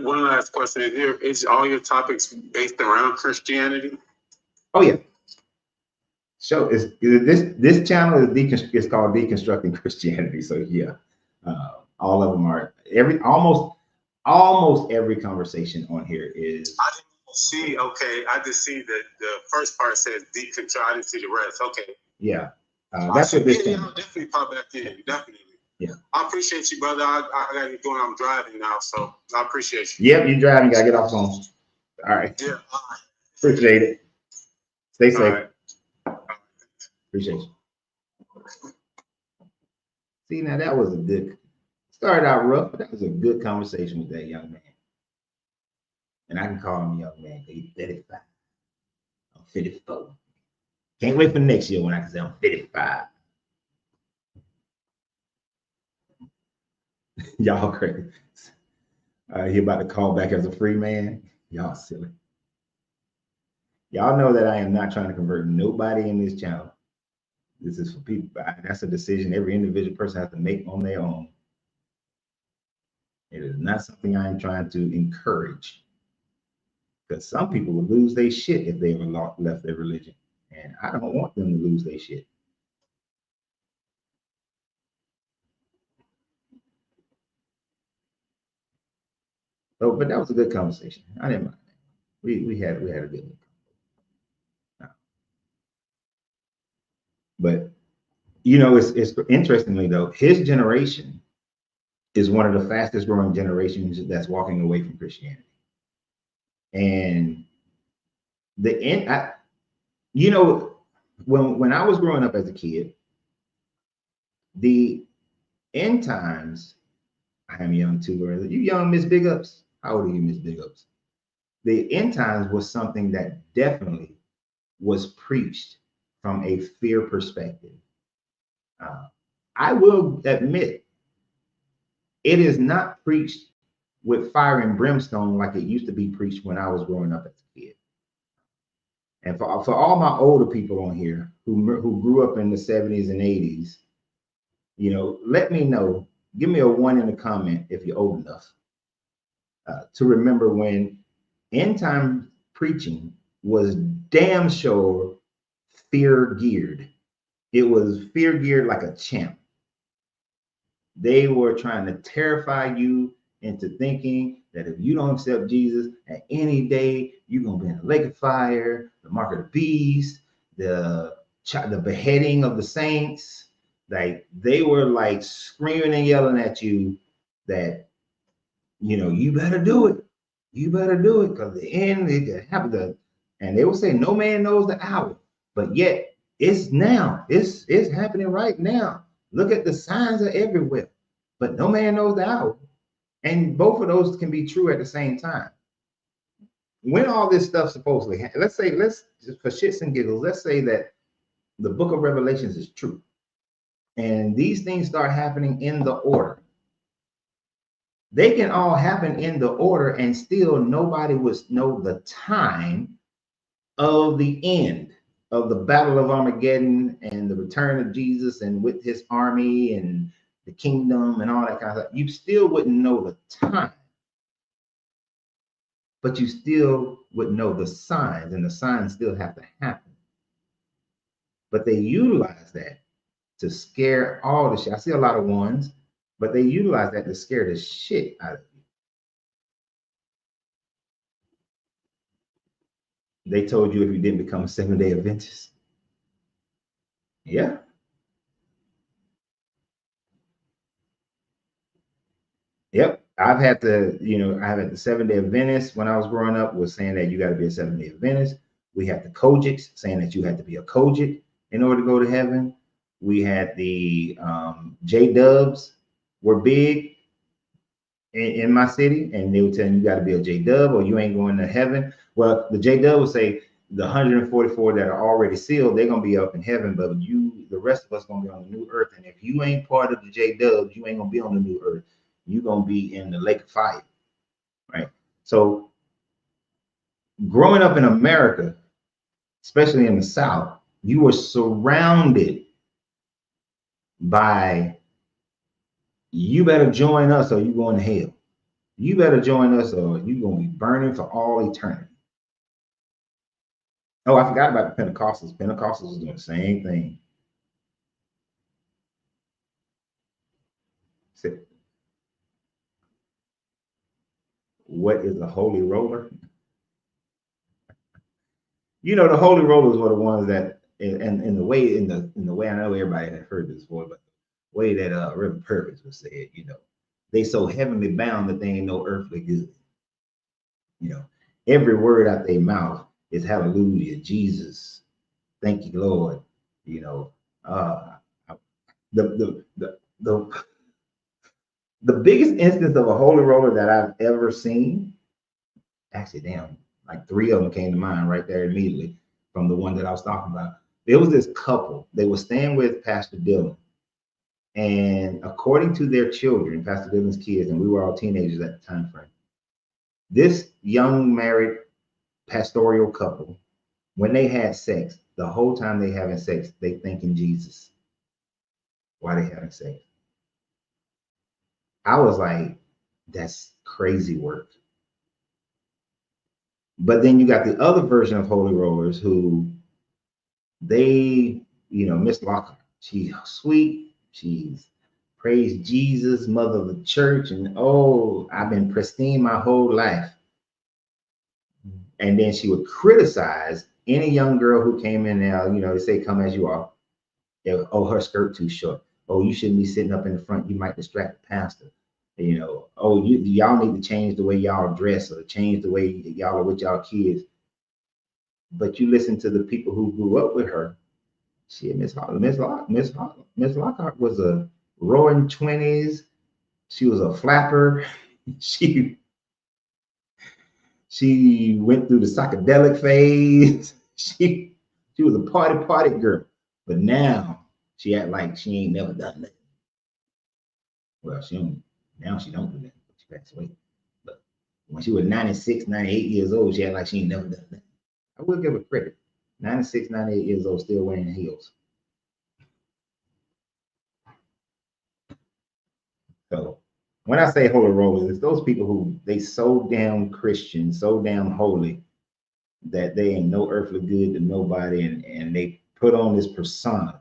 One last question: Is all your topics based around Christianity? Oh yeah. So this channel is called Deconstructing Christianity. So yeah, all of them are almost every conversation on here is. I didn't see. Okay, I just see that the first part says deconstruct. I didn't see the rest. Okay. Yeah, that's what this. Yeah, I'll definitely pop back in. Definitely. Yeah. I appreciate you, brother. I got to get going. I'm driving now, so I appreciate you. Yep, you're driving. You gotta get off phone. All right. Yeah. Appreciate it. Stay safe. All right. Appreciate you. See, now that was a good, started out rough, but that was a good conversation with that young man. And I can call him a young man because he's 35. I'm 54. Can't wait for next year when I can say I'm 55. Y'all crazy. He about to call back as a free man. Y'all silly. Y'all know that I am not trying to convert nobody in this channel. This is for people. That's a decision every individual person has to make on their own. It is not something I am trying to encourage. Because some people will lose their shit if they ever left their religion. And I don't want them to lose their shit. So, but that was a good conversation. I didn't mind that. We had a good one. But you know, it's interestingly though, his generation is one of the fastest growing generations that's walking away from Christianity. And you know, when I was growing up as a kid, the end times, I am young too, or you young, Miss Big Ups? How old are you, Miss Big Ups? The end times was something that definitely was preached from a fear perspective. I will admit, it is not preached with fire and brimstone like it used to be preached when I was growing up as a kid. And for all my older people on here who grew up in the 70s and 80s, you know, let me know. Give me a 1 in the comment if you're old enough to remember when end time preaching was damn sure fear geared. It was fear geared like a champ. They were trying to terrify you into thinking that if you don't accept Jesus at any day, you're gonna be in the lake of fire, the mark of the beast, the beheading of the saints. Like they were like screaming and yelling at you that, you know, you better do it. You better do it because the end it could happen. And they would say, no man knows the hour, but yet it's now. It's happening right now. Look at the signs are everywhere, but no man knows the hour. And both of those can be true at the same time. When all this stuff supposedly, let's just for shits and giggles, let's say that the book of Revelations is true. And these things start happening in the order. They can all happen in the order and still nobody would know the time of the end of the Battle of Armageddon and the return of Jesus and with his army and the kingdom and all that kind of stuff. You still wouldn't know the time, but you still would know the signs, and the signs still have to happen. But they utilize that to scare all the shit. I see a lot of ones, but they utilize that to scare the shit out of you. They told you if you didn't become a 7-day Adventist. Yeah. Yep. I've had the 7-day Adventist when I was growing up was saying that you got to be a 7-day Adventist. We had the Kojics saying that you had to be a Kojic in order to go to heaven. We had the J-Dubs were big in my city, and they would tell you got to be a J-Dub or you ain't going to heaven. Well, the J-Dub would say the 144 that are already sealed, they're gonna be up in heaven, but the rest of us gonna be on the new earth. And if you ain't part of the J-Dubs, you ain't gonna be on the new earth. You're gonna be in the lake of fire, right? So growing up in America, especially in the South, you were surrounded by, you better join us or you going to hell. You better join us or you're going to be burning for all eternity. Oh, I forgot about the Pentecostals. Pentecostals is doing the same thing. What is a holy roller? You know, the holy rollers were the ones that, and in the way I know everybody has heard this before, but the way that Reverend Purvis was said, you know, they so heavenly bound that they ain't no earthly good. You know, every word out their mouth is hallelujah, Jesus, thank you, Lord. You know, the the biggest instance of a holy roller that I've ever seen, actually, damn, like 3 of them came to mind right there immediately from the one that I was talking about. There was this couple, they were staying with Pastor Dillon. And according to their children, Pastor Dillon's kids, and we were all teenagers at the time frame, this young married pastoral couple, when they had sex, the whole time they having sex, they thinking Jesus. Why they having sex? I was like, that's crazy work. But then you got the other version of holy rollers who they, you know, Miss Lockhart, she's sweet, she's praise Jesus, mother of the church, and oh, I've been pristine my whole life. And then she would criticize any young girl who came in there, you know, they say, come as you are. Oh, her skirt too short. Oh, you shouldn't be sitting up in the front. You might distract the pastor. You know, oh, y'all need to change the way y'all dress or change the way y'all are with y'all kids. But you listen to the people who grew up with her. Shit, Miss Lockhart was a roaring 20s. She was a flapper. She went through the psychedelic phase. She was a party girl. But now she act like she ain't never done that. Well, now she don't do that. She passed away. But when she was 96, 98 years old, she act like she ain't never done that. I will give her credit. 96, 98 years old, still wearing heels. So when I say holy rollers, it's those people who they so damn Christian, so damn holy that they ain't no earthly good to nobody, and they put on this persona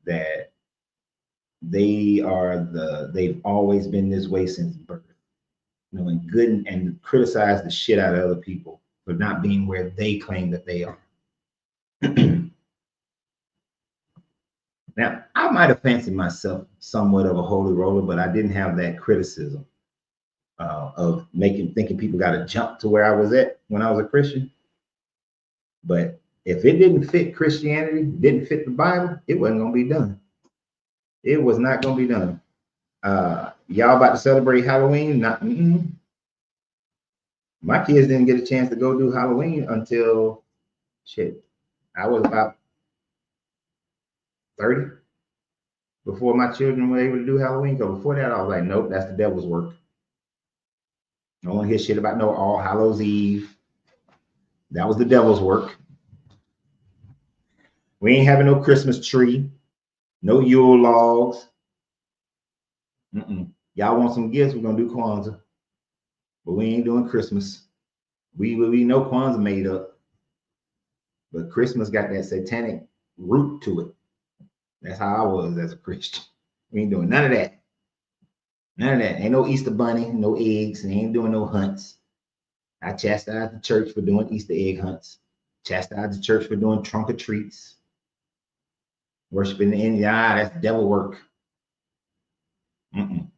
that they've always been this way since birth. You know, and good and criticize the shit out of other people for not being where they claim that they are. Now, I might have fancied myself somewhat of a holy roller, but I didn't have that criticism of thinking people got to jump to where I was at when I was a Christian. But if it didn't fit Christianity, didn't fit the Bible, it wasn't going to be done. It was not going to be done. Y'all about to celebrate Halloween? Not. My kids didn't get a chance to go do Halloween until shit. I was about 30 before my children were able to do Halloween. Because before that, I was like, nope, that's the devil's work. I don't want to hear shit about no All Hallows Eve. That was the devil's work. We ain't having no Christmas tree, no Yule logs. Y'all want some gifts? We're gonna do Kwanzaa, but we ain't doing Christmas. We know Kwanzaa made up, but Christmas got that satanic root to it. That's how I was as a Christian. We ain't doing none of that. None of that. Ain't no Easter bunny, no eggs, and ain't doing no hunts. I chastised the church for doing Easter egg hunts. Chastised the church for doing trunk or treats. Worshiping the Indian. That's devil work. Ain't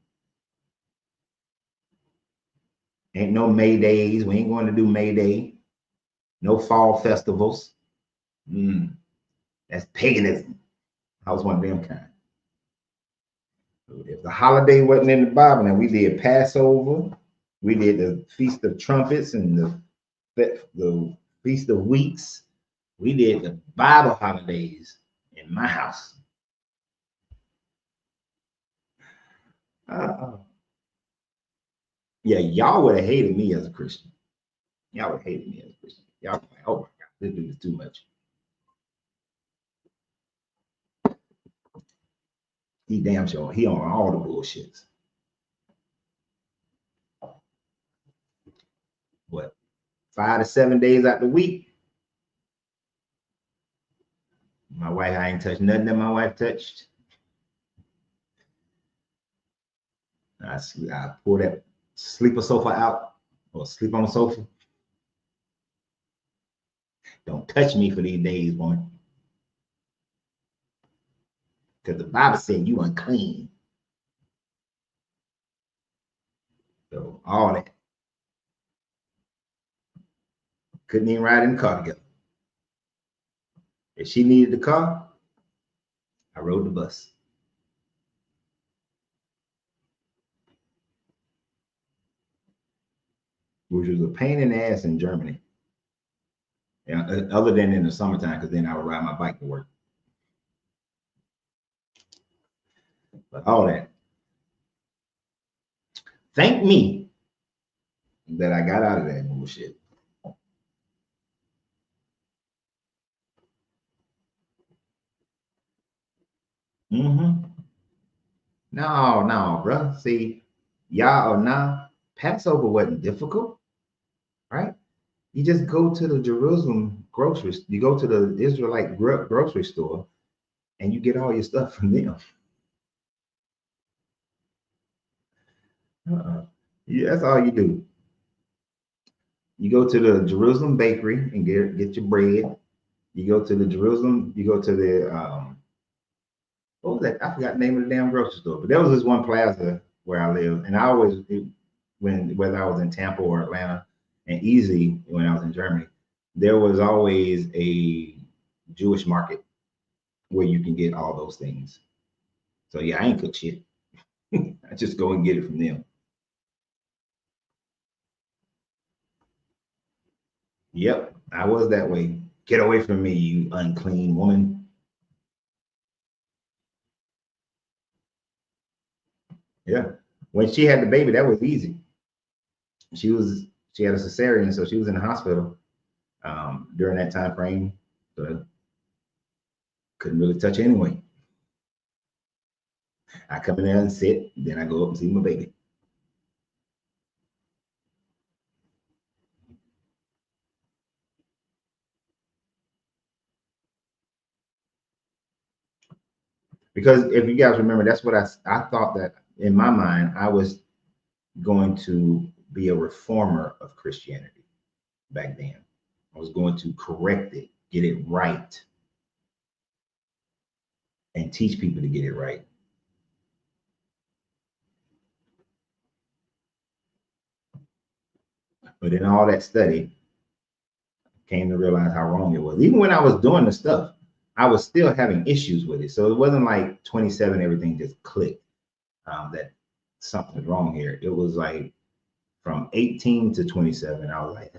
no May Days. We ain't going to do May Day. No fall festivals. That's paganism. I was one of them kind. If the holiday wasn't in the Bible, now we did Passover, we did the Feast of Trumpets and the Feast of Weeks. We did the Bible holidays in my house. Yeah, y'all would have hated me as a Christian. Y'all would have hated me as a Christian. Y'all like, oh my God, this dude is too much. He damn sure he on all the bullshits. What, 5 to 7 days out the week? My wife, I ain't touched nothing that my wife touched. I pull that sleeper sofa out or sleep on the sofa. Don't touch me for these days, woman. Because the Bible said you unclean. So all that. Couldn't even ride in the car together. If she needed the car, I rode the bus. Which was a pain in the ass in Germany. And other than in the summertime, because then I would ride my bike to work. But all that. Thank me that I got out of that bullshit. Mm-hmm. No, bro. See, y'all or nah, Passover wasn't difficult, right? You just go to the Jerusalem grocery, you go to the Israelite grocery store, and you get all your stuff from them. Yeah, that's all you do. You go to the Jerusalem bakery and get your bread. You go to the Jerusalem, you go to the what was that? I forgot the name of the damn grocery store, but there was this one plaza where I lived, and I always, whether I was in Tampa or Atlanta, and easy when I was in Germany, there was always a Jewish market where you can get all those things. So yeah, I ain't cook shit. I just go and get it from them. Yep, I was that way. Get away from me, you unclean woman. Yeah. When she had the baby, that was easy. She had a cesarean, so she was in the hospital during that time frame. But couldn't really touch her anyway. I come in there and sit, then I go up and see my baby. Because if you guys remember, that's what I thought, that in my mind, I was going to be a reformer of Christianity back then. I was going to correct it, get it right, and teach people to get it right. But in all that study, came to realize how wrong it was. Even when I was doing the stuff, I was still having issues with it. So it wasn't like 27, everything just clicked, that something's wrong here. It was like from 18 to 27, I was like,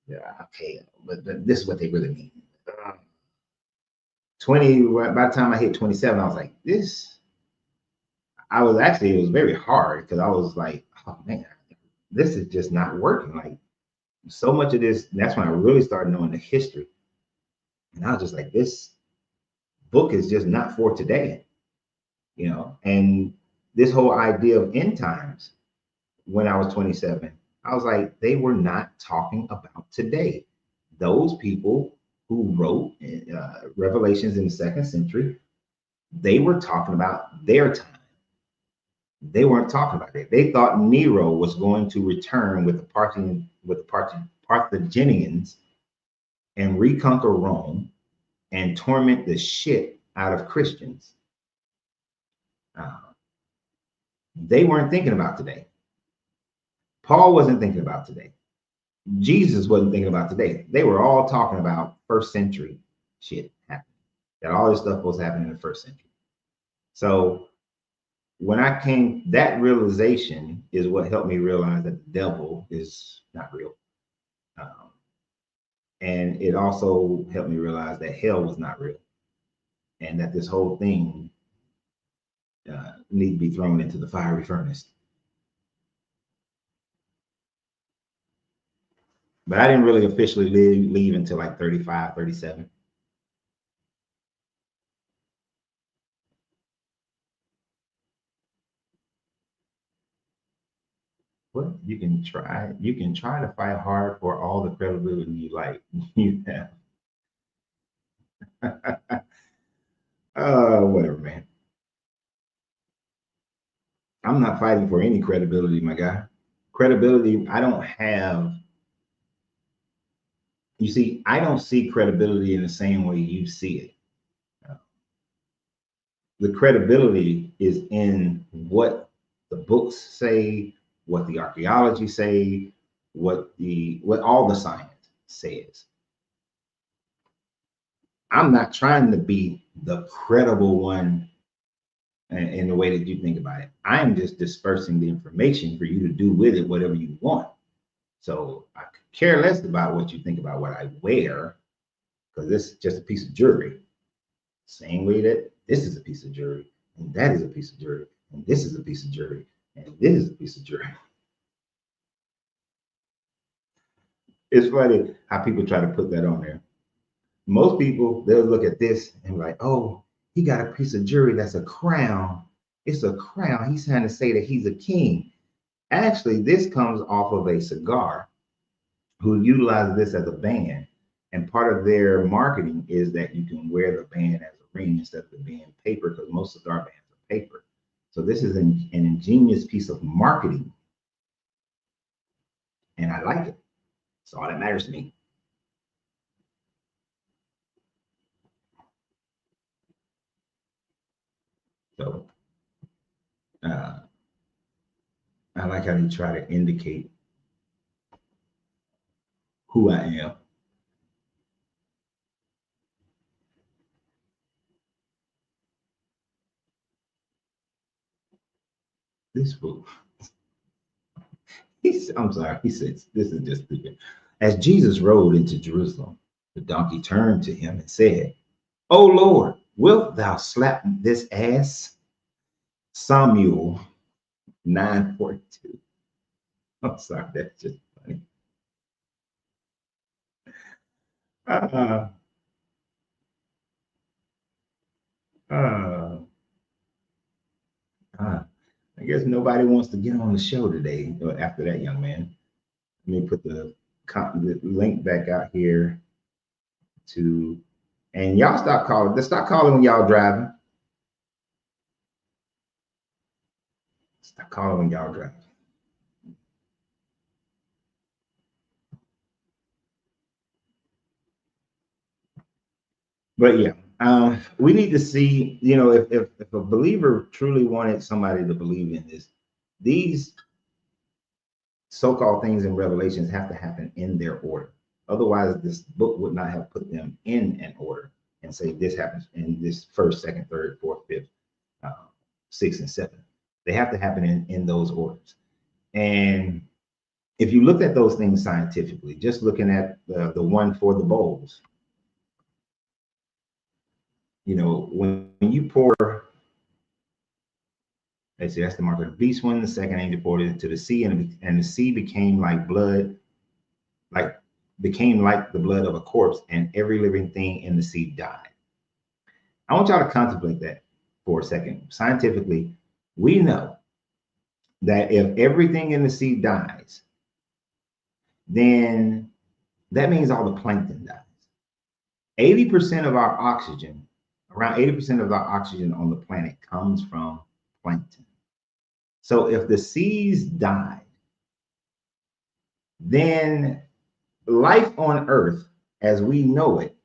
yeah, okay, but this is what they really mean. 20, by the time I hit 27, I was like, it was very hard, because I was like, oh man, this is just not working. Like, so much of this, that's when I really started knowing the history. And I was just like, this book is just not for today, and this whole idea of end times, when I was 27, I was like, they were not talking about today. Those people who wrote Revelations in the 2nd century, they were talking about their time. They weren't talking about it. They thought Nero was going to return with the Carthaginians and reconquer Rome and torment the shit out of Christians. They weren't thinking about today. Paul wasn't thinking about today. Jesus wasn't thinking about today. They were all talking about 1st century shit happening. That all this stuff was happening in the 1st century. So when that realization is what helped me realize that the devil is not real. And it also helped me realize that hell was not real, and that this whole thing need to be thrown into the fiery furnace. But I didn't really officially leave until like 35, 37. Well, you can try to fight hard for all the credibility you like. You have. Whatever, man. I'm not fighting for any credibility, my guy. Credibility, I don't have. You see, I don't see credibility in the same way you see it. The credibility is in what the books say, what the archaeology say, what all the science says. I'm not trying to be the credible one in the way that you think about it. I'm just dispersing the information for you to do with it whatever you want. So I could care less about what you think about what I wear, because this is just a piece of jewelry. Same way that this is a piece of jewelry, and that is a piece of jewelry, and this is a piece of jewelry, and this is a piece of jewelry. It's funny how people try to put that on there. Most people, they'll look at this and be like, oh, he got a piece of jewelry that's a crown. It's a crown. He's trying to say that he's a king. Actually, this comes off of a cigar who utilizes this as a band. And part of their marketing is that you can wear the band as a ring instead of it being paper, because most cigar bands are paper. So this is an ingenious piece of marketing. And I like it. That's all that matters to me. So I like how they try to indicate who I am. This fool. I'm sorry. He says, this is just stupid. As Jesus rode into Jerusalem, the donkey turned to him and said, "O Lord, wilt thou slap this ass?" Samuel 9:42. I'm sorry, that's just funny. Uh, uh, I guess nobody wants to get on the show today after that, young man. Let me put the link back out here to, and y'all stop calling. Let's stop calling when y'all driving. Stop calling when y'all driving. But yeah, we need to see, you know, if a believer truly wanted somebody to believe in this, these so-called things in Revelations have to happen in their order. Otherwise, this book would not have put them in an order and say this happens in this first, second, third, fourth, fifth, sixth, and seventh. They have to happen in those orders. And if you looked at those things scientifically, just looking at the one for the bowls, you know, when you pour, let's see, that's the mark of the beast one. The second angel poured it into the sea, and the sea became like blood, became like the blood of a corpse, and every living thing in the sea died. I want y'all to contemplate that for a second. Scientifically, we know that if everything in the sea dies, then that means all the plankton dies. 80% of our oxygen, around 80% of our oxygen on the planet comes from plankton. So if the seas died, then life on Earth, as we know it,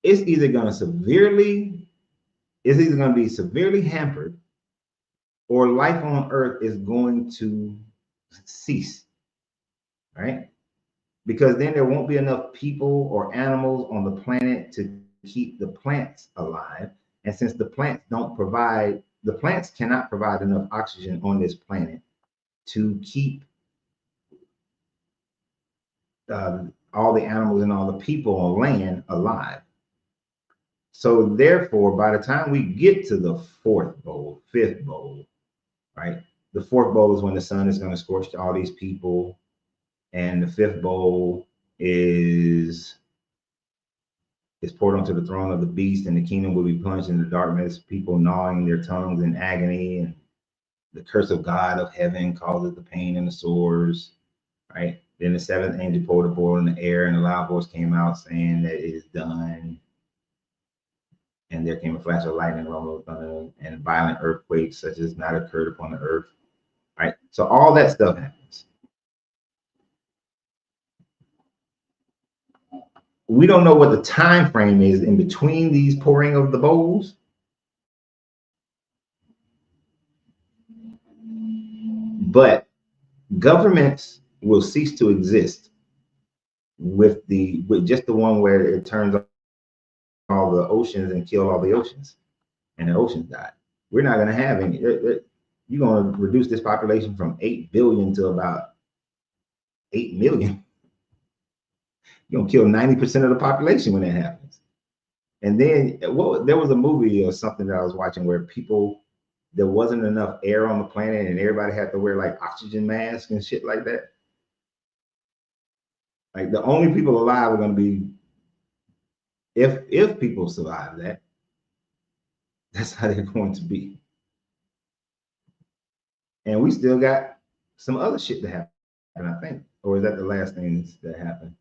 it's either going to be severely hampered, or life on Earth is going to cease, right? Because then there won't be enough people or animals on the planet to keep the plants alive. And since the plants cannot provide enough oxygen on this planet to keep all the animals and all the people on land alive. So therefore, by the time we get to the fifth bowl, right? The fourth bowl is when the sun is going to scorch all these people. And the fifth bowl is poured onto the throne of the beast, and the kingdom will be plunged into darkness, people gnawing their tongues in agony, and the curse of God of heaven causes the pain and the sores, right? Then the seventh angel poured the bowl in the air, and a loud voice came out saying that it is done. And there came a flash of lightning, rumble of thunder, and violent earthquakes such as not occurred upon the earth, right? So all that stuff happens. We don't know what the time frame is in between these pouring of the bowls. But governments will cease to exist with just the one where it turns all the oceans and kill all the oceans, and the oceans died. We're not going to have any. You're going to reduce this population from 8 billion to about 8 million. You're going to kill 90% of the population when that happens. And then, well, there was a movie or something that I was watching where there wasn't enough air on the planet, and everybody had to wear like oxygen masks and shit like that. Like the only people alive are going to be, if people survive that, that's how they're going to be. And we still got some other shit to happen, I think. Or is that the last things that happened?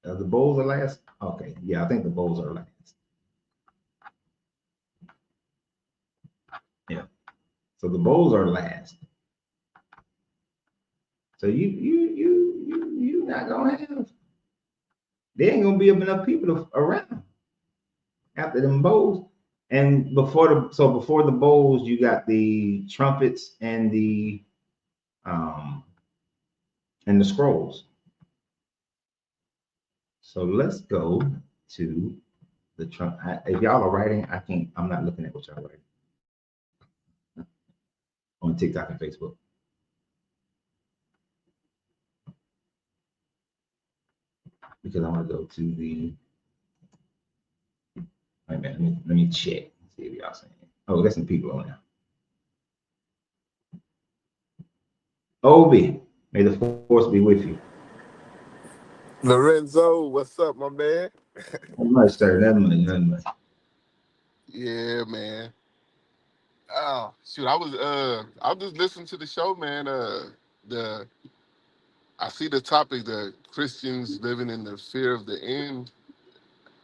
The bowls are last? Okay, yeah, I think the bowls are last. Yeah. So the bowls are last. So you not gonna have, there ain't gonna be enough people around after them bowls. And before the bowls, you got the trumpets and the scrolls. So let's go to the trump. If y'all are writing, I can't. I'm not looking at what y'all writing on TikTok and Facebook. Because I want to go to the. Wait a minute, let me check. See if y'all saying. Oh, there's some people on now. Obi, may the force be with you. Lorenzo, what's up, my man? Nothing much, sir. Nothing much. Yeah, man. Oh, shoot, I was just listening to the show, man. The I see the topic, the Christians living in the fear of the end.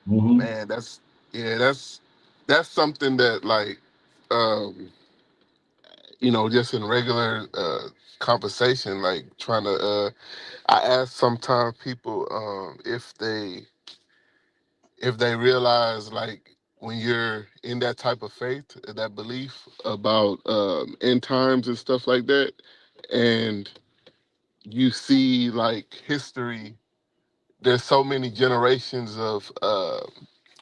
Mm-hmm. Man, that's something that like um, just in regular conversation, like trying to I ask sometimes people if they realize like when you're in that type of faith, that belief about end times and stuff like that, and you see like history, there's so many generations of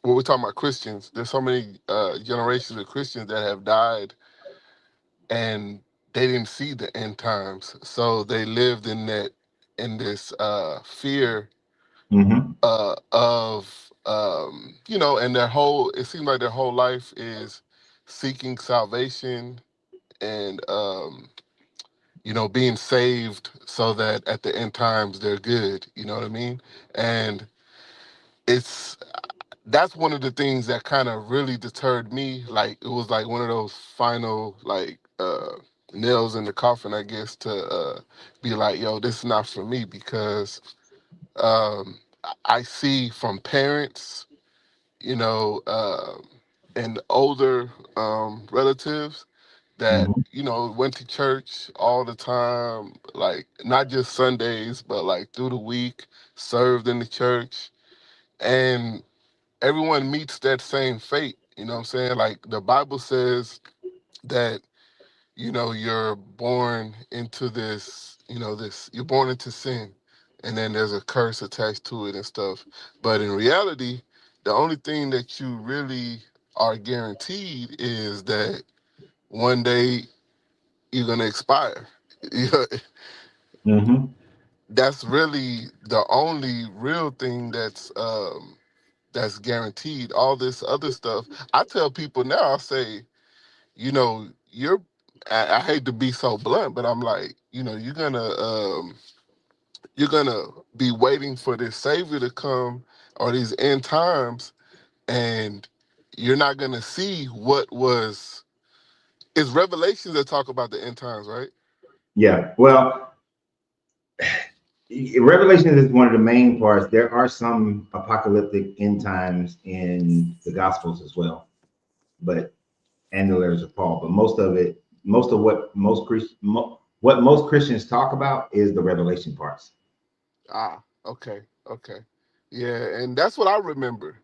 when we're talking about Christians, there's so many generations of Christians that have died and they didn't see the end times. So they lived in this fear Mm-hmm. of and it seems like their whole life is seeking salvation and being saved so that at the end times they're good, you know what I mean? And it's that's one of the things that kind of really deterred me. Like it was like one of those final like nails in the coffin, I guess, to be like, yo, this is not for me, because I see from parents, and older relatives that Mm-hmm. went to church all the time, like not just Sundays, but like through the week, served in the church, and everyone meets that same fate. You know what I'm saying? Like the Bible says that you're born into you're born into sin, and then there's a curse attached to it and stuff. But in reality, the only thing that you really are guaranteed is that one day you're gonna expire. You know, Mm-hmm. that's really the only real thing that's guaranteed. All this other stuff, I tell people now, I say, you're I hate to be so blunt, but I'm like, you're gonna be waiting for this savior to come, or these end times, and you're not gonna see what was. It's Revelations that talk about the end times, right? Yeah. Well, Revelation is one of the main parts. There are some apocalyptic end times in the Gospels as well, but and the letters of Paul. But most of what most Christians talk about is the Revelation parts. Ah, okay, okay. Yeah, and that's what I remember,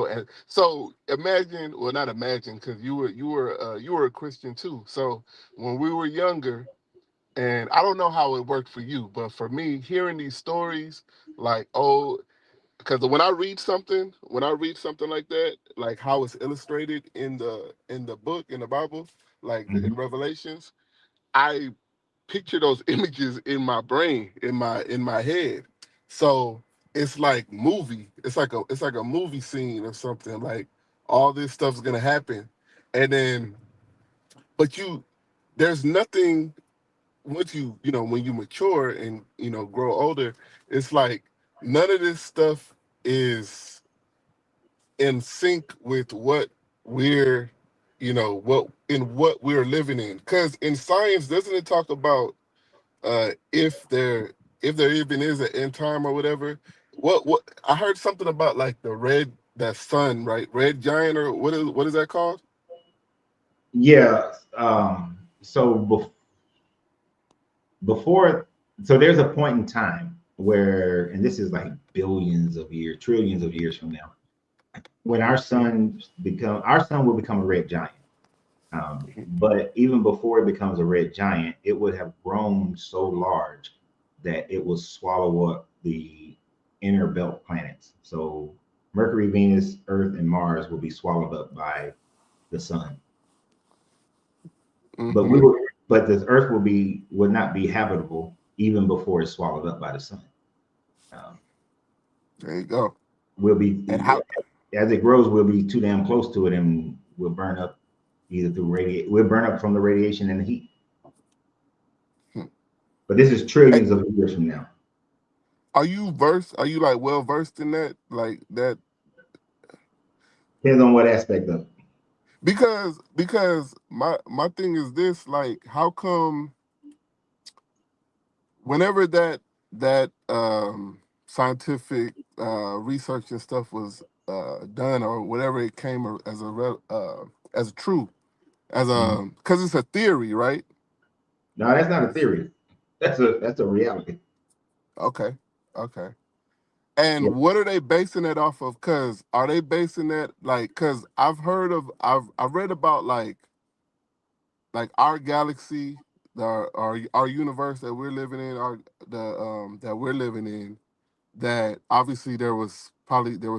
And so imagine, well, not imagine, because you were a Christian too. So when we were younger, And I don't know how it worked for you, but for me, hearing these stories, like, oh, because when I read something like that, like how it's illustrated in the book, in the Bible, like in Mhm. Revelations, I picture those images in my brain, in my head. So it's like movie. It's like a movie scene or something. Like all this stuff's gonna happen, and then but there's nothing once when you mature and grow older. It's like none of this stuff is in sync with what we're what we're living in. Because in science, doesn't it talk about if there even is an end time or whatever? What I heard something about like that sun, right? Red giant, or what is that called? Yeah. So before, so there's a point in time where, and this is like billions of years, trillions of years from now, when our sun will become a red giant. But even before it becomes a red giant, it would have grown so large that it will swallow up the inner belt planets. So Mercury, Venus, Earth, and Mars will be swallowed up by the sun. But we Hmm. will, but the Earth would not be habitable even before it's swallowed up by the sun. Um, There you go. we'll And be how? as it grows, we'll be too damn close to it, and we'll burn up either through we'll burn up from the radiation and the heat. hmm, But this is eh, trillions of years from now. Are you versed? Are you like well versed in that? Like that? Depends on what aspect of it. Because my thing is this: like, how come whenever that scientific research and stuff was done, or whatever it came as a true, Mhm. because it's a theory, right? No, that's not a theory. That's a reality. Okay, okay. Yeah. And what are they basing it off of? Because are they basing that like? Because I've read about like our galaxy, our universe that we're living in, our the that we're living in. That obviously there was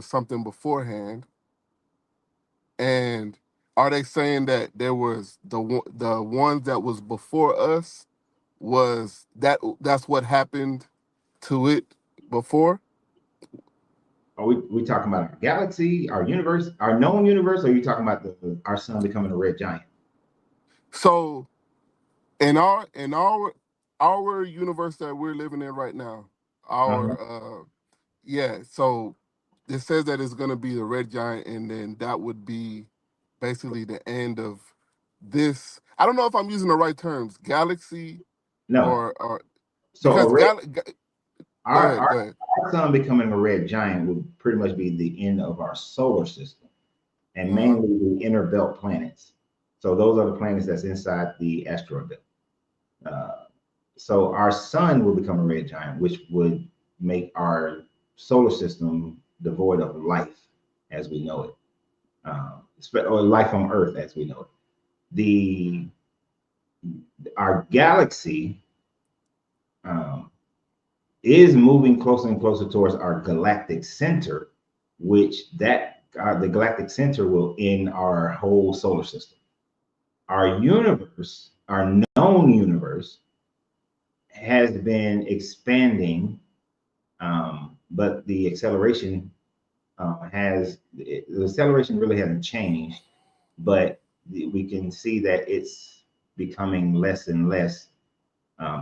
something beforehand, and are they saying that there was the ones that was before us was that's what happened to it before? Are we talking about our galaxy, our universe, our known universe, or are you talking about our sun becoming a red giant? So in our universe that we're living in right now, Uh-huh. yeah, so it says that it's gonna be the red giant, and then that would be basically the end of this. I don't know if I'm using the right terms, galaxy No. or So because go our, ahead, our go ahead. our sun becoming a red giant would pretty much be the end of our solar system, and Uh huh. mainly the inner belt planets. So those are the planets that's inside the asteroid belt. Uh, so our sun will become a red giant, which would make our solar system devoid of life as we know it, or life on Earth as we know it. The Our galaxy um, is moving closer and closer towards our galactic center, which the galactic center will end our whole solar system. Our universe, our known universe, has been expanding, but the acceleration really hasn't changed, but we can see that it's becoming less and less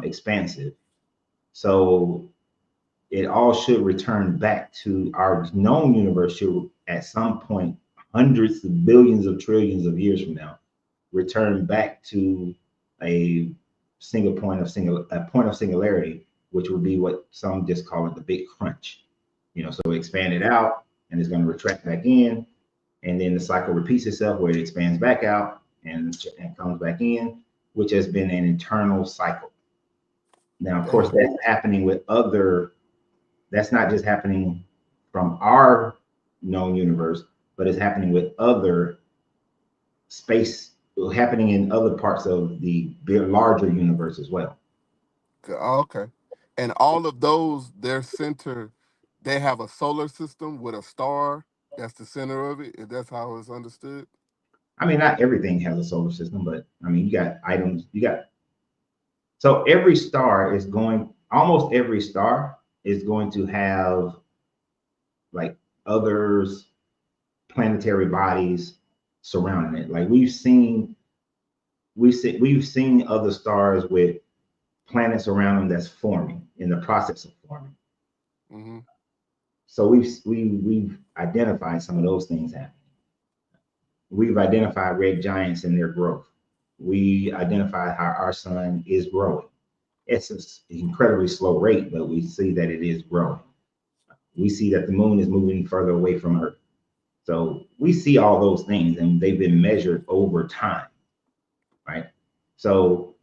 expansive. So it all should return back to our known universe, should at some point, hundreds of billions of trillions of years from now, return back to a a point of singularity, which would be what some just call it the big crunch. So expand it out and it's going to retract back in, and then the cycle repeats itself where it expands back out and comes back in, which has been an internal cycle. Now, of course, Damn. that's not just happening from our known universe, but it's happening with other space, happening in other parts of the larger universe as well. Okay. And all of those, their center, they have a solar system with a star that's the center of it. If that's how it's understood. I mean, not everything has a solar system, but I mean, you got items, you got, so every star is going, almost every star is going to have like others planetary bodies surrounding it. Like we've seen other stars with planets around them that's forming in the process of forming. Mm-hmm. So we've identified some of those things happening. We've identified red giants in their growth. We identified how our sun is growing. It's an incredibly slow rate, but we see that it is growing. We see that the moon is moving further away from Earth. So we see all those things, and they've been measured over time, right? So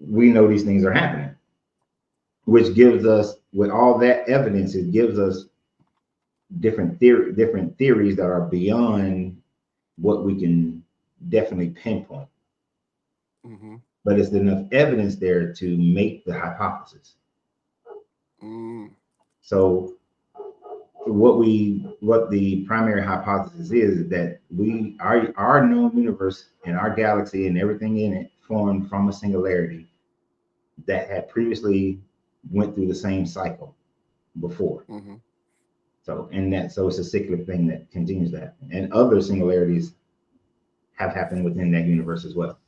we know these things are happening, which gives us, with all that evidence, it gives us different theories that are beyond what we can definitely pinpoint. Mm-hmm. But it's enough evidence there to make the hypothesis. Mm. So what the primary hypothesis is that our known universe and our galaxy and everything in it formed from a singularity that had previously went through the same cycle before. Mm-hmm. So it's a cyclic thing that continues to happen, and other singularities have happened within that universe as well.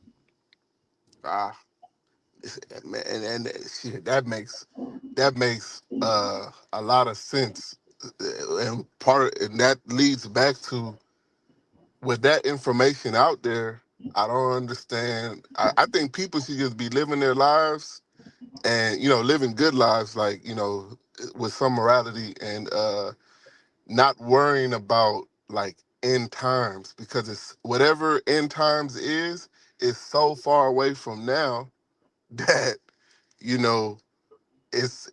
Ah, man, and shit, that makes a lot of sense, and and that leads back to, with that information out there, I don't understand. I think people should just be living their lives and, living good lives, like, with some morality, and not worrying about like end times, because it's whatever end times is so far away from now that, you know, it's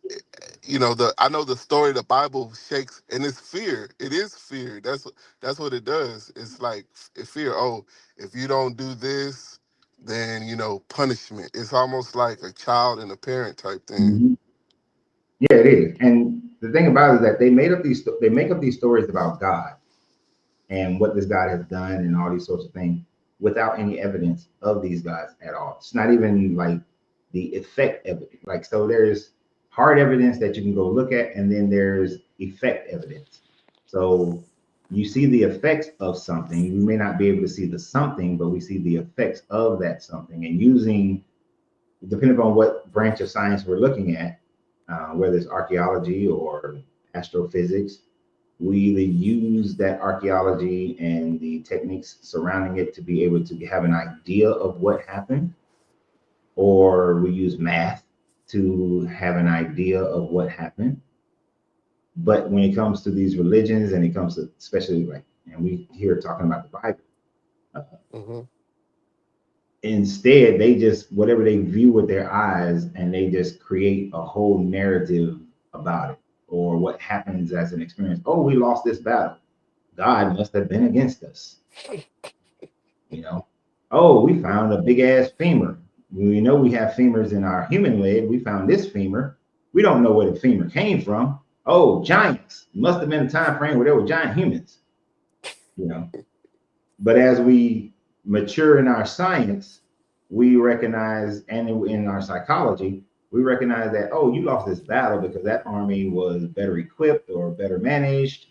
the I know the story the Bible shakes, and it's fear. It is fear. That's what it does. It's like fear. Oh, if you don't do this, then punishment. It's almost like a child and a parent type thing. Mhm. Yeah, it is. And the thing about it is that they make up these stories about God and what this God has done and all these sorts of things without any evidence of these gods at all. It's not even like the effect evidence. Like, so there's hard evidence that you can go look at, and then there's effect evidence. So you see the effects of something. We may not be able to see the something, but we see the effects of that something. And using, depending on what branch of science we're looking at, whether it's archaeology or astrophysics, we either use that archaeology and the techniques surrounding it to be able to have an idea of what happened, or we use math to have an idea of what happened. But when it comes to these religions, and it comes to, especially like, and we here talking about the Bible, uh, Hmm. instead they just, whatever they view with their eyes, and they just create a whole narrative about it, or what happens as an experience. Oh, we lost this battle. God must have been against us. You know, oh, we found a big ass femur. We know we have femurs in our human leg. We found this femur. We don't know where the femur came from. Oh, giants. Must have been a time frame where there were giant humans. You know, but as we mature in our science, we recognize, and in our psychology, we recognize that, oh, you lost this battle because that army was better equipped or better managed.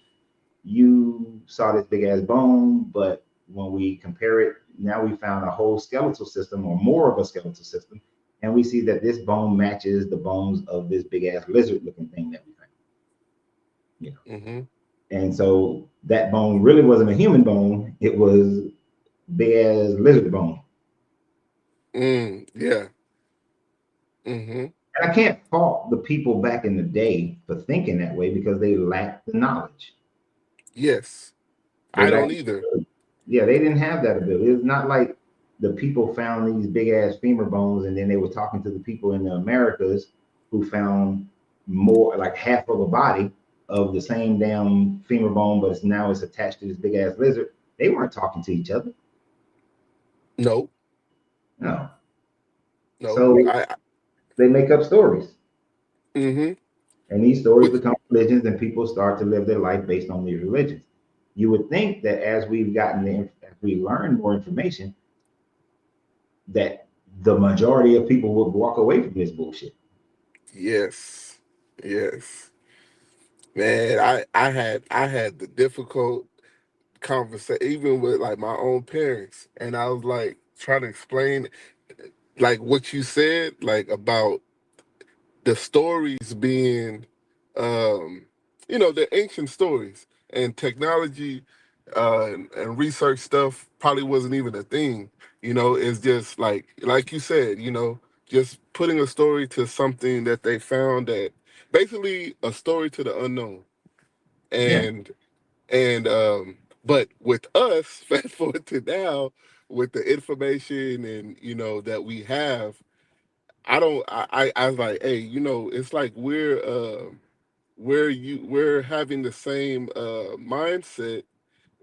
You saw this big ass bone, but when we compare it, now we found a whole skeletal system, or more of a skeletal system, and we see that this bone matches the bones of this big ass lizard looking thing that we found. You know, Hmm. and so that bone really wasn't a human bone; it was big ass lizard bone. Yeah. Hmm. And I can't fault the people back in the day for thinking that way, because they lacked the knowledge. Yes. They I don't lacked, either. yeah, they didn't have that ability. It's not like the people found these big ass femur bones, and then they were talking to the people in the Americas who found more, like half of a body of the same damn femur bone, but it's attached to this big ass lizard. They weren't talking to each other. No. No. No. So I. They make up stories, Mm-hmm. and these stories Which become religions, and people start to live their life based on these religions. You would think that as we've gotten as we learn more information, that the majority of people would walk away from this bullshit. yes. Yes. Man, I had the difficult conversation even with like my own parents, and I was like trying to explain like what you said, like about the stories being the ancient stories, and technology and research stuff probably wasn't even a thing. It's just like you said, just putting a story to something that they found, that basically a story to the unknown. Yeah. And and but with us, fast forward to now, with the information and that we have, I don't. I was like, hey, it's like we're having the same mindset,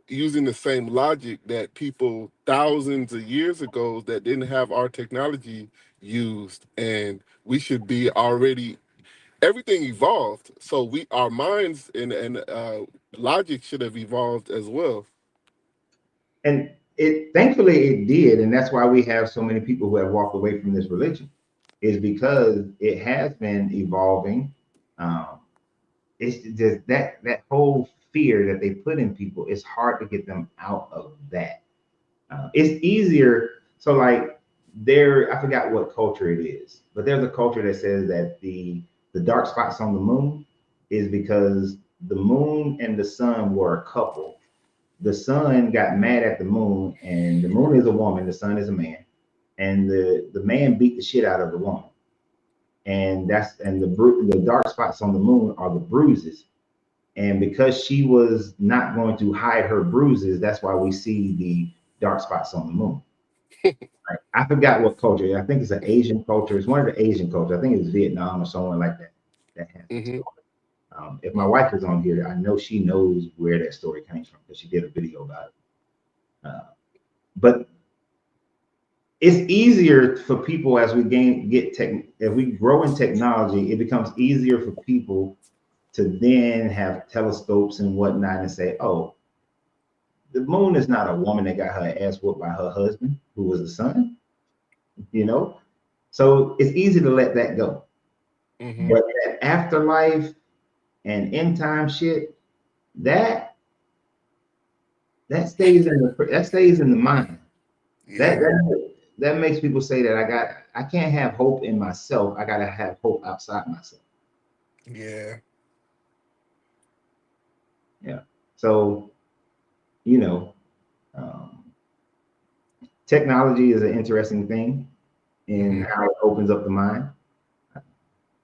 using the same logic that people thousands of years ago that didn't have our technology used, and we should be already, everything evolved. So our minds and logic should have evolved as well. And it thankfully it did, and that's why we have so many people who have walked away from this religion, is because it has been evolving. Um, it's just that whole fear that they put in people. It's hard to get them out of that. It's easier. So like I forgot what culture it is, but there's a culture that says that the dark spots on the moon is because the moon and the sun were a couple. The sun got mad at the moon, and the moon is a woman, the sun is a man, and the man beat the shit out of the woman, and the dark spots on the moon are the bruises, and because she was not going to hide her bruises, that's why we see the dark spots on the moon. Right? I forgot what culture. I think it's an Asian culture. It's one of the Asian cultures. I think it's Vietnam or someone like that that has this Hmm. story. If my wife is on here, I know she knows where that story comes from because she did a video about it. But it's easier for people as we get tech, if we grow in technology, it becomes easier for people to then have telescopes and whatnot and say, oh, the moon is not a woman that got her ass whooped by her husband, who was the sun, you know? So it's easy to let that go. Hmm. But that afterlife and end time shit, that that stays in the mind. That Yeah. that that makes people say that I can't have hope in myself. I gotta have hope outside myself. Yeah. Yeah. So, you know, um, technology is an interesting thing in Hmm. how it opens up the mind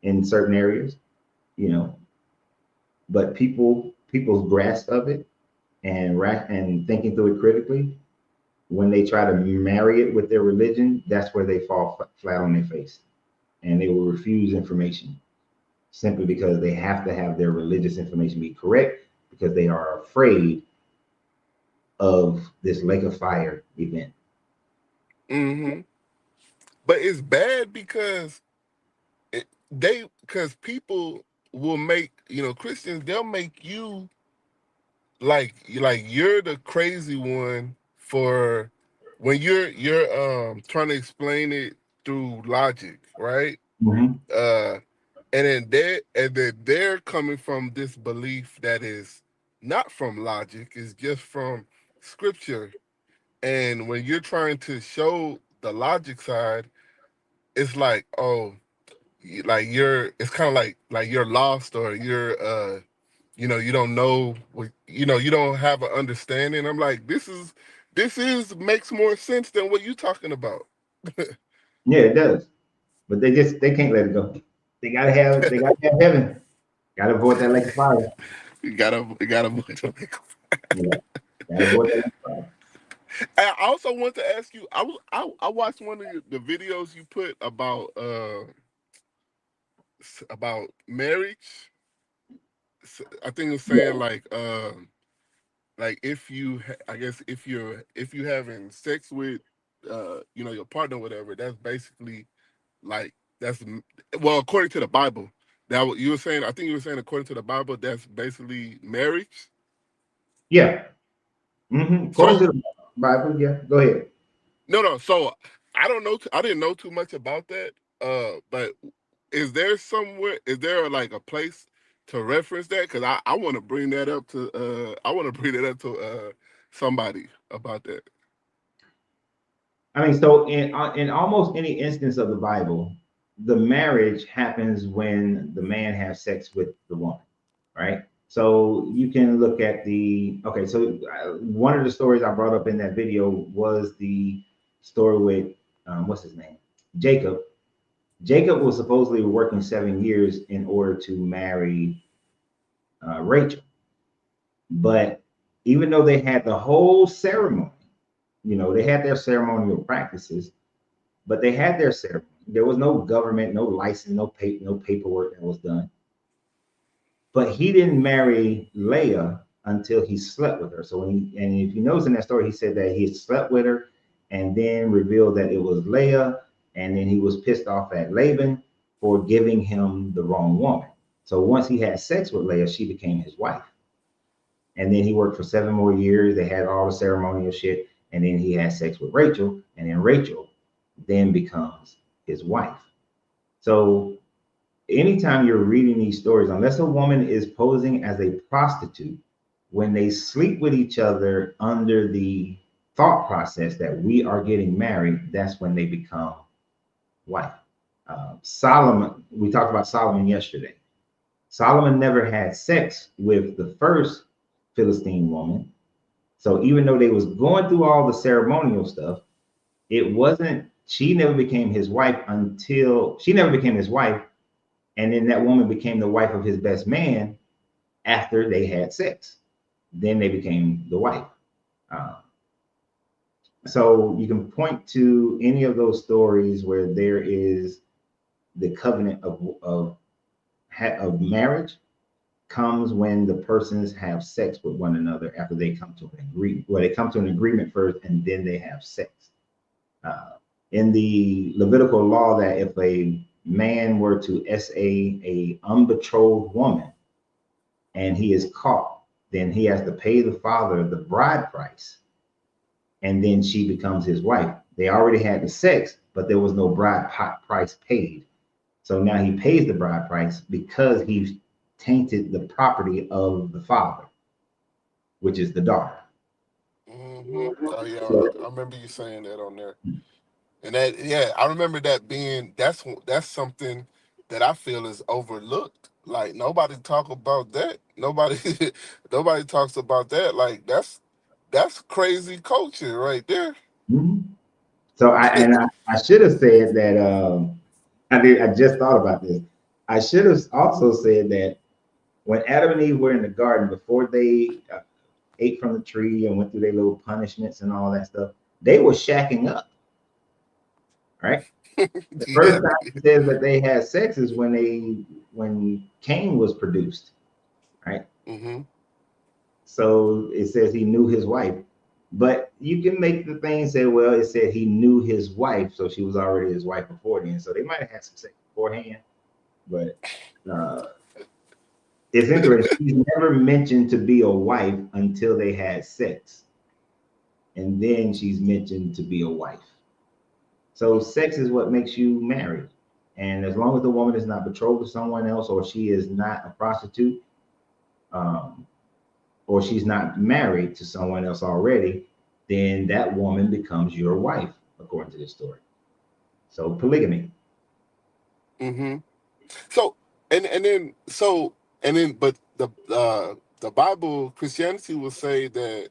in certain areas, you know, but people's grasp of it and thinking through it critically, when they try to marry it with their religion, that's where they fall flat on their face, and they will refuse information simply because they have to have their religious information be correct because they are afraid of this lake of fire event. Hmm. But it's bad because because people will make, Christians, they'll make you like you're the crazy one for when you're trying to explain it through logic, right? Mhm. uh and then they're coming from this belief that is not from logic, it's just from scripture. And when you're trying to show the logic side, it's like, oh, like it's kind of like you're lost, or you don't know you don't have an understanding. I'm like, this is makes more sense than what you talking about. Yeah, it does, but they can't let it go. They gotta have heaven. Gotta avoid that lake of fire. You gotta Yeah, gotta avoid that lake of fire. I also want to ask you, I watched one of the videos you put about marriage. I think it was saying Yeah. like if I guess if you having sex with your partner, whatever, that's basically like That's well, according to the Bible. That what you were saying. I think you were saying according to the Bible, that's basically marriage. Yeah. According So to the Bible, yeah. Go ahead. no. So I don't know. I didn't know too much about that. But is there somewhere? Is there like a place to reference that? Because I want to bring that up to. I want to bring that up to somebody about that. I mean, so in almost any instance of the Bible, the marriage happens when the man has sex with the woman, right? So you can look at okay. So one of the stories I brought up in that video was the story with what's his name, Jacob. Jacob was supposedly working 7 years in order to marry Rachel, but even though they had the whole ceremony, they had their ceremonial practices, but they had their ceremony. There was no government, no license, no paperwork that was done. But he didn't marry Leah until he slept with her. So and if you notice in that story, he said that he slept with her and then revealed that it was Leah, and then he was pissed off at Laban for giving him the wrong woman. So once he had sex with Leah, she became his wife. And then he worked for 7 more years. They had all the ceremonial shit. And then he had sex with Rachel. And then Rachel then becomes his wife. So anytime you're reading these stories, unless a woman is posing as a prostitute, when they sleep with each other under the thought process that we are getting married, that's when they become wife. Solomon, we talked about Solomon yesterday. Solomon never had sex with the first Philistine woman. So even though they was going through all the ceremonial stuff, she never became his wife, and then that woman became the wife of his best man after they had sex. Then they became the wife. Uh, so you can point to any of those stories where there is the covenant of marriage comes when the persons have sex with one another after they come to an agreement. Well, they come to an agreement first, and then they have sex. In the Levitical law, that if a man were to a unbetrothed woman and he is caught, then he has to pay the father the bride price, and then she becomes his wife. They already had the sex, but there was no bride price paid. So now he pays the bride price because he tainted the property of the father, which is the daughter. Oh yeah, So, I remember you saying that on there. And that, yeah, I remember that being that's something that I feel is overlooked. Like nobody talk about that. Nobody nobody talks about that. Like that's crazy culture right there. mhm. So I should have said that. I just thought about this. I should have also said that when Adam and Eve were in the garden before they ate from the tree and went through their little punishments and all that stuff, they were shacking up, right? The first Yeah. time it says that they had sex is when Cain was produced, right? hmm So it says he knew his wife, but you can make the thing say, well, it said he knew his wife, so she was already his wife before then. So they might have had some sex beforehand, but uh, it's interesting. She's never mentioned to be a wife until they had sex, and then she's mentioned to be a wife. So sex is what makes you married. And as long as the woman is not betrothed to someone else, or she is not a prostitute, um, or she's not married to someone else already, then that woman becomes your wife, according to this story. So polygamy. hmm So but the Bible Christianity will say that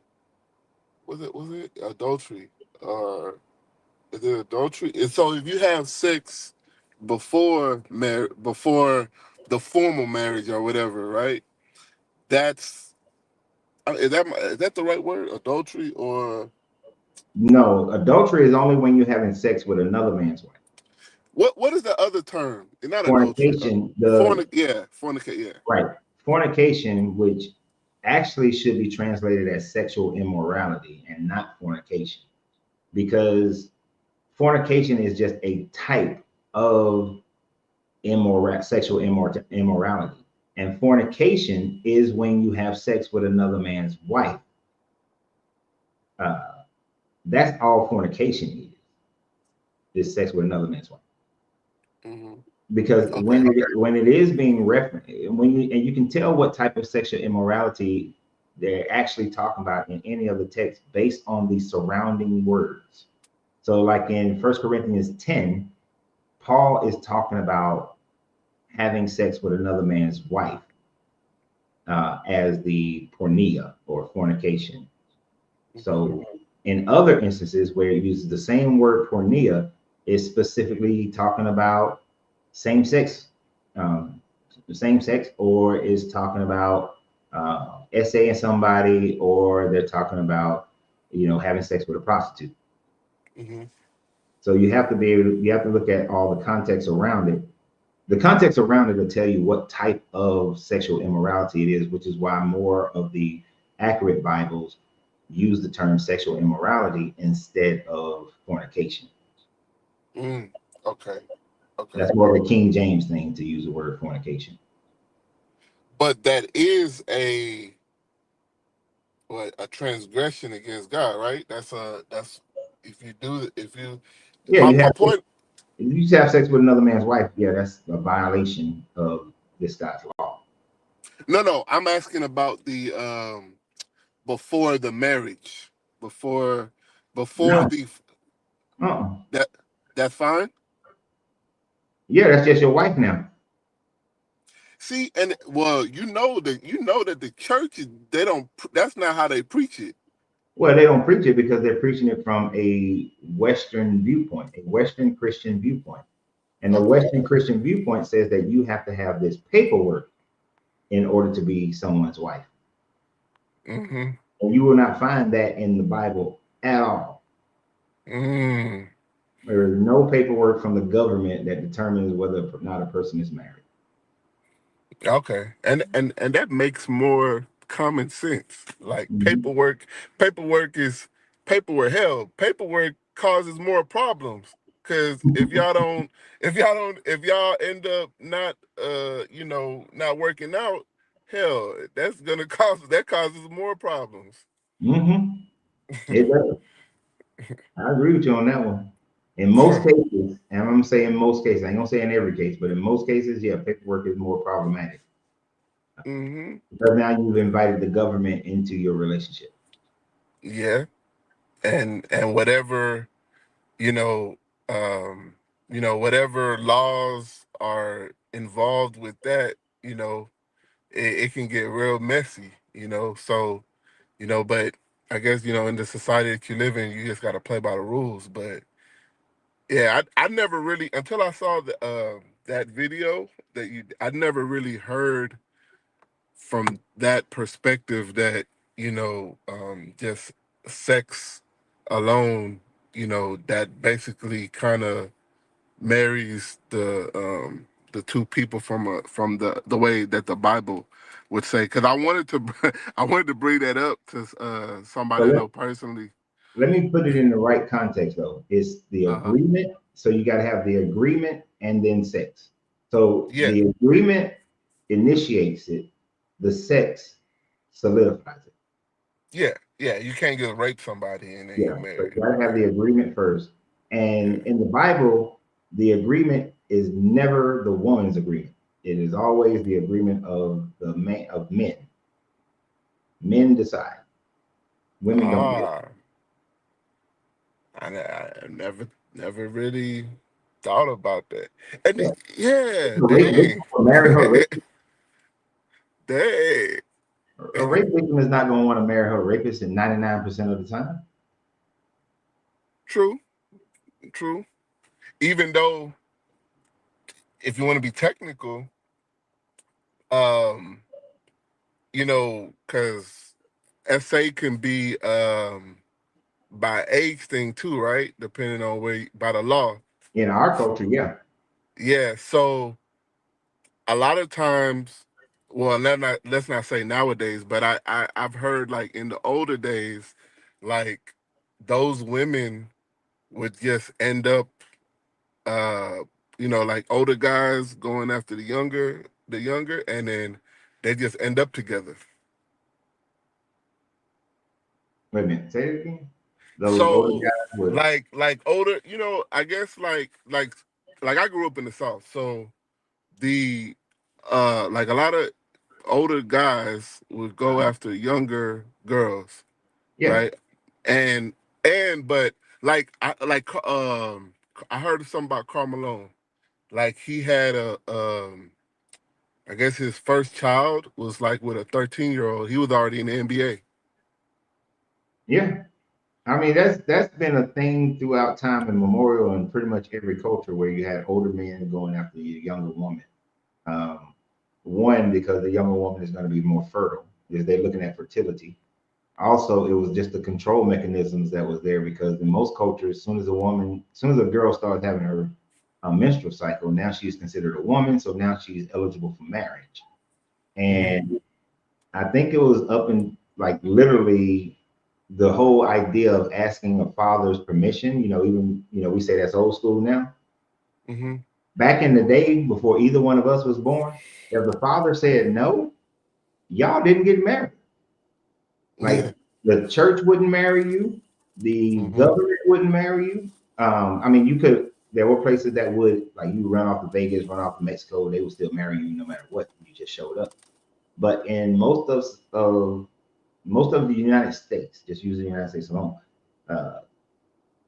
was it adultery or is it adultery? And so if you have sex before the formal marriage or whatever, right? That's is that the right word? Adultery or No, adultery is only when you're having sex with another man's wife. what is the other term? It's not adultery. Fornication, Fornicate. Yeah. right, fornication, which actually should be translated as sexual immorality and not fornication, because fornication is just a type of sexual immorality. And fornication is when you have sex with another man's wife. Uh, that's all fornication is sex with another man's wife. Mm-hmm. Because Okay. when it is being referenced, and you can tell what type of sexual immorality they're actually talking about in any other text based on the surrounding words. So, like in 1 Corinthians 10, Paul is talking about having sex with another man's wife as the porneia or fornication. So, in other instances where it uses the same word porneia, it's specifically talking about same sex, um, or is talking about essaying somebody, or they're talking about, having sex with a prostitute. Mm-hmm. So you have to you have to look at all the context around it. The context around it will tell you what type of sexual immorality it is, which is why more of the accurate Bibles use the term sexual immorality instead of fornication. Mm. Okay. Okay. That's more of a King James thing to use the word fornication. But that is a transgression against God, right? That's if you Yeah, my point. if you have sex with another man's wife, yeah, that's a violation of this God's law. No, I'm asking about the before the marriage, before No, the uh-uh. that that's fine. Yeah, that's just your wife now. See, and well, you know that the churches they don't. That's not how they preach it. Well, they don't preach it because they're preaching it from a Western viewpoint, a Western Christian viewpoint. And the Okay. Western Christian viewpoint says that you have to have this paperwork in order to be someone's wife. Mm-hmm. And you will not find that in the Bible at all. Mm. There is no paperwork from the government that determines whether or not a person is married. Okay, and that makes more common sense. Like Mhm. paperwork is paperwork. Hell, paperwork causes more problems because if y'all end up not not working out, hell, that causes more problems. Mhm. It does. I agree with you on that one. In most cases, and I'm gonna say in most cases, I ain't gonna say in every case, but in most cases, yeah, paperwork is more problematic Hmm. because now you've invited the government into your relationship. Yeah, and whatever you know, um, whatever laws are involved with that, it can get real messy, So, but I guess, in the society that you live in, you just got to play by the rules. But yeah, I never really, until I saw that video I never really heard from that perspective that, just sex alone, that basically kind of marries the two people from the way that the Bible would say. Because I wanted to I wanted to bring that up to So somebody I know personally. let me put it in the right context though. It's the Uh-huh. agreement. So you got to have the agreement and then sex. So Yeah, the agreement initiates it, the sex solidifies it. yeah. You can't just rape somebody and then you Yeah. So marry you them. got to have Yeah, the agreement first. And yeah. in the Bible, the agreement is never the woman's agreement. It is always the agreement of the man of men. Men decide. Women don't. Ah, I never really thought about that. And Yeah. yeah, A rape victim dang, will marry her rape. dang. A rape victim is not going to want to marry her rapist in 99% of the time. True, true. Even though, if you want to be technical, um, because SA can be by age thing too, right? Depending on by the law. In our culture, yeah. Yeah. So a lot of times, well, let's not say nowadays, but I've heard like in the older days, like those women would just end up, uh, like older guys going after the younger, and then they just end up together. Wait a minute, say it again. Those older So guys would, like older, I guess like I grew up in the South, so the like a lot of older guys would go after younger girls, yeah, right? And but I heard something about Karl Malone. Like he had a I guess his first child was like with a 13-year-old. He was already in the NBA. yeah. I mean, that's been a thing throughout time immemorial in pretty much every culture where you had older men going after the younger woman. Um, one, because the younger woman is going to be more fertile, is they're looking at fertility. Also, it was just the control mechanisms that was there because in most cultures, as soon as a girl starts having her menstrual cycle, now she's considered a woman, so now she's eligible for marriage. Hmm. And I think it was up in like literally the whole idea of asking a father's permission, even, we say that's old school now. Hmm. Back in the day, before either one of us was born, if the father said no, y'all didn't get married. Like Yeah. the church wouldn't marry you, the Hmm. government wouldn't marry you. I mean, you could, there were places that would, like you run off to Vegas, run off to Mexico, they would still marry you no matter what. You just showed up. But in most of the United States, just using the United States alone, uh,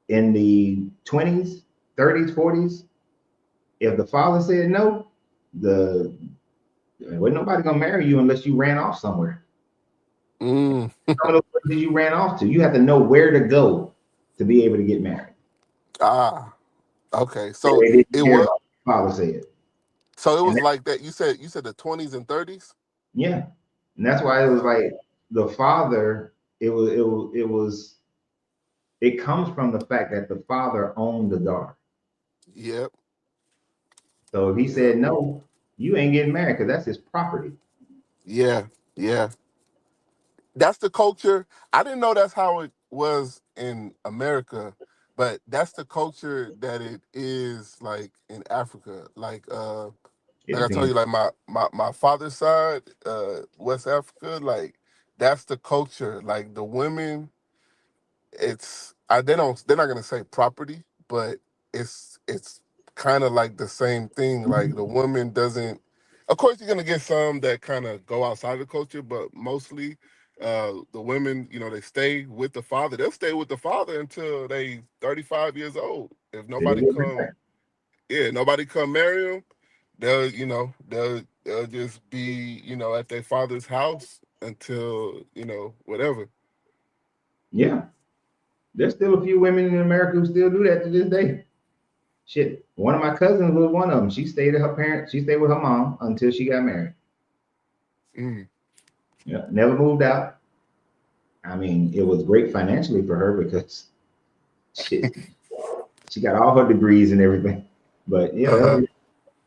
in the 20s, 30s, 40s, if the father said no, the wasn't nobody gonna marry you unless you ran off somewhere. Mm. Some of those places you ran off to, you have to know where to go to be able to get married. Ah. Okay. So So they didn't it care was. about what the father said. So it And was that, like that. You said the 20s and 30s. yeah. And that's why it was like the father, it comes from the fact that the father owned the daughter. Yep. So if he Yep. said no, you ain't getting married because that's his property. Yeah. Yeah. That's the culture. I didn't know that's how it was in America, but that's the culture that it is like in Africa. It Like I told depends. you, like my father's side, West Africa, like that's the culture. Like the women, they're not gonna say property, but it's kind of like the same thing. Like the woman doesn't. Of course, you're gonna get some that kind of go outside the culture, but mostly, the women, they stay with the father. They'll stay with the father until they 35 years old. If Till they nobody get come, married. yeah, nobody come marry them, they'll just be at their father's house until whatever. Yeah. There's still a few women in America who still do that to this day. Shit. One of my cousins was one of them. She stayed with her mom until she got married. Mm. Yeah. Never moved out. I mean, it was great financially for her because shit, she got all her degrees and everything. But yeah, Uh-huh.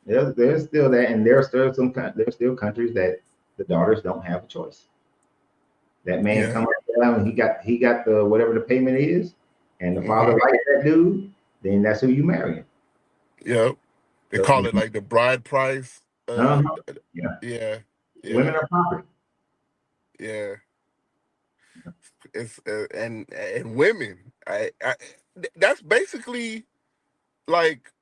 there's still that, and there's still countries that the daughters don't have a choice. That man Yeah. come up down and he got the whatever the payment is, and the father Hmm. likes that dude, then that's who you marry. Yeah. They So, call it like the bride price. uh-huh, yeah, Yeah. women Yeah. are property. Yeah. It's and women. That's basically like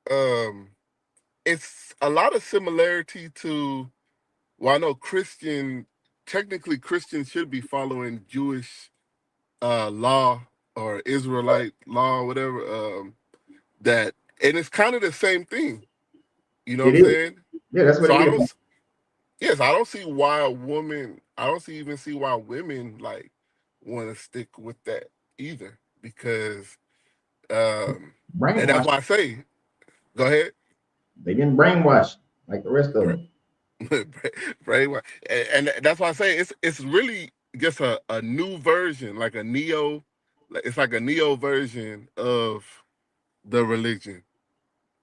it's a lot of similarity to, well, I know technically Christians should be following Jewish law or Israelite law, whatever. That and it's kind of the same thing. You know what It I'm is. saying? Yeah, that's what So it I is. don't. Yes, I don't see why a woman. I don't even see why women like want to stick with that either, because and that's Brainwash. why I say, go ahead. They didn't brainwash like the rest of Right. them. Right. And that's why I say it's really just a new version, like a neo, it's like a neo version of the religion,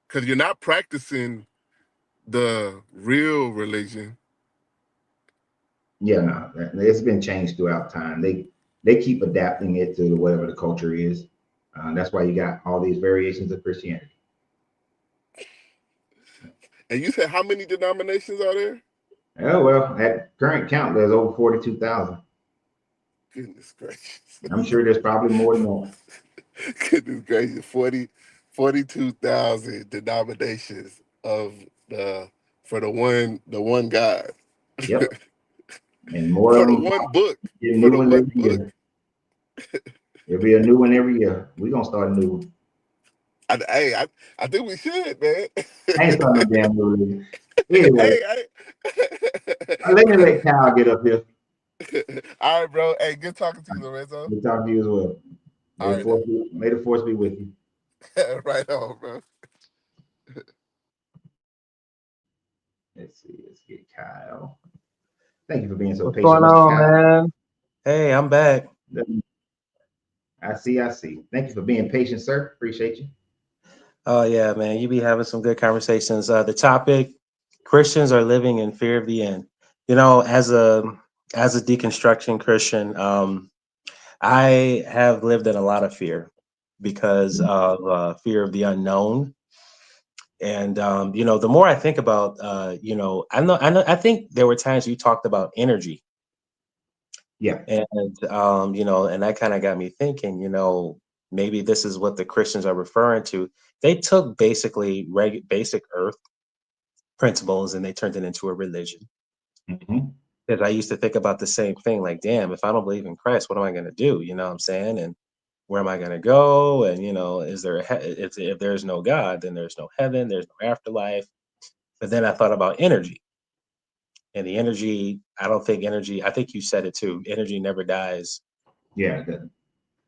because you're not practicing the real religion. Yeah, no, it's been changed throughout time. They keep adapting it to whatever the culture is. That's why you got all these variations of Christianity. And you said how many denominations are there? Oh well, at current count, there's over 42,000. Goodness gracious. I'm sure there's probably more than that. Goodness gracious. 42,000 denominations of the for the one God. Yep, and more For of the them one book. get For new the ones one every book. year. There'll be a new one every year. We're gonna start a new one. I think we should, man. I ain't starting no damn new religion. Anyway, Hey, let me let Kyle get up here. all right, bro. Hey, good talking to you, Lorenzo. We'll talk to you as well. All right, May the force be with you. right on, bro. Let's see. Let's get Kyle. Thank you for being so What's patient, going Mr. on, Kyle. man? Hey, I'm back. I see. Thank you for being patient, sir. Appreciate you. Oh yeah, man. You be having some good conversations. The topic: Christians are living in fear of the end. You know, as a deconstruction Christian, I have lived in a lot of fear because of fear of the unknown. And you know, the more I think about, I think there were times you talked about energy. Yeah. And you know, and that kind of got me thinking, you know, maybe this is what the Christians are referring to. They took basically basic earth principles and they turned it into a religion. Mm-hmm. Because I used to think about the same thing, like, damn, if I don't believe in Christ, what am I going to do? You know what I'm saying? And where am I going to go? And you know, is there if there's no God, then there's no heaven, there's no afterlife. But then I thought about energy, and the energy. I don't think energy. I think you said it too. Energy never dies. Yeah.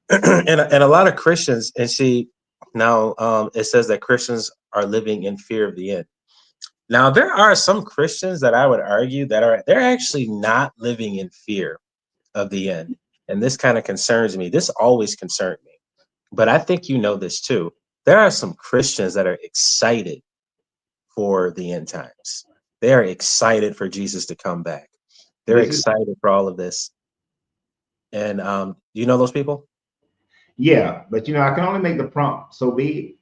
And a lot of Christians, and see now it says that Christians are living in fear of the end. Now there are some Christians that I would argue that they're actually not living in fear of the end, and this kind of concerns me. This always concerned me, but I think you know this too. There are some Christians that are excited for the end times. They are excited for Jesus to come back. They're This is excited for all of this, and you know those people. yeah, but I can only make the prompt so big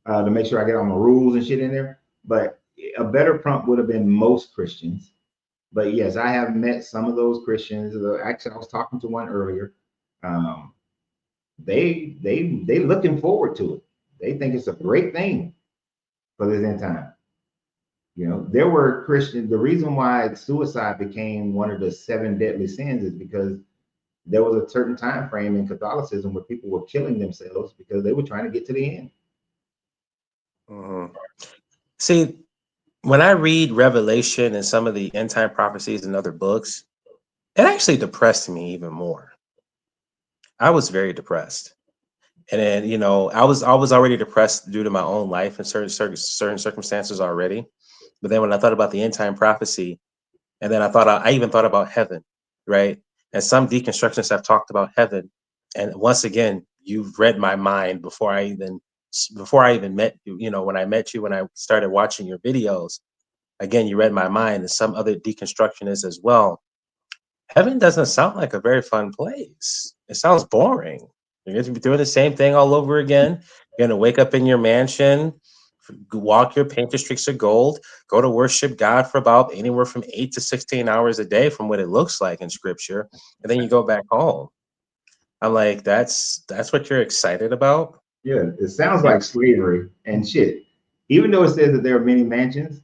to make sure I get all my rules and shit in there. But a better prompt would have been most Christians. But yes, I have met some of those Christians. Actually, I was talking to one earlier. Um, they looking forward to it. They think it's a great thing for this end time. There were Christians. The reason why suicide became one of the seven deadly sins is because there was a certain time frame in Catholicism where people were killing themselves because they were trying to get to the end. Mhm. See, when I read Revelation and some of the end time prophecies and other books, it actually depressed me even more. I was very depressed. And then, you know, I was already depressed due to my own life and certain circumstances already. But then when I thought about the end time prophecy, and then I even thought about heaven, right? And some deconstructionists have talked about heaven. And once again, you've read my mind before I even met you. You know, when I met you, when I started watching your videos, again, you read my mind, and some other deconstructionists as well. Heaven doesn't sound like a very fun place. It sounds boring. You're going to be doing the same thing all over again. You're going to wake up in your mansion, walk your painted streets of gold, go to worship God for about anywhere from 8 to 16 hours a day, from what it looks like in Scripture, and then you go back home. I'm like, that's what you're excited about? Yeah, it sounds Yeah. like slavery and shit. Even though it says that there are many mansions,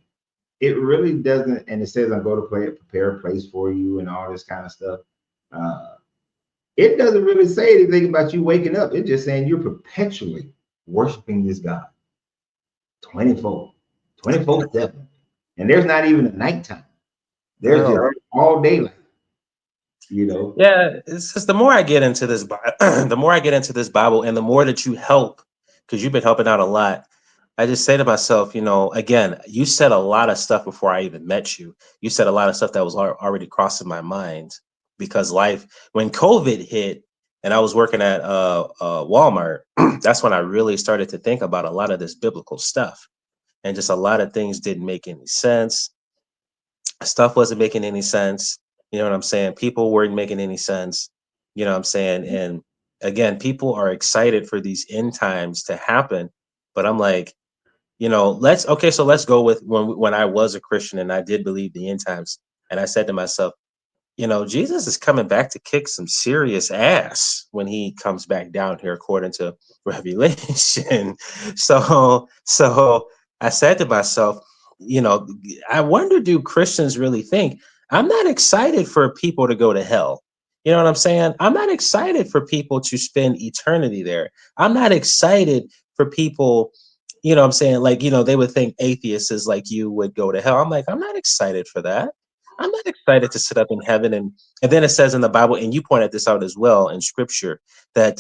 it really doesn't. And it says I'm going to prepare a place for you and all this kind of stuff. Uh, it doesn't really say anything about you waking up. It's just saying you're perpetually worshiping this God 24, 24/7. And there's not even a nighttime. There's just Oh. all daylight. Yeah, it's just the more I get into this, the more I get into this Bible, and the more that you help, because you've been helping out a lot. I just say to myself, you know, again, you said a lot of stuff before I even met you. You said a lot of stuff that was already crossing my mind because life, when COVID hit, and I was working at Walmart, that's when I really started to think about a lot of this biblical stuff, and just a lot of things didn't make any sense. Stuff wasn't making any sense. You know what I'm saying? People weren't making any sense. You know what I'm saying? And again, people are excited for these end times to happen. But I'm like, So let's go with when I was a Christian and I did believe the end times, and I said to myself, Jesus is coming back to kick some serious ass when he comes back down here, according to Revelation. So I said to myself, I wonder, do Christians really think I'm not excited for people to go to hell? You know what I'm saying? I'm not excited for people to spend eternity there. I'm not excited for people, I'm saying, like, they would think atheists is like you would go to hell. I'm like, I'm not excited for that. I'm not excited to sit up in heaven, and then it says in the Bible, and you pointed this out as well in Scripture, that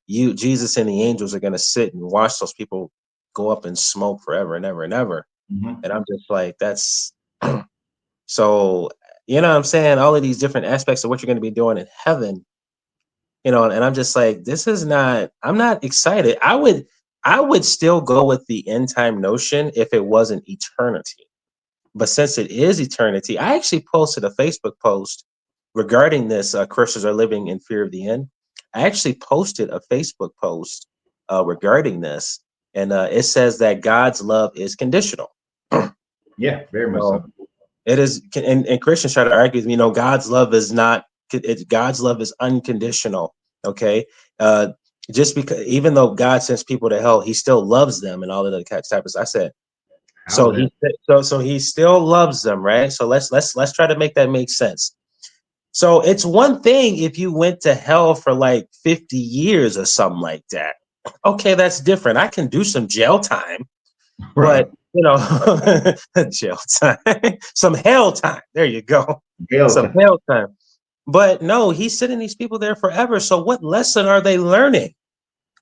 Jesus and the angels are going to sit and watch those people go up in smoke forever and ever and ever. Mhm. And I'm just like, that's so. You know what I'm saying? All of these different aspects of what you're going to be doing in heaven. And I'm just like, this is not. I'm not excited. I would still go with the end time notion if it wasn't eternity. But since it is eternity, I actually posted a Facebook post regarding this. Christians are living in fear of the end. I actually posted a Facebook post regarding this, and it says that God's love is conditional. Yeah, very much So so. it is, and Christians try to argue, God's love is not. God's love is unconditional. Okay, uh, just because, even though God sends people to hell, He still loves them and all of the type of stuff. I said, so However, he still loves them, right? So let's try to make that make sense. So it's one thing if you went to hell for like 50 years or something like that. Okay, that's different. I can do some jail time, right. but jail time, some hell time. There you go, Hell some time. hell time. But no, he's sitting these people there forever. So what lesson are they learning?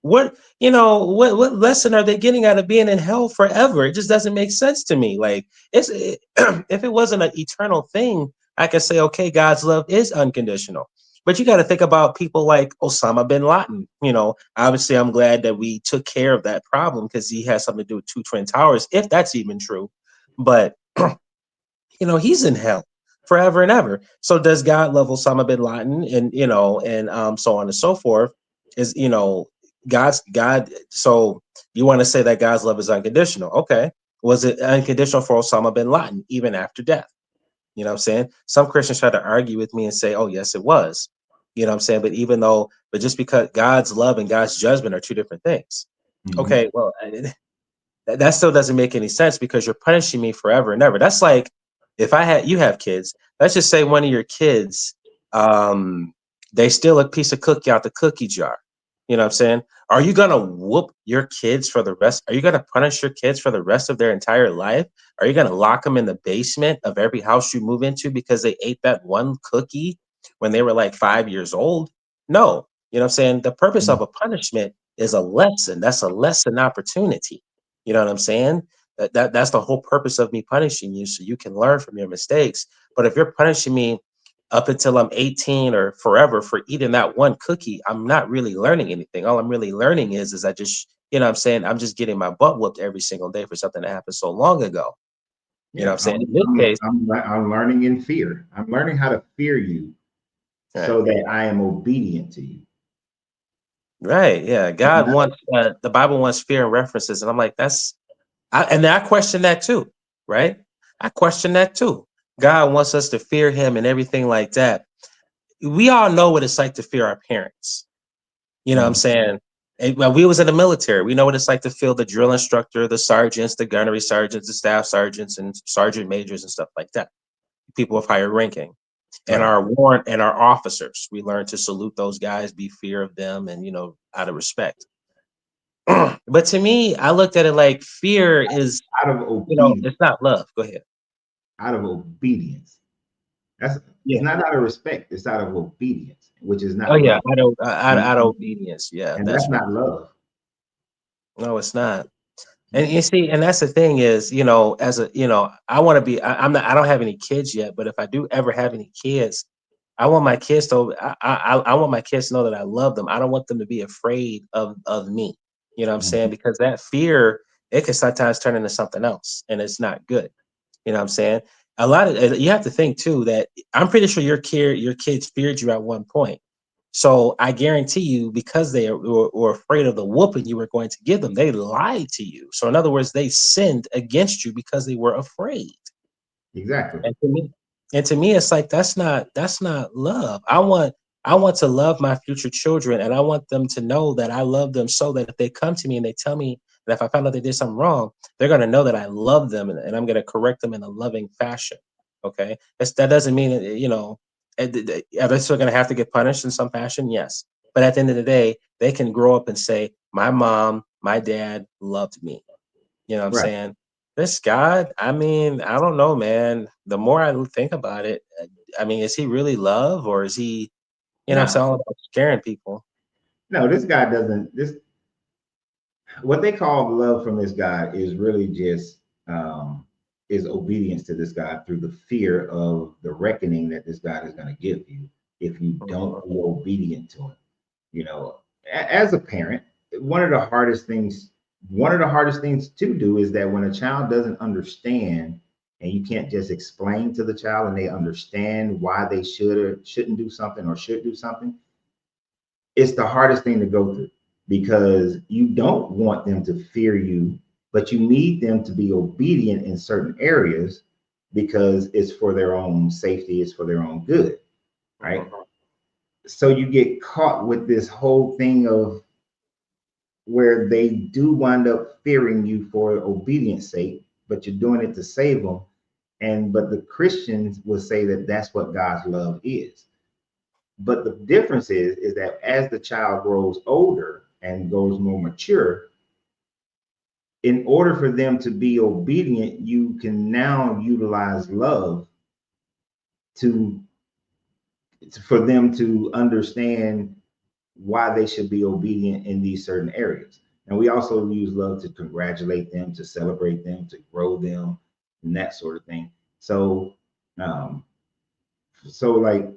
What lesson are they getting out of being in hell forever? It just doesn't make sense to me. Like, if it wasn't an eternal thing, I could say, okay, God's love is unconditional. But you got to think about people like Osama bin Laden. Obviously, I'm glad that we took care of that problem because he has something to do with two twin towers, if that's even true. But he's in hell forever and ever. So does God love Osama bin Laden, and so on and so forth? Is God's God? So you want to say that God's love is unconditional? Okay, was it unconditional for Osama bin Laden even after death? You know what I'm saying? Some Christians try to argue with me and say, "Oh, yes, it was." You know what I'm saying? But just because God's love and God's judgment are two different things. Mhm. Okay, well, that still doesn't make any sense because you're punishing me forever and ever. That's like if you have kids. Let's just say one of your kids, they steal a piece of cookie out the cookie jar. You know what I'm saying? Are you gonna whoop your kids for the rest? Are you gonna punish your kids for the rest of their entire life? Are you gonna lock them in the basement of every house you move into because they ate that one cookie when they were like 5 years old? No. You know what I'm saying? The purpose of a punishment is a lesson. That's a lesson opportunity. You know what I'm saying? That's the whole purpose of me punishing you, so you can learn from your mistakes. But if you're punishing me up until I'm 18 or forever for eating that one cookie, I'm not really learning anything. All I'm really learning is I just, you know what I'm saying? I'm just getting my butt whooped every single day for something that happened so long ago. You know what Yeah, I'm saying? In this case, I'm learning in fear. I'm learning how to fear you right, so that I am obedient to you. right, yeah. God wants the Bible wants fear and references, and I'm like, and I question that too, right? I question that too. God wants us to fear Him and everything like that. We all know what it's like to fear our parents. You know what I'm Mhm. saying? Well, we was in the military. We know what it's like to feel the drill instructor, the sergeants, the gunnery sergeants, the staff sergeants, and sergeant majors and stuff like that. People of higher ranking, and Right. our warrant and our officers. We learn to salute those guys, be fear of them, and out of respect. But to me, I looked at it like fear is, Out of obedience. it's not love. Go ahead. Out of obedience. That's Yeah. it's not out of respect. It's out of obedience, which is Oh not yeah. love, Out of obedience. Yeah, and that's that's right. not love. No, it's not. And Yeah. you see, and that's the thing is, as a, I want to be, I'm not, I don't have any kids yet, but if I do ever have any kids, I want my kids to, I want my kids to know that I love them. I don't want them to be afraid of me. You know what I'm saying? Mhm. Because that fear, it can sometimes turn into something else, and it's not good. You know what I'm saying? A lot of you have to think too that I'm pretty sure your kids feared you at one point. So I guarantee you, because they were afraid of the whooping you were going to give them, they lied to you. So in other words, they sinned against you because they were afraid. Exactly. And to me, it's like that's not love. I want to love my future children, and I want them to know that I love them, so that if they come to me and they tell me that if I found out they did something wrong, they're gonna know that I love them, and I'm gonna correct them in a loving fashion. Okay, that doesn't mean that, are they still gonna have to get punished in some fashion? Yes, but at the end of the day, they can grow up and say, "My mom, my dad loved me." You know what I'm Right. saying? This God, I mean, I don't know, man. The more I think about it, I mean, is he really love, or is he, what I'm No, saying, all about scaring people? no, this guy doesn't. This what they call love from this guy is really just is obedience to this God through the fear of the reckoning that this God is going to give you if you don't be obedient to him. You know, as a parent, one of the hardest things to do is that when a child doesn't understand and you can't just explain to the child and they understand why they should or shouldn't do something or should do something, it's the hardest thing to go through because you don't want them to fear you, but you need them to be obedient in certain areas because it's for their own safety, it's for their own good, right? So you get caught with this whole thing of where they do wind up fearing you for obedience sake, but you're doing it to save them. And but the Christians will say that that's what God's love is. But the difference is that as the child grows older and grows more mature, in order for them to be obedient, you can now utilize love to for them to understand why they should be obedient in these certain areas. And we also use love to congratulate them, to celebrate them, to grow them, and that sort of thing. So, um, like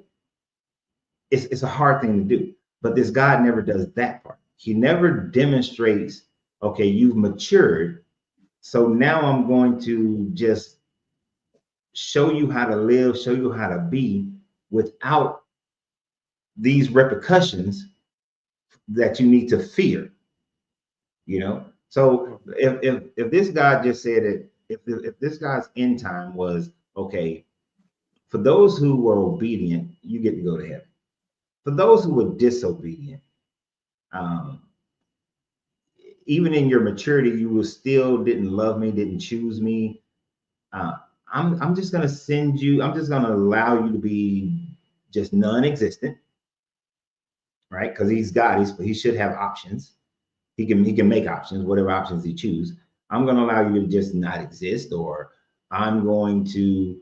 it's a hard thing to do. But this God never does that part. He never demonstrates, okay, you've matured. So now I'm going to just show you how to live, show you how to be without these repercussions that you need to fear. You know, so if this God just said it, if this God's end time was okay, for those who were obedient, you get to go to heaven. For those who were disobedient, um, even in your maturity, you will still didn't love me, didn't choose me. Uh, I'm just gonna send you. I'm just gonna allow you to be just non-existent, right? Because he's God. He should have options. He can make options, whatever options he choose. I'm going to allow you to just not exist, or I'm going to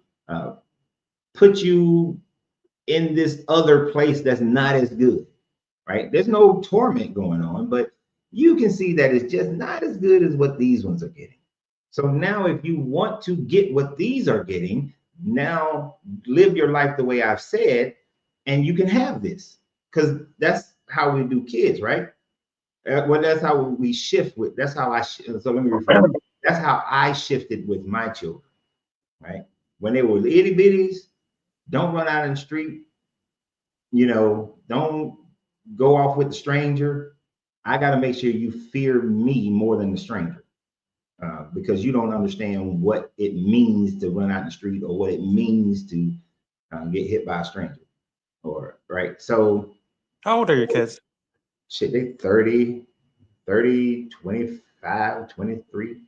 put you in this other place that's not as good, right? There's no torment going on, but you can see that it's just not as good as what these ones are getting. So now, if you want to get what these are getting, now live your life the way I've said, and you can have this because that's how we do kids, right? Well, that's how we shift with. That's how so let me rephrase. That's how I shifted with my children, right? When they were itty bitties, don't run out in the street. Don't go off with the stranger. I got to make sure you fear me more than the stranger, because you don't understand what it means to run out in the street or what it means to get hit by a stranger, or right. So, How old are your kids? shit, they 30, 25, 23.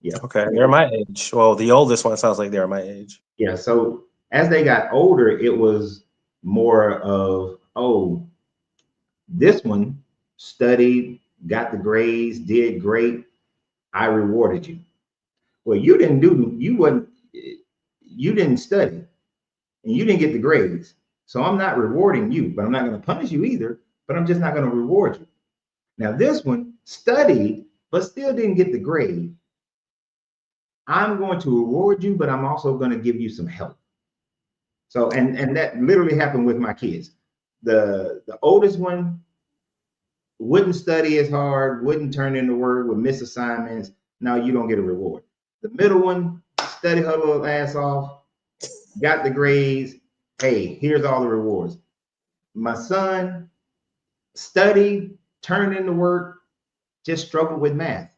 Yeah. Okay, they're my age. Well, the oldest one sounds like they're my age. Yeah. So as they got older, it was more of, oh, this one studied, got the grades, did great. I rewarded you. Well, you didn't study and you didn't get the grades. So I'm not rewarding you, but I'm not going to punish you either, but I'm just not going to reward you. Now, this one studied, but still didn't get the grade. I'm going to reward you, but I'm also going to give you some help. So, and that literally happened with my kids. The oldest one wouldn't study as hard, wouldn't turn in the work, would miss assignments. Now you don't get a reward. The middle one studied her little ass off, got the grades. Hey, here's all the rewards. my son studied, turned into work, just struggled with math.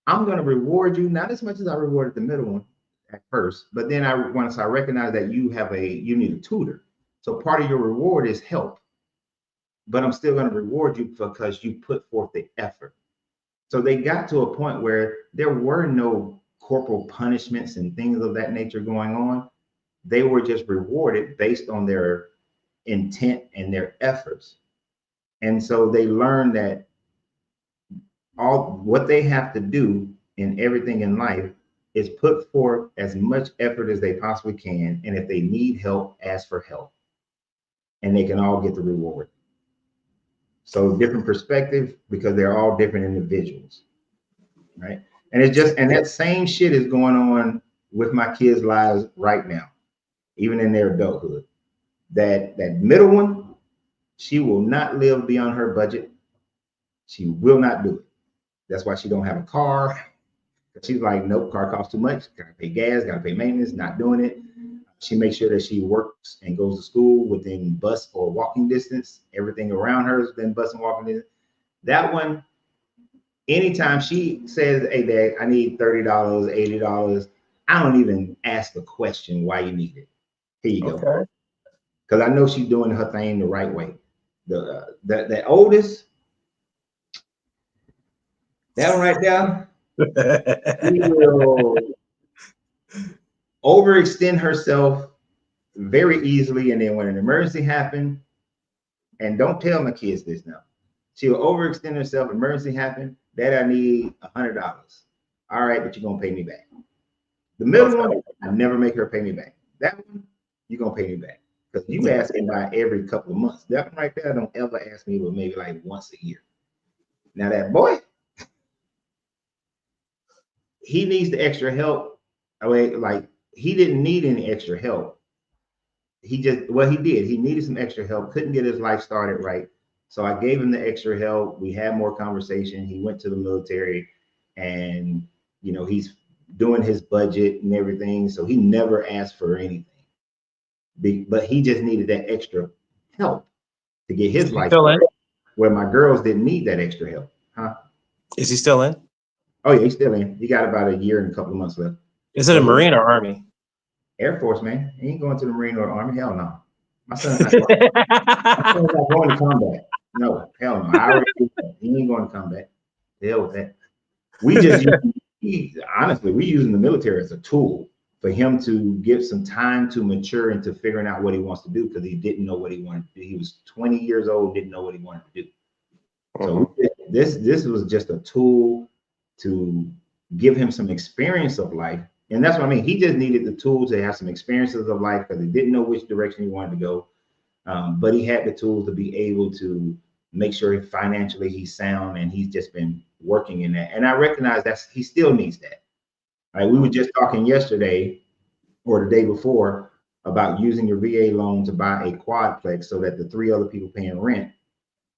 I'm going to reward you, not as much as I rewarded the middle one at first, but then once I recognize that you need a tutor. So part of your reward is help, but I'm still going to reward you because you put forth the effort. So they got to a point where there were no corporal punishments and things of that nature going on. They were just rewarded based on their intent and their efforts. And so they learned that all what they have to do in everything in life is put forth as much effort as they possibly can. And if they need help, ask for help. And they can all get the reward. So different perspective because they're all different individuals. Right. And that same shit is going on with my kids' lives right now, even in their adulthood. That middle one, she will not live beyond her budget. She will not do it. That's why she don't have a car. She's like, nope, car costs too much. Gotta pay gas, gotta pay maintenance, not doing it. She makes sure that she works and goes to school within bus or walking distance. Everything around her is within bus and walking distance. That one, anytime she says, hey, Dad, I need $30, $80, I don't even ask the question why you need it. Here you go. Okay. Because I know she's doing her thing the right way. The oldest, that one right there, she will overextend herself very easily. And then when an emergency happens, and don't tell my kids this now, she will overextend herself, emergency happen, Dad, I need $100. All right, but you're going to pay me back. The middle one, I never make her pay me back. That one, you're going to pay me back. Because you ask me about every couple of months. That one right there, don't ever ask me, but maybe like once a year. Now that boy, he needs the extra help. Like he didn't need any extra help. He did. He needed some extra help. Couldn't get his life started right. So I gave him the extra help. We had more conversation. He went to the military, and he's doing his budget and everything. So he never asked for anything. But he just needed that extra help to get his life started, where my girls didn't need that extra help. Huh? Is he still in? Oh yeah, he's still in. He got about a year and a couple of months left. Is it a Marine or Army? Air Force, man. He ain't going to the Marine or Army. Hell no. My son's not going to combat. No, hell no. I already did that. He ain't going to combat. The hell with that. We just honestly, we're using the military as a tool for him to give some time to mature into figuring out what he wants to do, because he didn't know what he wanted to do. He was 20 years old, didn't know what he wanted to do. So this was just a tool to give him some experience of life. And that's what I mean. He just needed the tools to have some experiences of life because he didn't know which direction he wanted to go. But he had the tools to be able to make sure financially he's sound, and he's just been working in that. And I recognize he still needs that. Right? We were just talking yesterday or the day before about using your VA loan to buy a quadplex so that the 3 other people paying rent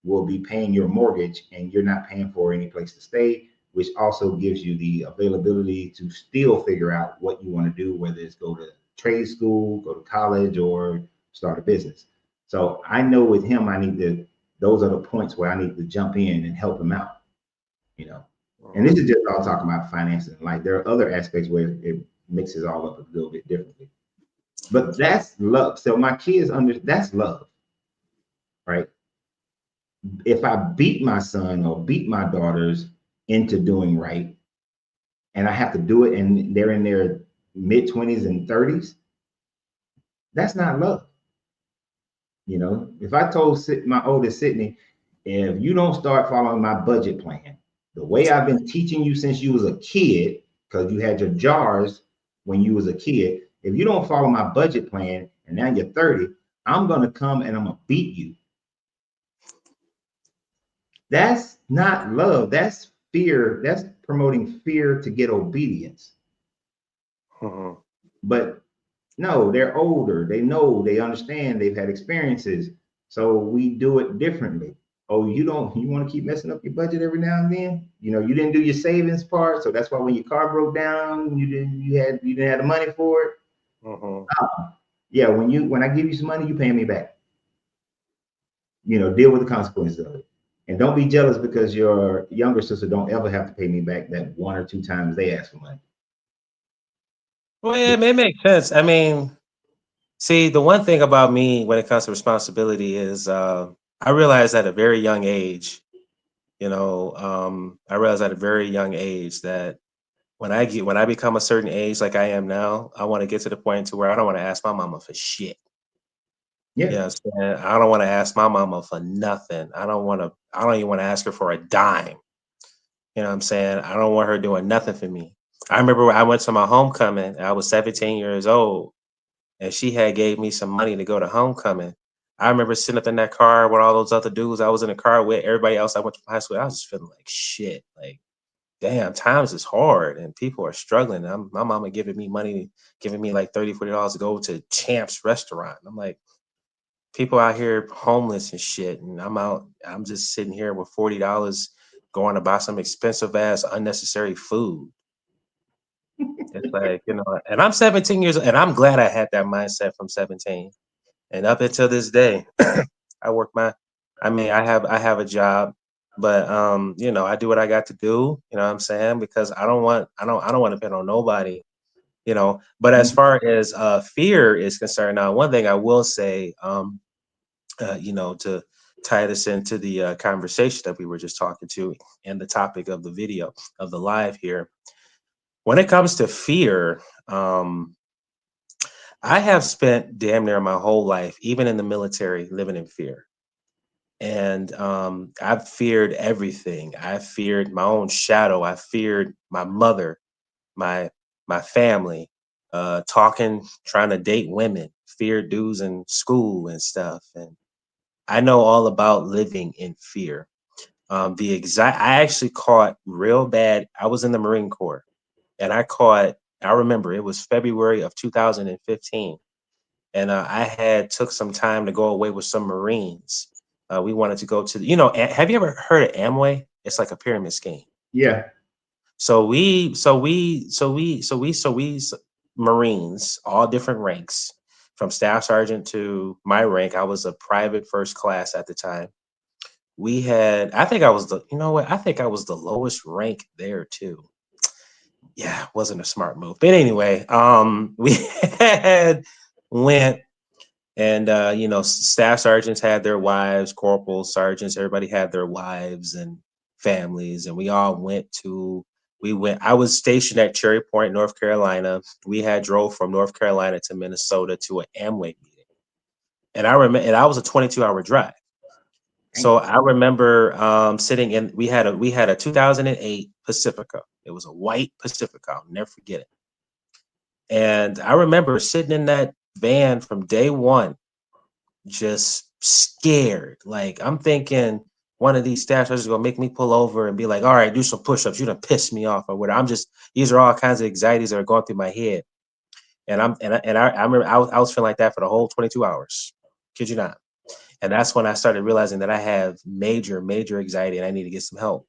will be paying your mortgage and you're not paying for any place to stay, which also gives you the availability to still figure out what you want to do, whether it's go to trade school, go to college, or start a business. So I know with him, those are the points where I need to jump in and help him out, And this is just all talking about finances. Like there are other aspects where it mixes all up a little bit differently. But that's love. So my kids that's love, right? If I beat my son or beat my daughters into doing right, and I have to do it, and they're in their mid-20s and 30s, that's not love. If I told my oldest Sydney, if you don't start following my budget plan, the way I've been teaching you since you was a kid, because you had your jars when you was a kid, if you don't follow my budget plan and now you're 30, I'm going to come and I'm going to beat you. That's not love. That's fear. That's promoting fear to get obedience. But no, they're older. They know, they understand, they've had experiences. So we do it differently. Oh, you want to keep messing up your budget every now and then? You didn't do your savings part. So that's why when your car broke down, you didn't have the money for it. Yeah, when I give you some money, you pay me back. deal with the consequences of it. And don't be jealous because your younger sister don't ever have to pay me back that 1 or 2 times they ask for money. Well, yeah, it makes sense. I mean, see, the one thing about me when it comes to responsibility is I realized at a very young age, I realized at a very young age that when I become a certain age like I am now, I want to get to the point to where I don't want to ask my mama for shit. Yeah. You know what I'm saying? I don't want to ask my mama for nothing. I don't even want to ask her for a dime. You know what I'm saying? I don't want her doing nothing for me. I remember when I went to my homecoming, I was 17 years old, and she had gave me some money to go to homecoming. I remember sitting up in that car with all those other dudes I was in the car with, everybody else I went to high school. I was just feeling like shit. Like, damn, times is hard and people are struggling. My mama giving me money, giving me like $30, $40 to go to Champ's restaurant. I'm like, people out here homeless and shit, and I'm just sitting here with $40 going to buy some expensive ass unnecessary food. It's like, and I'm 17 years old, and I'm glad I had that mindset from 17. And up until this day, I work I have a job, but I do what I got to do, you know what I'm saying? Because I don't want to depend on nobody, But as far as fear is concerned, now one thing I will say, to tie this into the conversation that we were just talking to and the topic of the video of the live here. When it comes to fear, I have spent damn near my whole life, even in the military, living in fear. And I've feared everything. I feared my own shadow. I feared my mother, my my family, trying to date women, feared dudes in school and stuff. And I know all about living in fear. I actually caught real bad. I was in the Marine Corps, and I remember it was February of 2015, and I had took some time to go away with some Marines. We wanted to go to, have you ever heard of Amway? It's like a pyramid scheme. Yeah. So we Marines, all different ranks, from staff sergeant to my rank. I was a private first class at the time. I think I was I think I was the lowest rank there too. Yeah, wasn't a smart move. But anyway, we had went and staff sergeants had their wives, corporals, sergeants, everybody had their wives and families, and we all I was stationed at Cherry Point, North Carolina. We had drove from North Carolina to Minnesota to an Amway meeting. And I was a 22-hour drive. So I remember sitting in. We had a 2008 Pacifica. It was a white Pacifica. I'll never forget it. And I remember sitting in that van from day one, just scared. Like, I'm thinking one of these staff sergeants is gonna make me pull over and be like, "All right, do some push-ups. You done pissed me off," or whatever. These are all kinds of anxieties that are going through my head. And I remember I was feeling like that for the whole 22 hours. Kid you not. And that's when I started realizing that I have major, major anxiety and I need to get some help.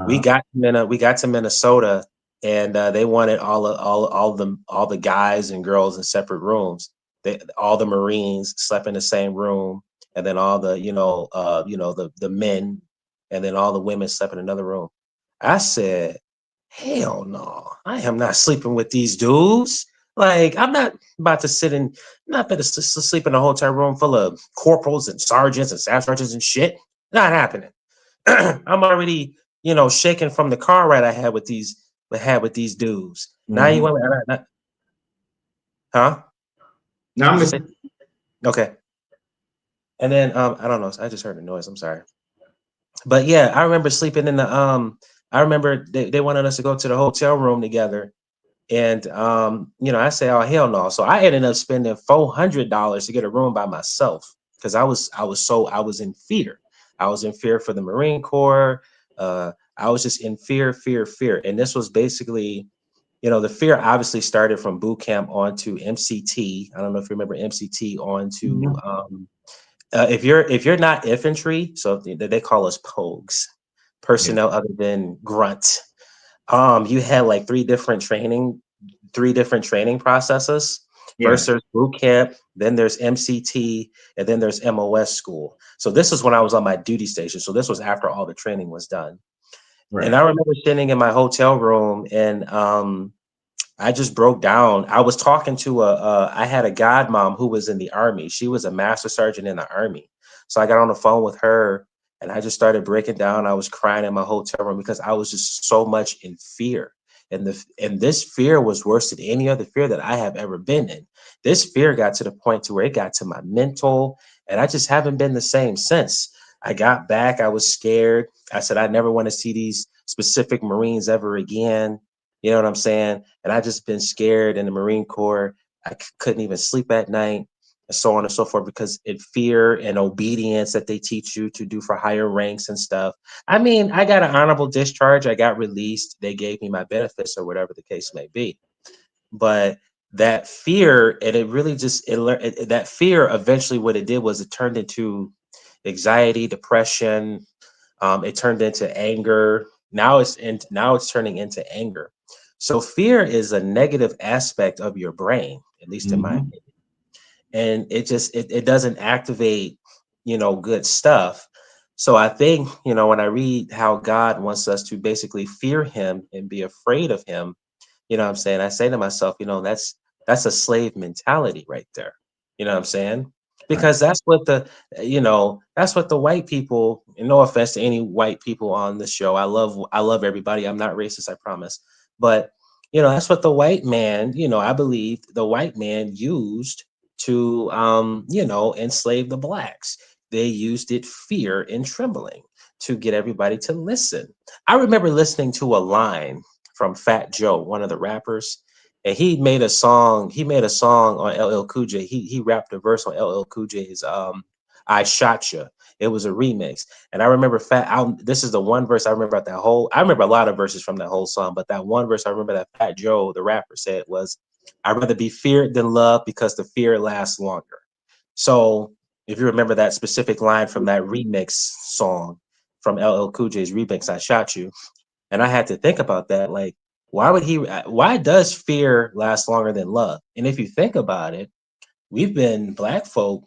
We Uh-huh. got to Minnesota, and they wanted all the guys and girls in separate rooms. All the Marines slept in the same room, and then all the the men, and then all the women slept in another room. I said, "Hell no, I am not sleeping with these dudes. Like, I'm not about to not about to sleep in a hotel room full of corporals and sergeants and staff sergeants and shit. Not happening." I'm already, shaking from the car ride I had with these dudes. Now you Mm-hmm. want me, huh? Now I'm Did you say? listening. Okay. And then I don't know. I just heard a noise. I'm sorry. But yeah, I remember sleeping in the I remember they wanted us to go to the hotel room together. And I say, oh hell no. So I ended up spending $400 to get a room by myself because I was in fear. I was in fear for the Marine Corps. I was just in fear, fear, fear. And this was basically, the fear obviously started from boot camp onto MCT. I don't know if you remember MCT onto Mm-hmm. if you're not infantry, so they call us POGs, Yeah. personnel other than grunt. You had like three different training processes. Yeah. First, there's boot camp, then there's MCT, and then there's MOS school. So this is when I was on my duty station. So this was after all the training was done. Right. And I remember sitting in my hotel room, and I just broke down. I was talking to I had a godmom who was in the army. She was a master sergeant in the army. So I got on the phone with her and I just started breaking down. I was crying in my hotel room because I was just so much in fear. And this fear was worse than any other fear that I have ever been in. This fear got to the point to where it got to my mental, and I just haven't been the same since. I got back, I was scared. I said I never want to see these specific Marines ever again. You know what I'm saying? And I just been scared in the Marine Corps. I couldn't even sleep at night, and so on and so forth, because in fear and obedience that they teach you to do for higher ranks and stuff. I mean, I got an honorable discharge. I got released. They gave me my benefits or whatever the case may be. But that fear, and it really just that fear eventually what it did was it turned into anxiety, depression. It turned into anger. Now it's turning into anger. So fear is a negative aspect of your brain, at least in my Mhm. opinion. And it doesn't activate, good stuff. So I think, when I read how God wants us to basically fear him and be afraid of him, what I'm saying? I say to myself, that's a slave mentality right there. You know what I'm saying? Right. Because that's what the white people, and no offense to any white people on the show. I love everybody. I'm not racist, I promise. But that's what the white man, I believe the white man used to enslave the blacks. They used it fear and trembling to get everybody to listen. I remember listening to a line from Fat Joe, one of the rappers, and he made a song. He made a song on LL Cool J. He rapped a verse on LL Cool J's "I Shot Ya." It was a remix, and I remember this is the one verse I remember about that whole. I remember a lot of verses from that whole song, but that one verse I remember that Fat Joe, the rapper, said was, "I'd rather be feared than loved because the fear lasts longer." So if you remember that specific line from that remix song from LL Cool J's remix, "I Shot You," and I had to think about that. Like, why does fear last longer than love? And if you think about it, we've been black folk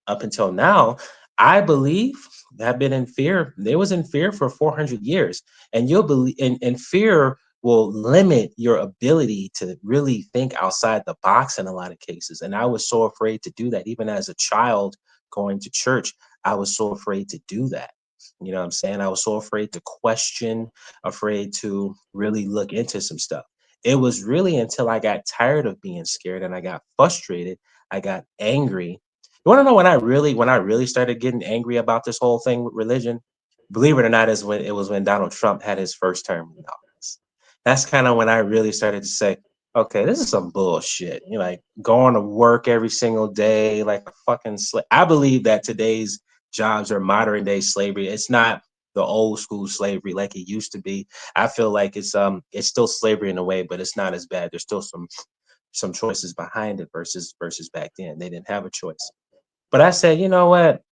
up until now, I believe, have been in fear. They was in fear for 400 years. And you'll believe, and fear will limit your ability to really think outside the box in a lot of cases. And I was so afraid to do that. Even as a child going to church, I was so afraid to do that. You know what I'm saying? I was so afraid to question, afraid to really look into some stuff. It was really until I got tired of being scared and I got frustrated, I got angry. You want to know when I really started getting angry about this whole thing with religion? Believe it or not, is when Donald Trump had his first term in office. That's kind of when I really started to say, okay, this is some bullshit. Like going to work every single day like a fucking slave. I believe that today's jobs are modern day slavery. It's not the old school slavery like it used to be. I feel like it's still slavery in a way, but it's not as bad. There's still some choices behind it versus back then. They didn't have a choice. But I said, you know what?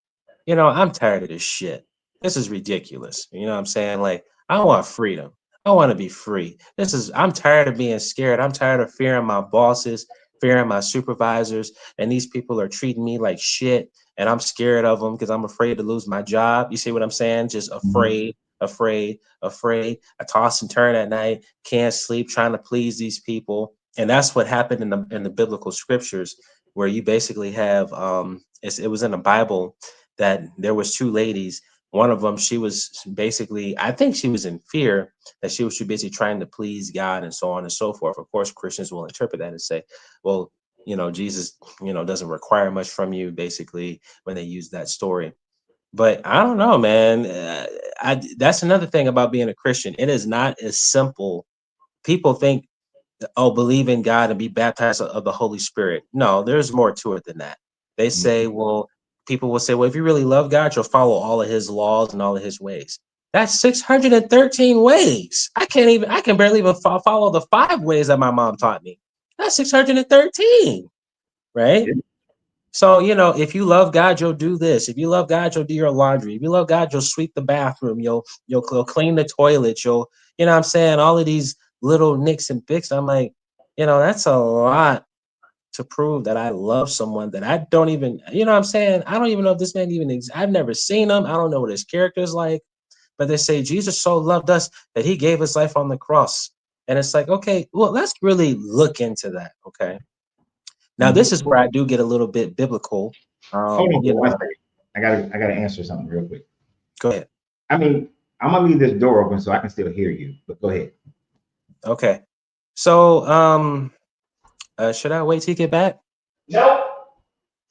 I'm tired of this shit. This is ridiculous. You know what I'm saying? Like, I want freedom. I want to be free. I'm tired of being scared. I'm tired of fearing my bosses, fearing my supervisors, and these people are treating me like shit. And I'm scared of them because I'm afraid to lose my job. You see what I'm saying? Just Mhm. afraid, afraid, afraid. I toss and turn at night, can't sleep, trying to please these people. And that's what happened in the biblical scriptures, where you basically have it was in the Bible that there was two ladies. One of them, she was basically, I think she was in fear that she was too busy trying to please God and so on and so forth. Of course, Christians will interpret that and say, well, Jesus, doesn't require much from you, basically, when they use that story. But I don't know, man. That's another thing about being a Christian. It is not as simple. People think, oh, believe in God and be baptized of the Holy Spirit. No, there's more to it than that. They say, Mhm. well, people will say, well, if you really love God, you'll follow all of his laws and all of his ways. That's 613 ways. I can barely even follow the 5 ways that my mom taught me. That's 613, right? Yeah. So, if you love God, you'll do this. If you love God, you'll do your laundry. If you love God, you'll sweep the bathroom. You'll clean the toilet. You know what I'm saying? All of these little nicks and picks. I'm like, that's a lot to prove that I love someone that I don't even, you know what I'm saying? I don't even know if this man even exists. I've never seen him. I don't know what his character is like. But they say Jesus so loved us that he gave his life on the cross. And it's like, okay, well, let's really look into that. Okay. Now, Mhm. this is where I do get a little bit biblical. Hold on You for one know, second. I gotta answer something real quick. go ahead. I mean, I'm gonna leave this door open so I can still hear you, but go ahead. Okay. So, should I wait till you get back? No.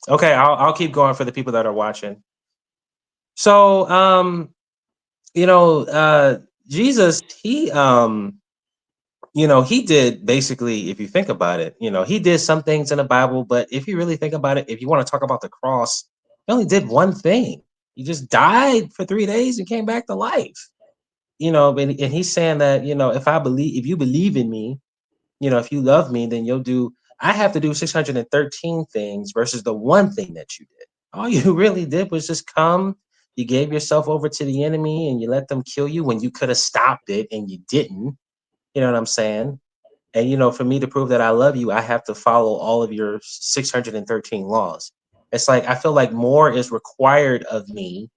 Okay, I'll keep going for the people that are watching. So, Jesus, he did basically, if you think about it, he did some things in the Bible, but if you really think about it, if you want to talk about the cross, he only did one thing. He just died for 3 days and came back to life. And he's saying that, if you believe in me, if you love me, then I have to do 613 things versus the one thing that you did. All you really did was just come, you gave yourself over to the enemy and you let them kill you when you could have stopped it and you didn't. You know what I'm saying? And for me to prove that I love you, I have to follow all of your 613 laws. It's like I feel like more is required of me.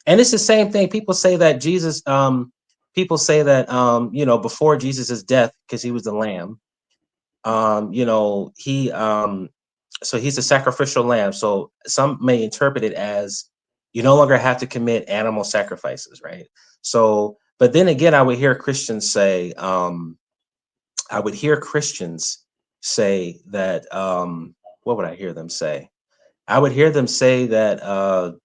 And it's the same thing. People say that before Jesus' death, because he was the lamb, so he's a sacrificial lamb. So some may interpret it as you no longer have to commit animal sacrifices, right? So, but then again, I would hear Christians say that, what would I hear them say? I would hear them say that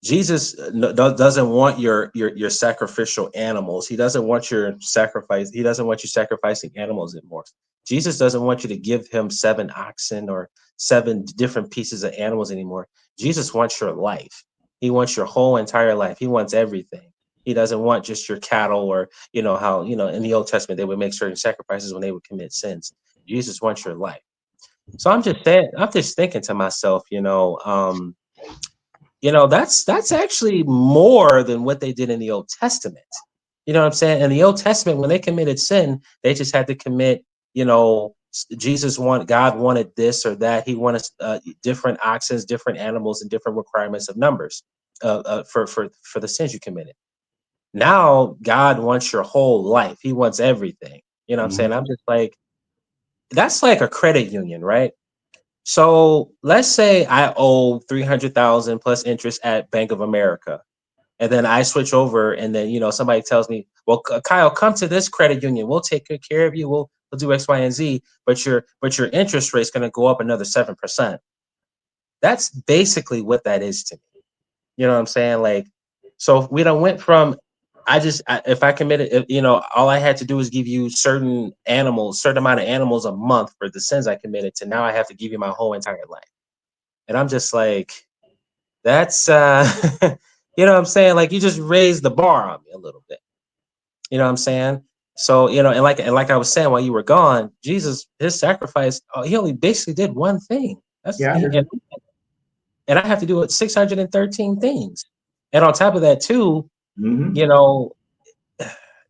Jesus doesn't want your sacrificial animals. He doesn't want your sacrifice. He doesn't want you sacrificing animals anymore. Jesus doesn't want you to give him 7 oxen or 7 different pieces of animals anymore. Jesus wants your life. He wants your whole entire life. He wants everything. He doesn't want just your cattle or how in the Old Testament they would make certain sacrifices when they would commit sins. Jesus wants your life. So I'm just thinking to myself, that's actually more than what they did in the Old Testament. You know what I'm saying? In the Old Testament, when they committed sin, they just had to commit, God wanted this or that. He wanted different oxen, different animals, and different requirements of numbers for the sins you committed. Now God wants your whole life. He wants everything. You know what I'm saying? Mhm. I'm just like, that's like a credit union, right? So let's say I owe 300,000 plus interest at Bank of America. And then I switch over and then, somebody tells me, well, Kyle, come to this credit union. We'll take good care of you. We'll do X, Y, and Z, but your interest rate's going to go up another 7%. That's basically what that is to me. You know what I'm saying? Like, so we done went from, if I committed, all I had to do is give you certain amount of animals a month for the sins I committed to now I have to give you my whole entire life. And I'm just like, that's, you know what I'm saying? Like you just raised the bar on me a little bit. You know what I'm saying? So, and like I was saying while you were gone, Jesus, his sacrifice, he only basically did one thing. Yeah, I agree. And I have to do it 613 things. And on top of that, too, Hmm. you know,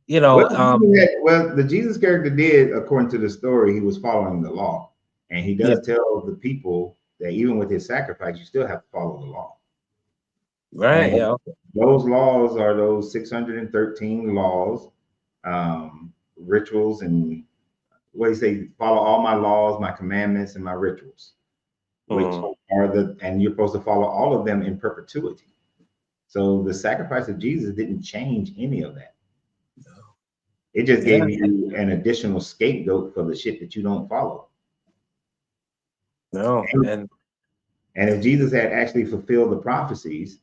Well, um, the Jesus character did, according to the story, he was following the law, and he yeah, does tell the people that even with his sacrifice, you still have to follow the law. right, And yeah, those laws are those 613 laws, rituals, and what do you say? Follow all my laws, my commandments, and my rituals, which mhm, and you're supposed to follow all of them in perpetuity. So the sacrifice of Jesus didn't change any of that. It just yeah, gave you an additional scapegoat for the shit that you don't follow. no, And, and and if Jesus had actually fulfilled the prophecies,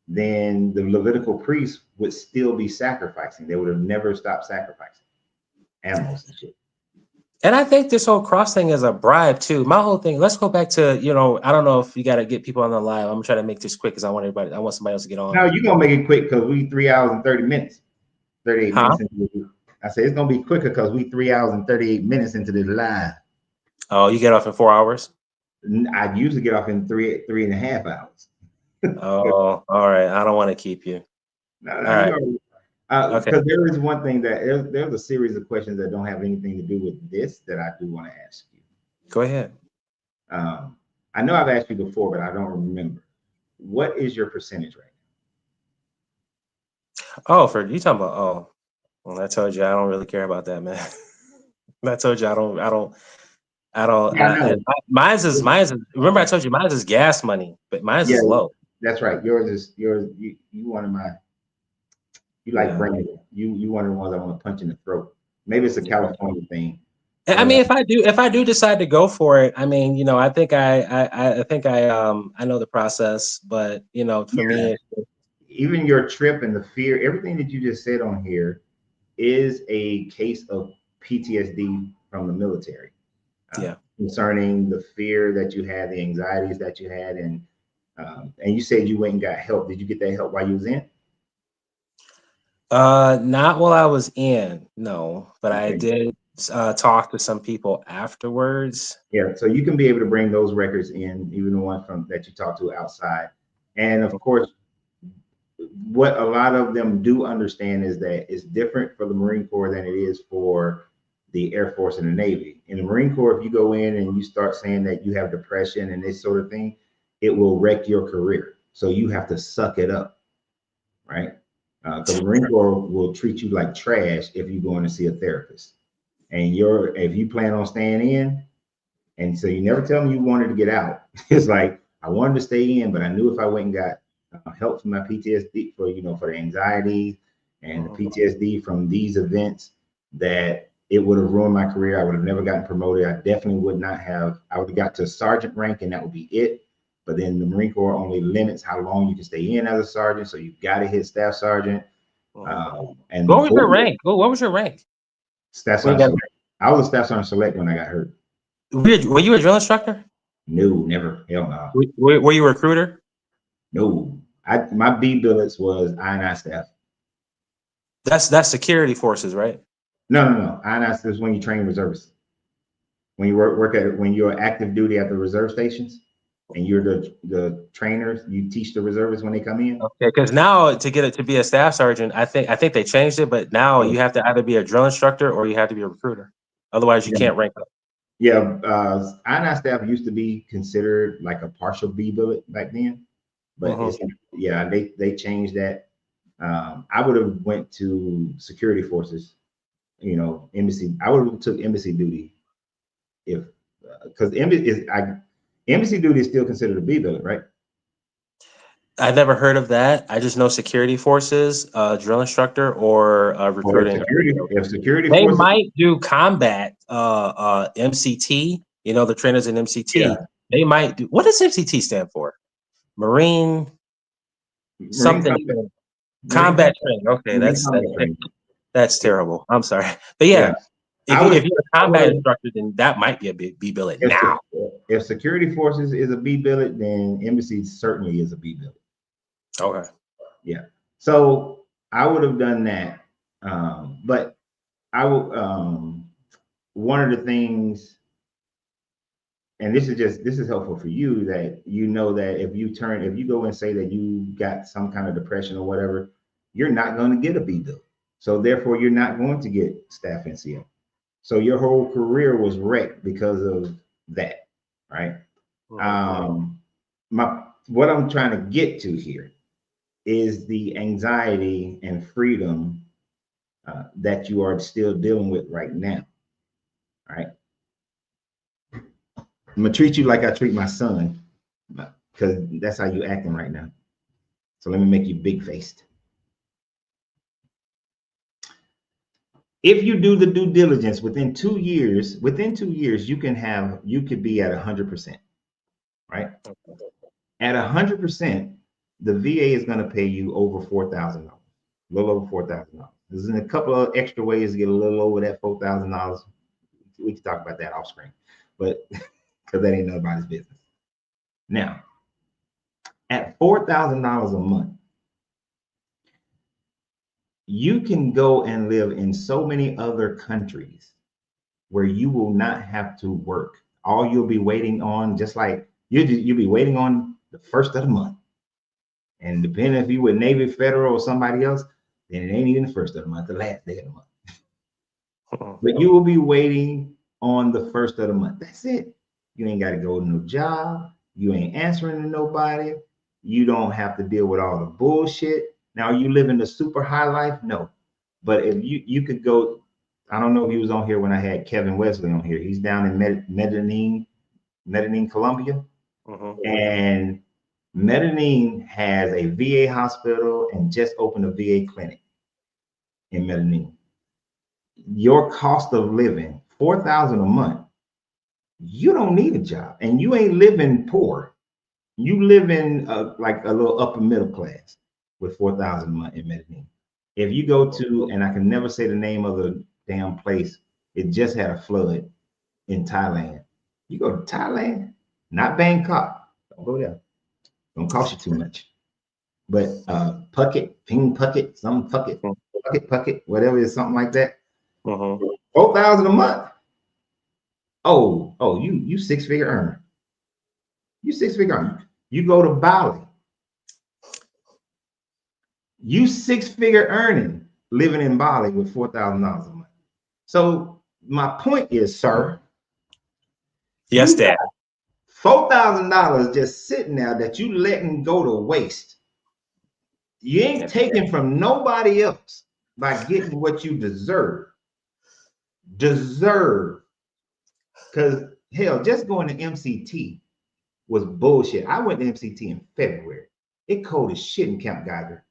then the Levitical priests would still be sacrificing. They would have never stopped sacrificing animals and shit. And I think this whole cross thing is a bribe too. My whole thing. Let's go back to I don't know if you got to get people on the live. I'm gonna try to make this quick because I want everybody. I want somebody else to get on. Now you're gonna make it quick because we 3 hours and 30 minutes, 38 Huh? minutes into this. I say it's gonna be quicker because we 3 hours and 38 minutes into this live. Oh, you get off in 4 hours. I usually get off in three and a half hours. Oh, all right. I don't want to keep you. No, All no, right. you're Okay. because there is one thing that there's a series of questions that don't have anything to do with this that I do want to ask you. Go ahead. I know I've asked you before, but I don't remember. What is your percentage right Oh, for you talking about? Oh, well, I told you I don't really care about that, man. I told you I don't. now? Yeah, no. Mine's is. Remember, I told you mine's is gas money, but mine's Yeah, is low. that's right. Yours is yours. You one of my. You like Yeah. Brandon. You one of the ones I want to punch in the throat. Maybe it's a California thing. I But mean, if I do decide to go for it, I mean, you know, I think I know the process, but you know, for me, even your trip and the fear, everything that you just said on here is a case of PTSD from the military, yeah. concerning the fear that you had, the anxieties that you had, and you said you went and got help. Did you get that help while you was in? Not while I was in, no, but I Okay. did talk to some people afterwards. Yeah, so you can be able to bring those records in, even the ones from that you talk to outside. And of course, what a lot of them do understand is that it's different for the Marine Corps than it is for the Air Force and the Navy. In the Marine Corps, if you go in and you start saying that you have depression and this sort of thing, it will wreck your career. So you have to suck it up, right? Because the Marine Corps will treat you like trash if you go in to see a therapist. And if you plan on staying in, and so you never tell me you wanted to get out. It's like I wanted to stay in, but I knew if I went and got help from my PTSD for the anxiety and the PTSD from these events, that it would have ruined my career. I would have never gotten promoted. I definitely would not have. I would have got to sergeant rank, and that would be it. But then the Marine Corps only limits how long you can stay in as a sergeant, so you've got to hit staff sergeant. And What was your rank? What was your rank? Staff sergeant select. I was a staff sergeant select when I got hurt. Were you a drill instructor? No, never. Hell no. Were you a recruiter? No. My B billets was I&I staff. That's security forces, right? No. I&I is when you train reservists. When you when you're active duty at the reserve stations, and you're the trainers, you teach the reservists when they come in. Okay, because now to be a staff sergeant, I think they changed it, but now you have to either be a drill instructor or you have to be a recruiter. Otherwise, you can't rank up. Yeah, I&I staff used to be considered like a partial B billet back then, but they changed that. I would have went to security forces, embassy. I would have took embassy duty if because embassy duty is still considered a B billet, right? I've never heard of that. I just know security forces, drill instructor, or recruiting. If security They forces, might do combat, MCT. You know, the trainers in MCT. Yeah. They might do. What does MCT stand for? Marine something combat training. Okay, that's terrible. I'm sorry, but yeah. If you're a combat instructor, then that might be a B billet now. If security forces is a B billet, then embassy certainly is a B billet. Okay. Yeah. So I would have done that, but I would. One of the things, and this is helpful for you, that you know that if you go and say that you got some kind of depression or whatever, you're not going to get a B billet. So therefore, you're not going to get staff NCO. So your whole career was wrecked because of that, right? What I'm trying to get to here is the anxiety and freedom that you are still dealing with right now, right? I'm gonna treat you like I treat my son, because that's how you acting right now. So let me make you big faced. If you do the due diligence within 2 years, you could be at 100%, right? At 100%, the VA is going to pay you over $4,000, a little over $4,000. There's a couple of extra ways to get a little over that $4,000. We can talk about that off screen, but because that ain't nobody's business. Now, at $4,000 a month, you can go and live in so many other countries where you will not have to work. All you'll be waiting on, just like you'll be waiting on the first of the month. And depending if you were Navy, Federal, or somebody else, then it ain't even the first of the month, the last day of the month. But you will be waiting on the first of the month. That's it. You ain't got to go to no job. You ain't answering to nobody. You don't have to deal with all the bullshit. Now, are you living the super high life? No. But if you could go, I don't know if he was on here when I had Kevin Wesley on here. He's down in Medellin, Colombia. And Medellin has a VA hospital and just opened a VA clinic in Medellin. Your cost of living, $4,000 a month, you don't need a job, and you ain't living poor. You live in like a little upper middle class with 4,000 a month in Medellin. If you go to, and I can never say the name of the damn place, it just had a flood in Thailand. You go to Thailand, not Bangkok. Don't go there. Don't cost you too much. But Phuket, Ping Phuket, some Phuket, whatever is something like that. 4,000 a month. Oh, you six-figure earner. You six-figure earner. You go to Bali. You six-figure earning living in Bali with $4,000 a month. So my point is, sir. Yes, Dad. $4,000 just sitting there that you letting go to waste. You ain't taking from nobody else by getting what you deserve. Because hell, just going to MCT was bullshit. I went to MCT in February. It cold as shit in Camp Geiger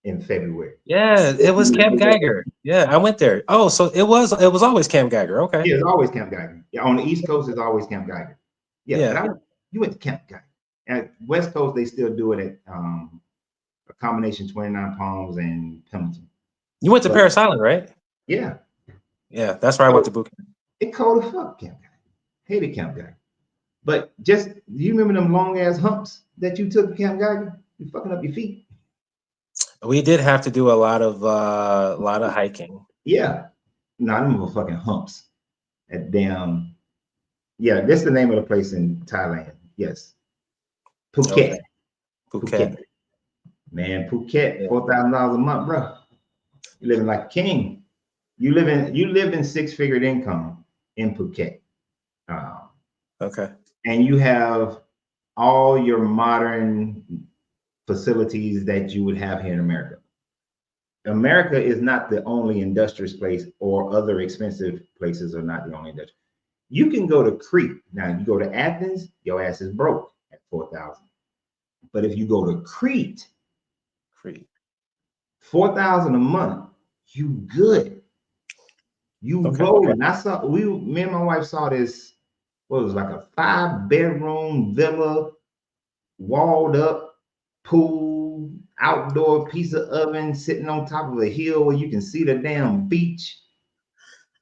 in February. Yeah, it was Camp Geiger. Yeah, I went there. Oh, so it was always Camp Geiger. Okay. Yeah, it's always Camp Geiger. Yeah, on the East Coast, it's always Camp Geiger. Yeah. But you went to Camp Geiger. At West Coast, they still do it at a combination 29 Palms and Pendleton. You went to Paris Island, right? Yeah. Yeah, that's where I went to boot camp. It cold as fuck, Camp Geiger. Hated Camp Geiger. But just, do you remember them long ass humps that you took to Camp Geiger? You fucking up your feet. We did have to do a lot of hiking. Yeah. No, I remember fucking humps at damn. Yeah, that's the name of the place in Thailand. Yes. Phuket. Okay. Phuket. Man, Phuket, $4,000 a month, bro. You living like a king. You live in six-figure income in Phuket. Okay. And you have all your modern facilities that you would have here in America. America is not the only industrious place, or other expensive places are not the only industrial. You can go to Crete. Now, you go to Athens, your ass is broke at 4,000. But if you go to Crete, 4,000 a month, you good. You rolling. Me and my wife saw this, what was like a 5-bedroom villa, walled up, pool, outdoor pizza oven sitting on top of a hill where you can see the damn beach.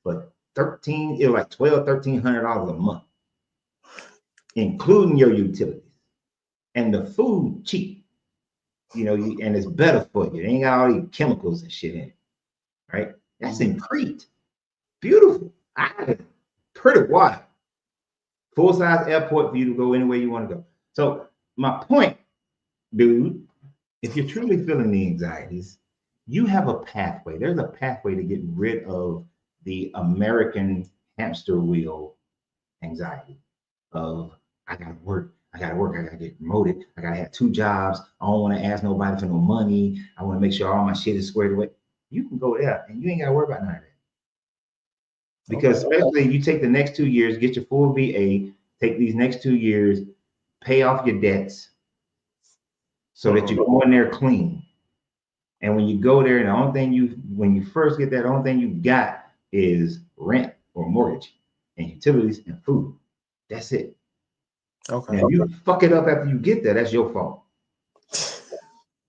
But it was like $1,300 a month, including your utilities. And the food cheap. And it's better for you. It ain't got all these chemicals and shit in it. Right? That's in Crete. Beautiful. Pretty wild. Full-size airport for you to go anywhere you want to go. So my point, dude, if you're truly feeling the anxieties, you have a pathway. There's a pathway to get rid of the American hamster wheel anxiety of, I gotta work, I gotta get promoted, I gotta have 2 jobs, I don't want to ask nobody for no money, I want to make sure all my shit is squared away. You can go there and you ain't gotta worry about none of that. Because especially you take the next 2 years, get your full VA, take these next 2 years, pay off your debts so that you go in there clean. And when you go there, and the only thing when you first get there, the only thing you got is rent or mortgage and utilities and food. That's it. Okay. Now, you fuck it up after you get there, that's your fault.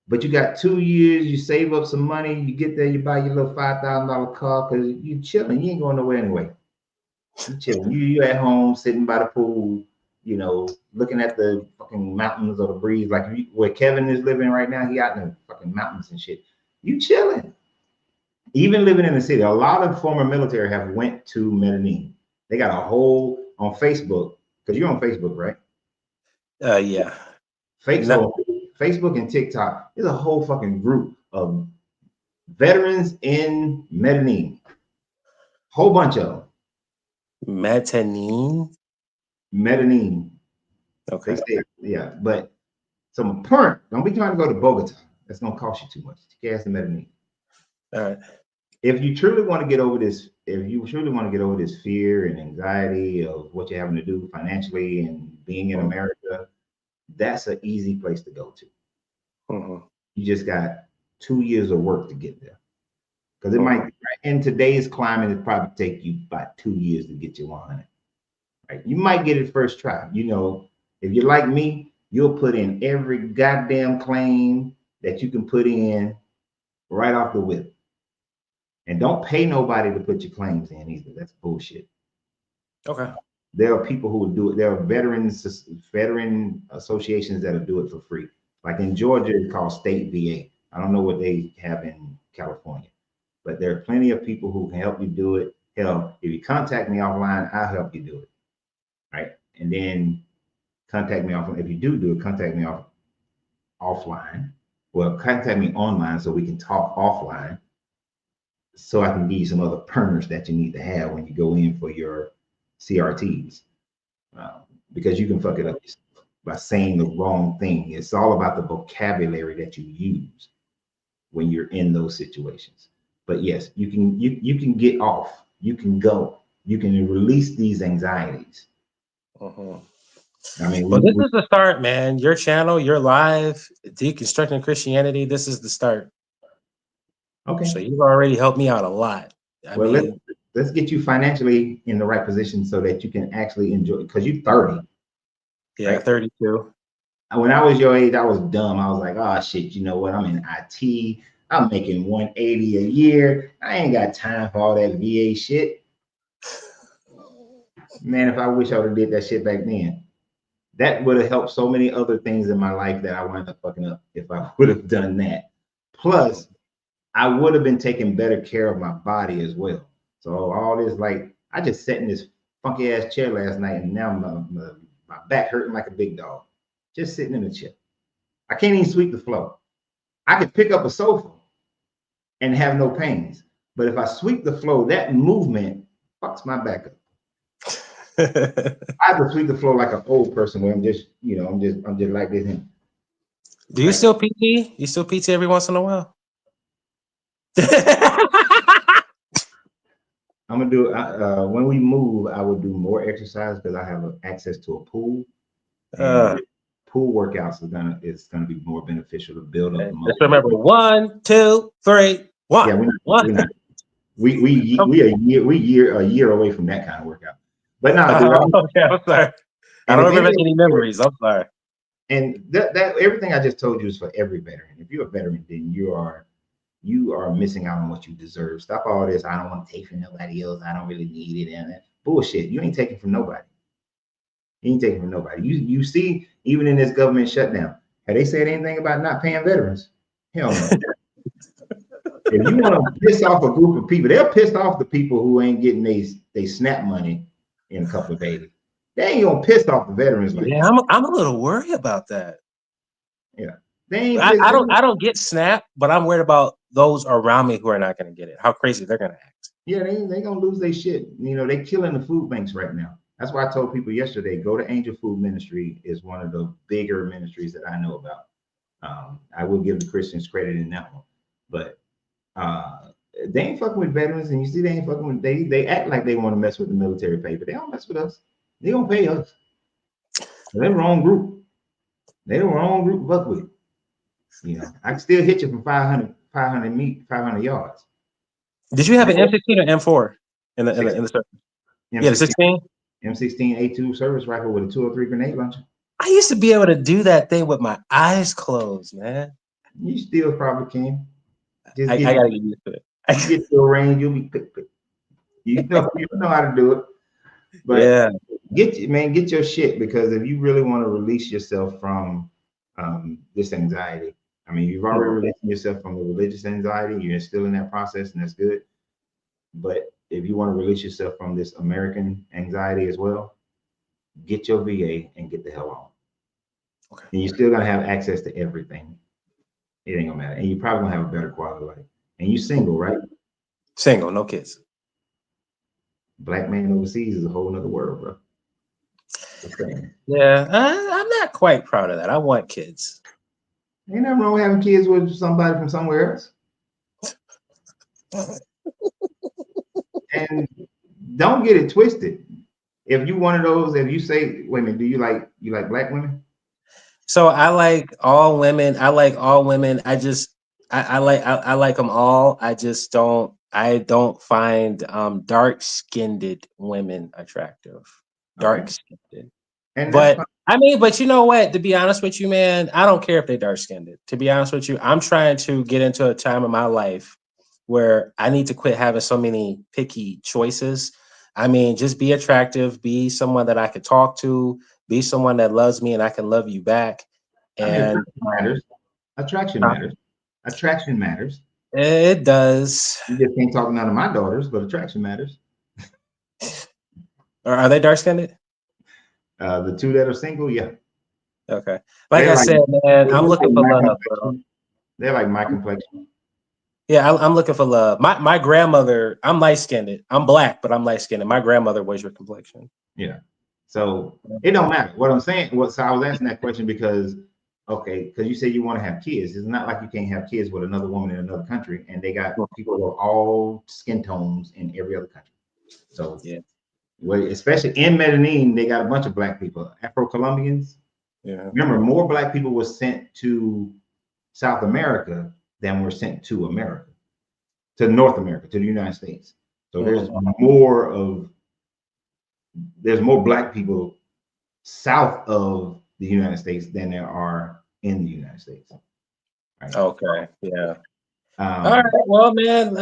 But you got 2 years, you save up some money, you get there, you buy your little $5,000 car because you chilling. You ain't going nowhere anyway. You chilling. You at home, sitting by the pool, looking at the fucking mountains or the breeze, like where Kevin is living right now. He out in the fucking mountains and shit. You chilling. Even living in the city, a lot of former military have went to Medellin. They got a whole on Facebook, because you're on Facebook, right? Yeah. Facebook and TikTok, there's a whole fucking group of veterans in Medellin. Whole bunch of them. Medellin? Medellin. Okay. They say, yeah, but some perm. Don't be trying to go to Bogota. That's gonna cost you too much. Gas in Medellin. All right. If you truly want to get over this, if you truly want to get over this fear and anxiety of what you're having to do financially and being in America, that's an easy place to go to. Mm-hmm. You just got 2 years of work to get there. Because it might, in today's climate, it probably take you about 2 years to get your 100. Right? You might get it first try. You know, if you're like me, you'll put in every goddamn claim that you can put in right off the whip. And don't pay nobody to put your claims in either. That's bullshit. Okay. There are people who will do it. There are veteran associations that'll do it for free. Like in Georgia, it's called state VA. I don't know what they have in California, but there are plenty of people who can help you do it. Hell, if you contact me offline, I'll help you do it. Right. And then contact me offline. If you do it, contact me offline. Well, contact me online so we can talk offline. So I can give you some other permits that you need to have when you go in for your CRTs, because you can fuck it up by saying the wrong thing. It's all about the vocabulary that you use when you're in those situations. But yes, you can get off. You can go. You can release these anxieties. I mean, well, this is the start, man. Your channel, your live, Deconstructing Christianity. This is the start. Okay. So you've already helped me out a lot. I mean, let's get you financially in the right position so that you can actually enjoy. Because you're 30. Yeah, right? 32. When I was your age, I was dumb. I was like, oh shit, you know what? I'm in IT. I'm making 180 a year. I ain't got time for all that VA shit. Man, if I wish I would have did that shit back then. That would have helped so many other things in my life that I wound up fucking up if I would have done that. Plus, I would have been taking better care of my body as well. So all this, like, I just sat in this funky ass chair last night, and now my back hurting like a big dog. Just sitting in the chair. I can't even sweep the floor. I could pick up a sofa and have no pains. But if I sweep the floor, that movement fucks my back up. I have to sweep the floor like an old person where I'm just, I'm just like this. Do you still PT? You still PT every once in a while? I'm gonna do when we move. I will do more exercise because I have access to a pool. And pool workouts is gonna be more beneficial to build up the muscle. Just remember 1, 2, 3, 1. Yeah, we're not. We a year away from that kind of workout. But no, dude, okay, I'm sorry. I don't remember any memories. I'm sorry. And that everything I just told you is for every veteran. If you're a veteran, then you are missing out on what you deserve. Stop all this. I don't want to take from nobody else. I don't really need it. And that bullshit. You ain't taking from nobody. You ain't taking from nobody. You see, even in this government shutdown, have they said anything about not paying veterans? Hell no. If you want to piss off a group of people, they're pissed off the people who ain't getting they SNAP money in a couple of days. They ain't gonna piss off the veterans like that. I'm a little worried about that. Yeah, they ain't. I don't get SNAP, but I'm worried about those around me who are not gonna get it. How crazy they're gonna act. Yeah, they gonna lose their shit. They killing the food banks right now. That's why I told people yesterday, go to Angel Food Ministry is one of the bigger ministries that I know about. I will give the Christians credit in that one, but they ain't fucking with veterans, and you see they ain't fucking with they act like they want to mess with the military pay, but they don't mess with us. They gonna pay us. They're the wrong group. They're the wrong group to fuck with. I can still hit you from 500 yards. Did you have an M16 or M4 in the service? Yeah, the 16. M16A2 service rifle with a 203 grenade launcher. I used to be able to do that thing with my eyes closed, man. You still probably can. I gotta get used to it. You get to a range, you'll be quick. You know how to do it. But yeah, get your shit, because if you really want to release yourself from this anxiety, I mean, you've already released yourself from the religious anxiety. You're still in that process, and that's good. But if you want to release yourself from this American anxiety as well, get your VA and get the hell on. Okay. And you're still gonna have access to everything. It ain't gonna matter, and you're probably gonna have a better quality of life. And you single, right? Single, no kids. Black man overseas is a whole nother world, bro. Yeah, I'm not quite proud of that. I want kids. Ain't nothing wrong with having kids with somebody from somewhere else. And don't get it twisted. If you one of those, if you say, wait a minute, do you like black women? So I like all women. I like all women. I like them all. I don't find dark-skinned women attractive. Dark-skinned. And that's But fine. I mean, but you know what? To be honest with you, man, I don't care if they're dark-skinned. To be honest with you, I'm trying to get into a time in my life where I need to quit having so many picky choices. I mean, just be attractive, be someone that I could talk to, be someone that loves me and I can love you back. I mean, And attraction matters. Attraction matters. it does. You just can't talk to none of my daughters, but attraction matters. Are they dark-skinned? The two that are single, yeah. Okay. Like I said, man, I'm looking for love, bro. They're like my complexion. Yeah, I'm looking for love. My grandmother, I'm light-skinned. I'm black, but I'm light-skinned. My grandmother was your complexion. Yeah. So it don't matter. What I'm saying, so I was asking that question because you said you want to have kids. It's not like you can't have kids with another woman in another country, and they got people of all skin tones in every other country. So yeah, well, especially in Medellin, they got a bunch of black people, Afro-Colombians. Yeah. Remember, more black people were sent to South America than were sent to America, to North America, to the United States. So there's more black people south of the United States than there are in the United States. Right? Okay. Yeah. All right. Well, man.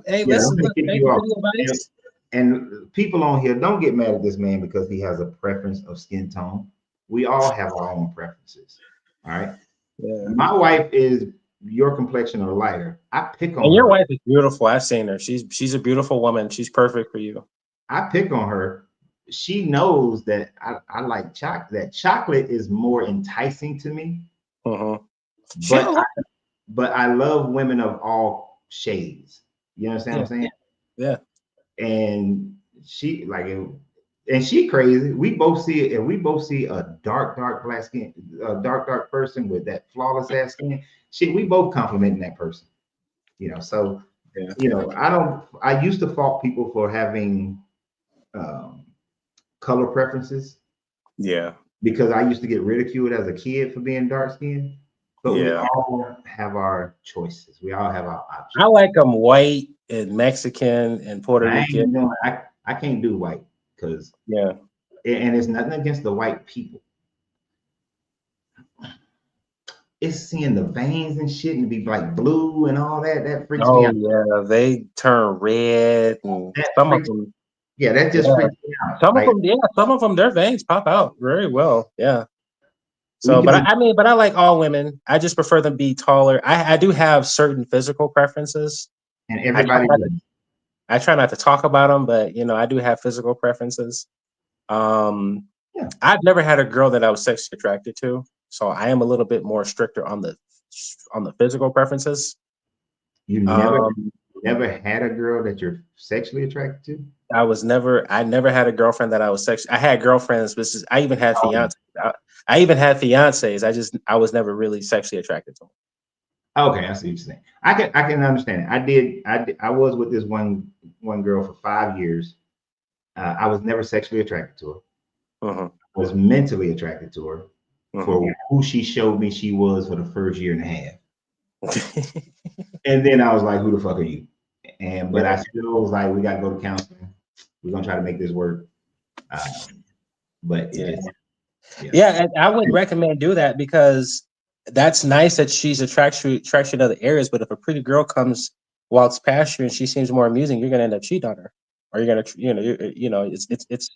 Hey, listen. Thank you for the advice. And people on here, don't get mad at this man because he has a preference of skin tone. We all have our own preferences. All right. Yeah. My wife is your complexion or lighter. I pick on and her. Your wife is beautiful. I've seen her. She's a beautiful woman. She's perfect for you. I pick on her. She knows that I like chocolate. That chocolate is more enticing to me. But I love women of all shades. You understand what I'm saying? Yeah. And she she crazy. We both see it, and we both see a dark black skin, a dark person with that flawless ass skin. We both complimenting that person. So I used to fault people for having color preferences. Yeah. Because I used to get ridiculed as a kid for being dark skinned. But we all have our choices. We all have our options. I like them white and Mexican and Puerto Rican. I can't do white because and it's nothing against the white people. It's seeing the veins and shit and be like blue and all that. That freaks me out. Yeah, they turn red and some of them. Yeah, that just freaks me out. Some of them, their veins pop out very well. Yeah. So, but I like all women. I just prefer them be taller. I do have certain physical preferences. And everybody I try not to talk about them, but I do have physical preferences. I've never had a girl that I was sexually attracted to, so I am a little bit more stricter on the physical preferences. You never had a girl that you're sexually attracted to? I never had a girlfriend that I was I had girlfriends, I even had fiancés. I even had fiancés. I was never really sexually attracted to them. Okay, I see what you're saying. I can understand it. I was with this one girl for 5 years. I was never sexually attracted to her. I was mentally attracted to her for who she showed me she was for the first year and a half. And then I was like, who the fuck are you? But I still was like, we gotta go to counseling. We're gonna try to make this work. And I would recommend do that because that's nice that she's attraction in other areas. But if a pretty girl walks past you and she seems more amusing, you're gonna end up cheating on her, or you're gonna, it's.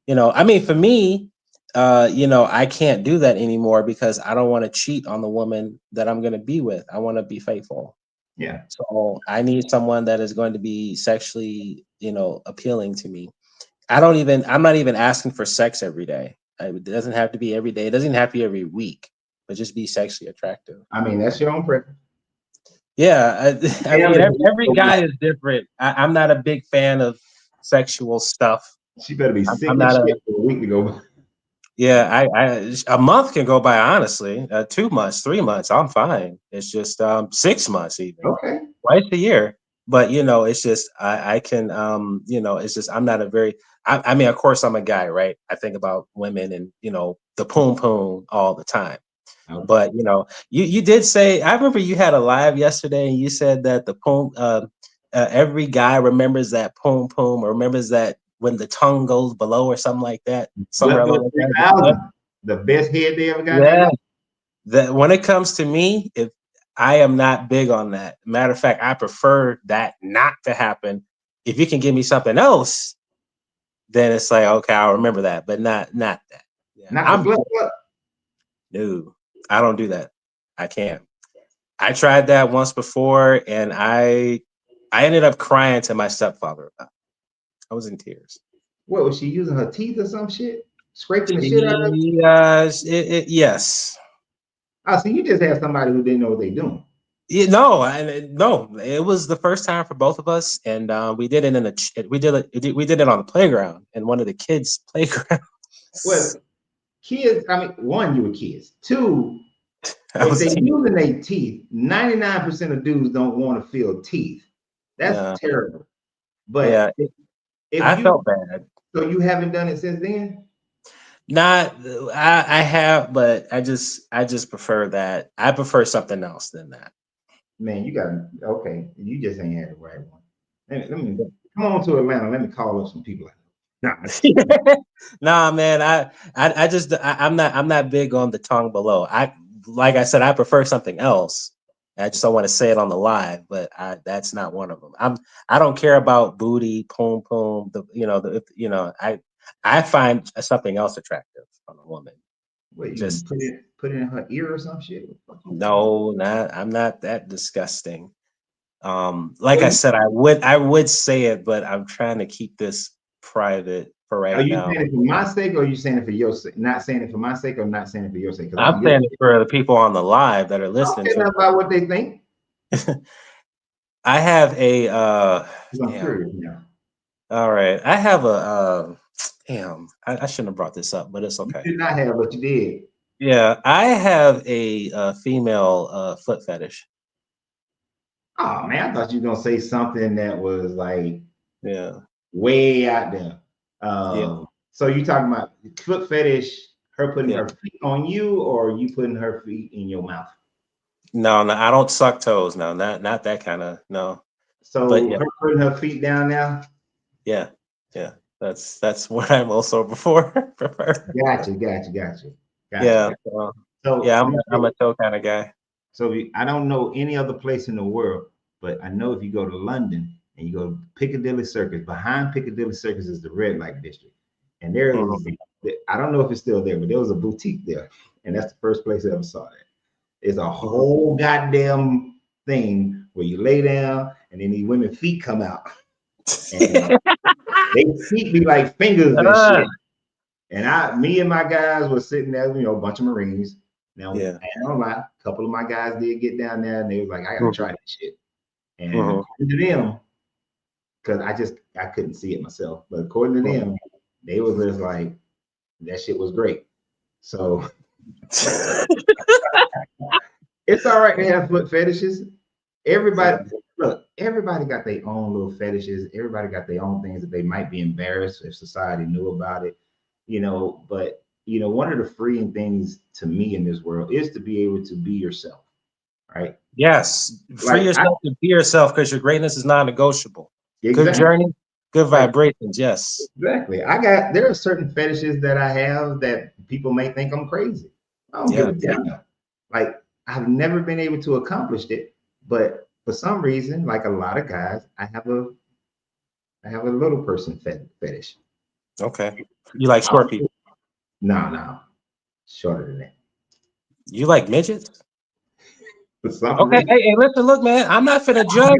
I mean, for me, I can't do that anymore because I don't want to cheat on the woman that I'm gonna be with. I want to be faithful. Yeah. So I need someone that is going to be sexually, appealing to me. I'm not even asking for sex every day. It doesn't have to be every day. It doesn't have to be every week, but just be sexually attractive. I mean, that's your own preference. Yeah. I mean, every guy is different. I'm not a big fan of sexual stuff. She better be sick as shit for a week to go. Yeah, a month can go by honestly. 2 months, 3 months, I'm fine. It's just 6 months even, Okay. twice a year. But it's just I can it's just I'm not a very I mean, of course I'm a guy, right? I think about women and the poom poom all the time. Okay. But you did say I remember you had a live yesterday and you said that the poom every guy remembers that poom poom or remembers that when the tongue goes below or something like that. Somewhere Westwood along that. 3000, the best head they ever got in their Yeah, life. that when it comes to me, if I am not big on that. Matter of fact, I prefer that not to happen. If you can give me something else, then it's like okay, I'll remember that, but not that. Yeah, Not the I'm flip flip. no, I don't do that. I can't. I tried that once before, and I ended up crying to my stepfather about it. I was in tears. What was she using her teeth or some shit? Scraping the shit out of it? Yes. Oh, so you just had somebody who didn't know what they doing. No. It was the first time for both of us, and we did it we did it on the playground in one of the kids' playgrounds. Well, kids, I mean, one, you were kids. Two, I if was a they teenager. using their teeth, 99% of dudes don't want to feel teeth. Yeah, That's terrible. But yeah. if I you, felt bad. so you haven't done it since then? Not, I have, but I just prefer that. I prefer something else than that. Man, you got, okay, you just ain't had the right one. Let me come on to Atlanta. Let me call up some people. Nah, Nah, man, I'm not big on the tongue below. Like I said, I prefer something else. I just don't want to say it on the live, but that's not one of them. I don't care about booty, poom poom. I find something else attractive on a woman. what you Just put it in her ear or some shit? What the fuck you talking no, not I'm not that disgusting. Like I about? said, I would say it, but I'm trying to keep this private for Are right you now. saying it for my sake, or are you saying it for your sake? Not saying it for my sake, or not saying it for your sake? Because I'm saying it for the people on the live that are I don't listening care to nothing about what they think. it. I have a 'Cause I'm damn. curious now. All right. I have a damn. I shouldn't have brought this up, but it's You okay. did not have, but you did. Yeah, I have a, female foot fetish. Oh man, I thought you were gonna say something that was like Yeah. way out there. Yeah. So you talking about foot fetish, her putting Yeah. her feet on you, or you putting her feet in your mouth? No, no, I don't suck toes. No, not that kind of no. But So yeah, her putting her feet down now. yeah, yeah. That's what I'm also before prefer. Gotcha. Yeah. So Yeah, let me I'm say, a toe kind of guy. so I don't know any other place in the world, but I know if you go to London and you go to Piccadilly Circus, behind Piccadilly Circus is the red light district. And there is, Mhm. I don't know if it's still there, but there was a boutique there. And that's the first place I ever saw that. It's a Mhm. whole goddamn thing where you lay down and then these women feet come out. And they feet be like fingers and Ah, shit. And me and my guys were sitting there, a bunch of Marines. Now, yeah. I ain't gonna lie, a couple of my guys did get down there and they was like, I gotta Mhm. try this shit. And Mhm. according to them, because I couldn't see it myself, but according to Mhm. them, they was just like, that shit was great. So it's all right to have foot fetishes. Yeah. Everybody, look, everybody got their own little fetishes. Everybody got their own things that they might be embarrassed if society knew about it, But one of the freeing things to me in this world is to be able to be yourself, right? Yes. Free Like yourself to be yourself because your greatness is non-negotiable. Good exactly, journey, good like vibrations. Yes. exactly. There are certain fetishes that I have that people may think I'm crazy. I don't give Yeah. a damn. Like I've never been able to accomplish it, but for some reason, like a lot of guys, I have a little person fetish. Okay. You like short people. No, shorter than that. You like midgets? For some Okay. reason, Hey, listen, look, man. I'm not finna judge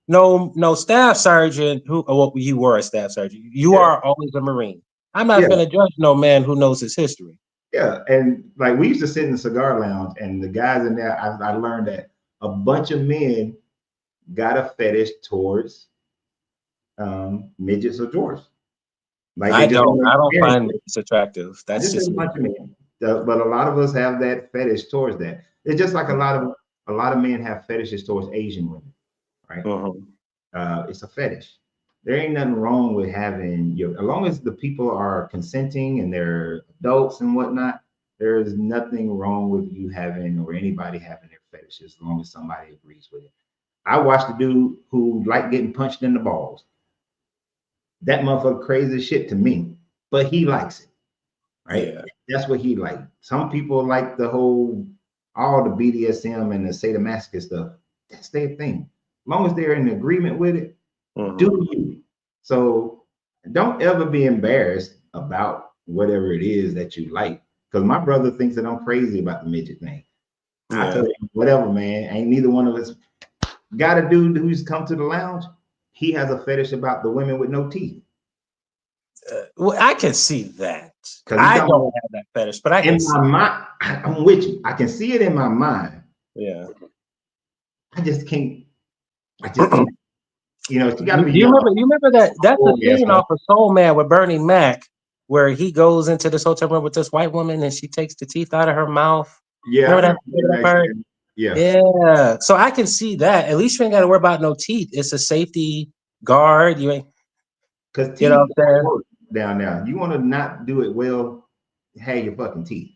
no staff sergeant who. Well, you were a staff sergeant. You yeah, are always a Marine. I'm not yeah, finna judge no man who knows his history. yeah. And like we used to sit in the cigar lounge, and the guys in there, I learned that a bunch of men got a fetish towards midgets or dwarfs. Like I they just don't. want I to don't experience find it. it attractive. I That's just said just a me. bunch of men, but a lot of us have that fetish towards that. It's just like a lot of men have fetishes towards Asian women, right? Mhm. It's a fetish. There ain't nothing wrong with having your, as long as the people are consenting and they're adults and whatnot. There is nothing wrong with you having or anybody having their fetish as long as somebody agrees with it. I watched a dude who liked getting punched in the balls. That motherfucker crazy as shit to me, but he likes it, right? Yeah. That's what he like. Some people like the whole, all the BDSM and the sadomasochistic stuff. That's their thing. As long as they're in agreement with it, Mhm. do you. So don't ever be embarrassed about whatever it is that you like. Because my brother thinks that I'm crazy about the midget thing. I Yeah. told him, whatever, man. Ain't neither one of us got a dude who's come to the lounge. He has a fetish about the women with no teeth. Well, I can see that. Because he's I talking don't about have that fetish, but I can in see. my mind, I'm with you. I can see it in my mind. Yeah. I just can't, I just can't, she gotta be Do you young. remember? You remember that? That's the Oh, yes, scene off of Soul Man with Bernie Mac, where he goes into this hotel room with this white woman and she takes the teeth out of her mouth. yeah, I Remember that? remember Remember that that part? scene. Yeah. Yeah. So I can see that. At least you ain't got to worry about no teeth. It's a safety guard. You ain't. Because You know teeth what I'm saying? work down there. You want to not do it well, have your fucking teeth.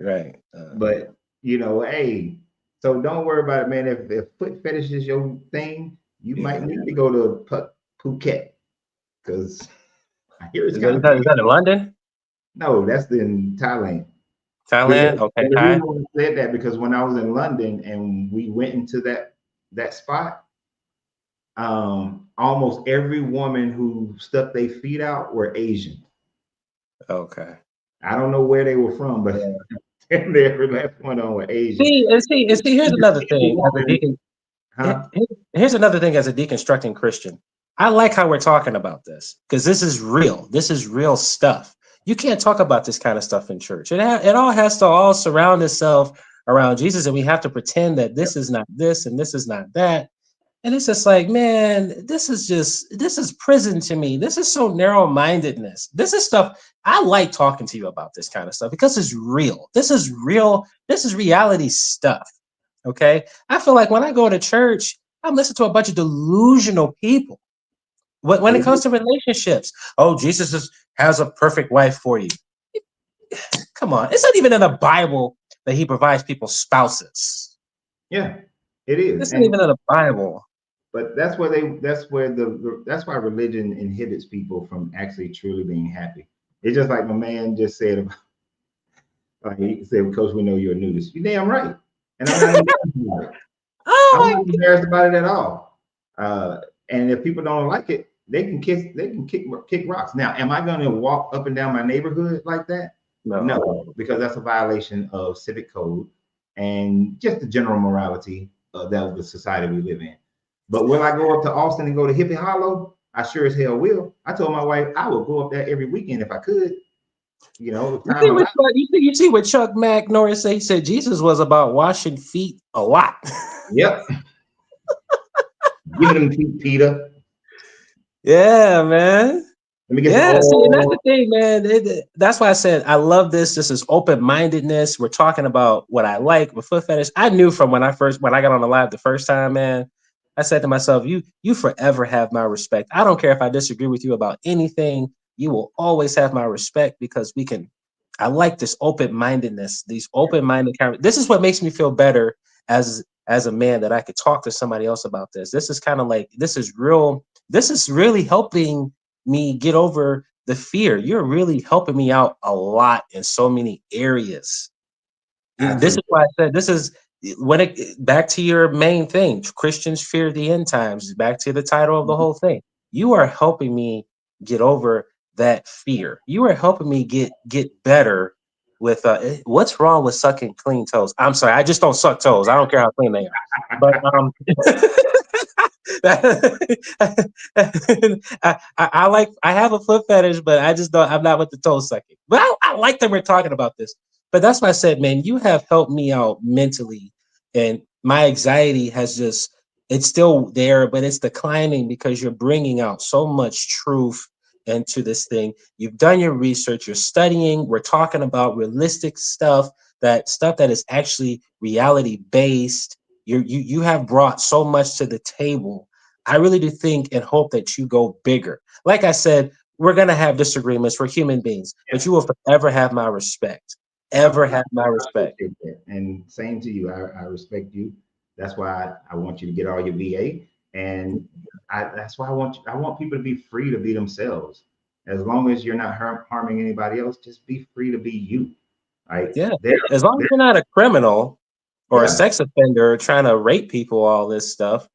Right. But hey, so don't worry about it, man. If foot fetish is your thing, you might Yeah. need to go to Phuket because I hear it's Is kind that, of is that in London? no, that's in Thailand. Thailand? Because Okay. the Thai. reason why I said that because when I was in London and we went into that spot, almost every woman who stuck their feet out were Asian. Okay. I don't know where they were from, but Yeah. every last one of them were Asian. See. Here's another thing. As a Woman, deacon, huh? here's another thing. As a deconstructing Christian, I like how we're talking about this because this is real. This is real stuff. You can't talk about this kind of stuff in church. It all has to all surround itself around Jesus, and we have to pretend that this is not this and this is not that. And it's just like, man, this is prison to me. This is so narrow-mindedness. This is stuff I like talking to you about this kind of stuff because it's real. This is real. This is reality stuff. Okay. I feel like when I go to church, I'm listening to a bunch of delusional people. When it comes to relationships, oh, has a perfect wife for you. Come on. It's not even in the Bible that he provides people spouses. Yeah, it is. It's not even in the Bible. But that's why religion inhibits people from actually truly being happy. It's just like my man just said about, like he said, Coach, we know you're a nudist. You're damn right. And I'm not embarrassed about it. Oh I'm my not embarrassed about it at all. And if people don't like it, they can kick rocks. Now, am I gonna walk up and down my neighborhood like that? No, because that's a violation of civic code and just the general morality of the society we live in. But will I go up to Austin and go to Hippie Hollow? I sure as hell will. I told my wife I would go up there every weekend if I could. If time allows. You see what Chuck Mack Norris said? He said Jesus was about washing feet a lot. Yep. Give them feet, Peter. Yeah, man. Let me get some Yeah, see, and that's the oil. thing, man. That's why I said I love this. This is open-mindedness. We're talking about what I like with foot fetish. I knew from when I got on the live the first time, man. I said to myself, you forever have my respect. I don't care if I disagree with you about anything. You will always have my respect because I like this open-mindedness, these open-minded this is what makes me feel better as a man that I could talk to somebody else about this. This is kind of like this is real. This is really helping me get over the fear. You're really helping me out a lot in so many areas. This is Absolutely. why I said this is back to your main thing. Christians fear the end times. Back to the title of the whole thing. You are helping me get over that fear. You are helping me get better with what's wrong with sucking clean toes? I'm sorry, I just don't suck toes. I don't care how clean they are. But I have a foot fetish, but I just don't. I'm not with the toe sucking. But I like that we're talking about this. But that's why I said, man, you have helped me out mentally, and my anxiety it's still there, but it's declining because you're bringing out so much truth into this thing. You've done your research, you're studying, we're talking about realistic stuff, that is actually reality based. You have brought so much to the table. I really do think and hope that you go bigger. Like I said, we're gonna have disagreements. We're human beings, but you will forever have my respect. Ever have my respect. appreciate that. And same to you. I respect you. That's why I want you to get all your VA. And that's why I want people to be free to be themselves. As long as you're not harming anybody else, just be free to be you. Right? Yeah. As long as you're not a criminal or a Yeah. sex offender trying to rape people, all this stuff.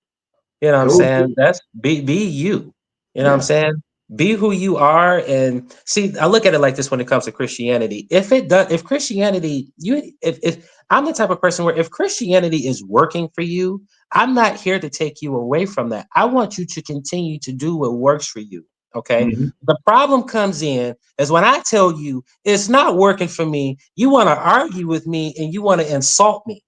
You know what I'm Those saying? That's be you. You know what I'm Yeah. saying? Be who you are. And see, I look at it like this when it comes to Christianity. If Christianity, if I'm the type of person where if Christianity is working for you, I'm not here to take you away from that. I want you to continue to do what works for you. Okay. Mhm. The problem comes in is when I tell you it's not working for me, you want to argue with me and you want to insult me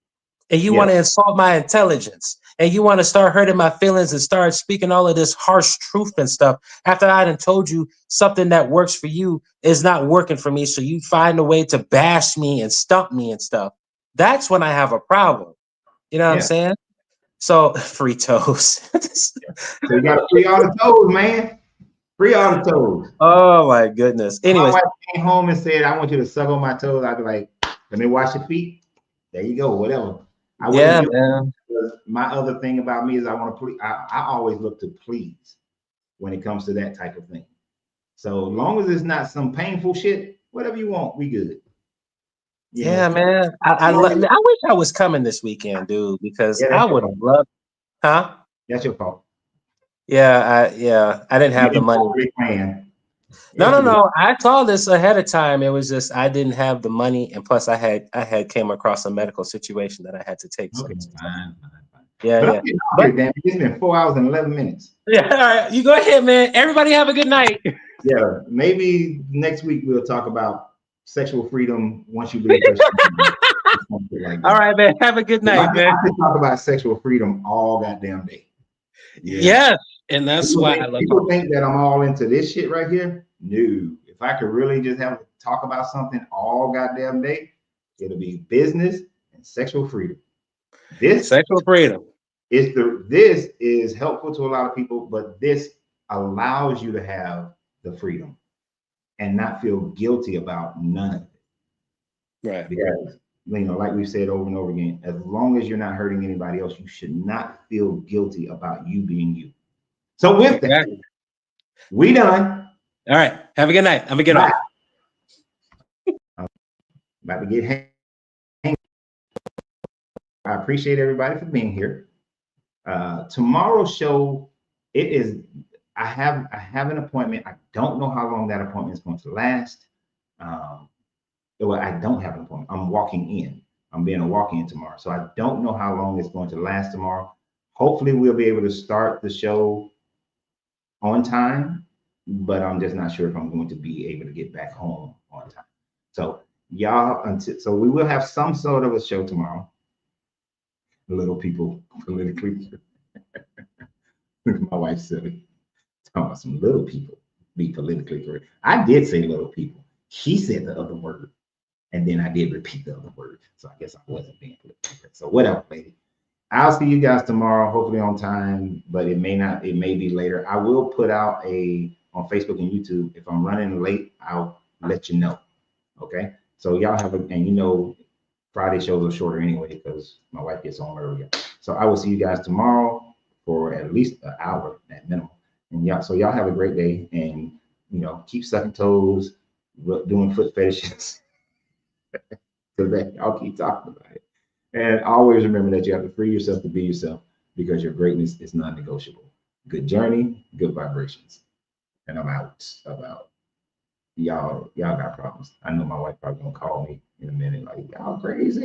and you Yeah. want to insult my intelligence and you want to start hurting my feelings and start speaking all of this harsh truth and stuff after I done told you something that works for you is not working for me. So you find a way to bash me and stump me and stuff. That's when I have a problem. You know what I'm Yeah. saying? So free toes. So you got to free all the toes, man. Free all the toes. Oh my goodness. My Anyways, wife came home and said, I want you to suck on my toes. I'd be like, let me wash your feet. There you go, whatever. I wouldn't yeah, do it man. because my other thing about me is I want to please. I always look to please when it comes to that type of thing. So long as it's not some painful shit, whatever you want, we good. You Yeah, know, man. I wish I was coming this weekend, dude, because yeah, I that's your would have fault. loved, huh? That's your fault. Yeah, I didn't You have the didn't money. overly plan. No, Yes, no, you did. no. I saw this ahead of time. It was just I didn't have the money, and plus I had came across a medical situation that I had to take. Okay, fine. Yeah, But I'm yeah. getting out But here, damn. It's been 4 hours and 11 minutes. yeah, all right. You go ahead, man. Everybody have a good night. Yeah, maybe next week we'll talk about sexual freedom once you leave Christianity. Something like All that. right, man. Have a good night, man. I could talk about sexual freedom all goddamn day. Yeah. Yes, and that's why I love People talking. think that I'm all into this shit right here. No. If I could really just have talk about something all goddamn day, it'll be business and sexual freedom. This Sexual freedom. this is helpful to a lot of people, but this allows you to have the freedom and not feel guilty about none of it. Right. Because like we've said over and over again, as long as you're not hurting anybody else, you should not feel guilty about you being you. So with that, Exactly. we done. All right. Have a good night. I'm gonna get Bye. off. About to get hang. I appreciate everybody for being here. Tomorrow's show, it is. I have an appointment. I don't know how long that appointment is going to last. Well, I don't have an appointment. I'm walking in. I'm being a walk-in tomorrow, so I don't know how long it's going to last tomorrow. Hopefully, we'll be able to start the show on time, but I'm just not sure if I'm going to be able to get back home on time. So so we will have some sort of a show tomorrow. Little people politically. My wife said it. Talking about some little people be politically correct. I did say little people. She said the other word, and then I did repeat the other word. So I guess I wasn't being politically correct. So whatever, lady. I'll see you guys tomorrow, hopefully on time, but it may not, it may be later. I will put out on Facebook and YouTube. If I'm running late, I'll let you know. Okay. So y'all have and Friday shows are shorter anyway because my wife gets home earlier. So I will see you guys tomorrow for at least an hour at minimum. And so y'all have a great day and keep sucking toes, doing foot fetishes. Because y'all keep talking about it. And always remember that you have to free yourself to be yourself because your greatness is non-negotiable. Good journey, good vibrations. And I'm out. Y'all got problems. I know my wife probably gonna call me in a minute like, y'all crazy.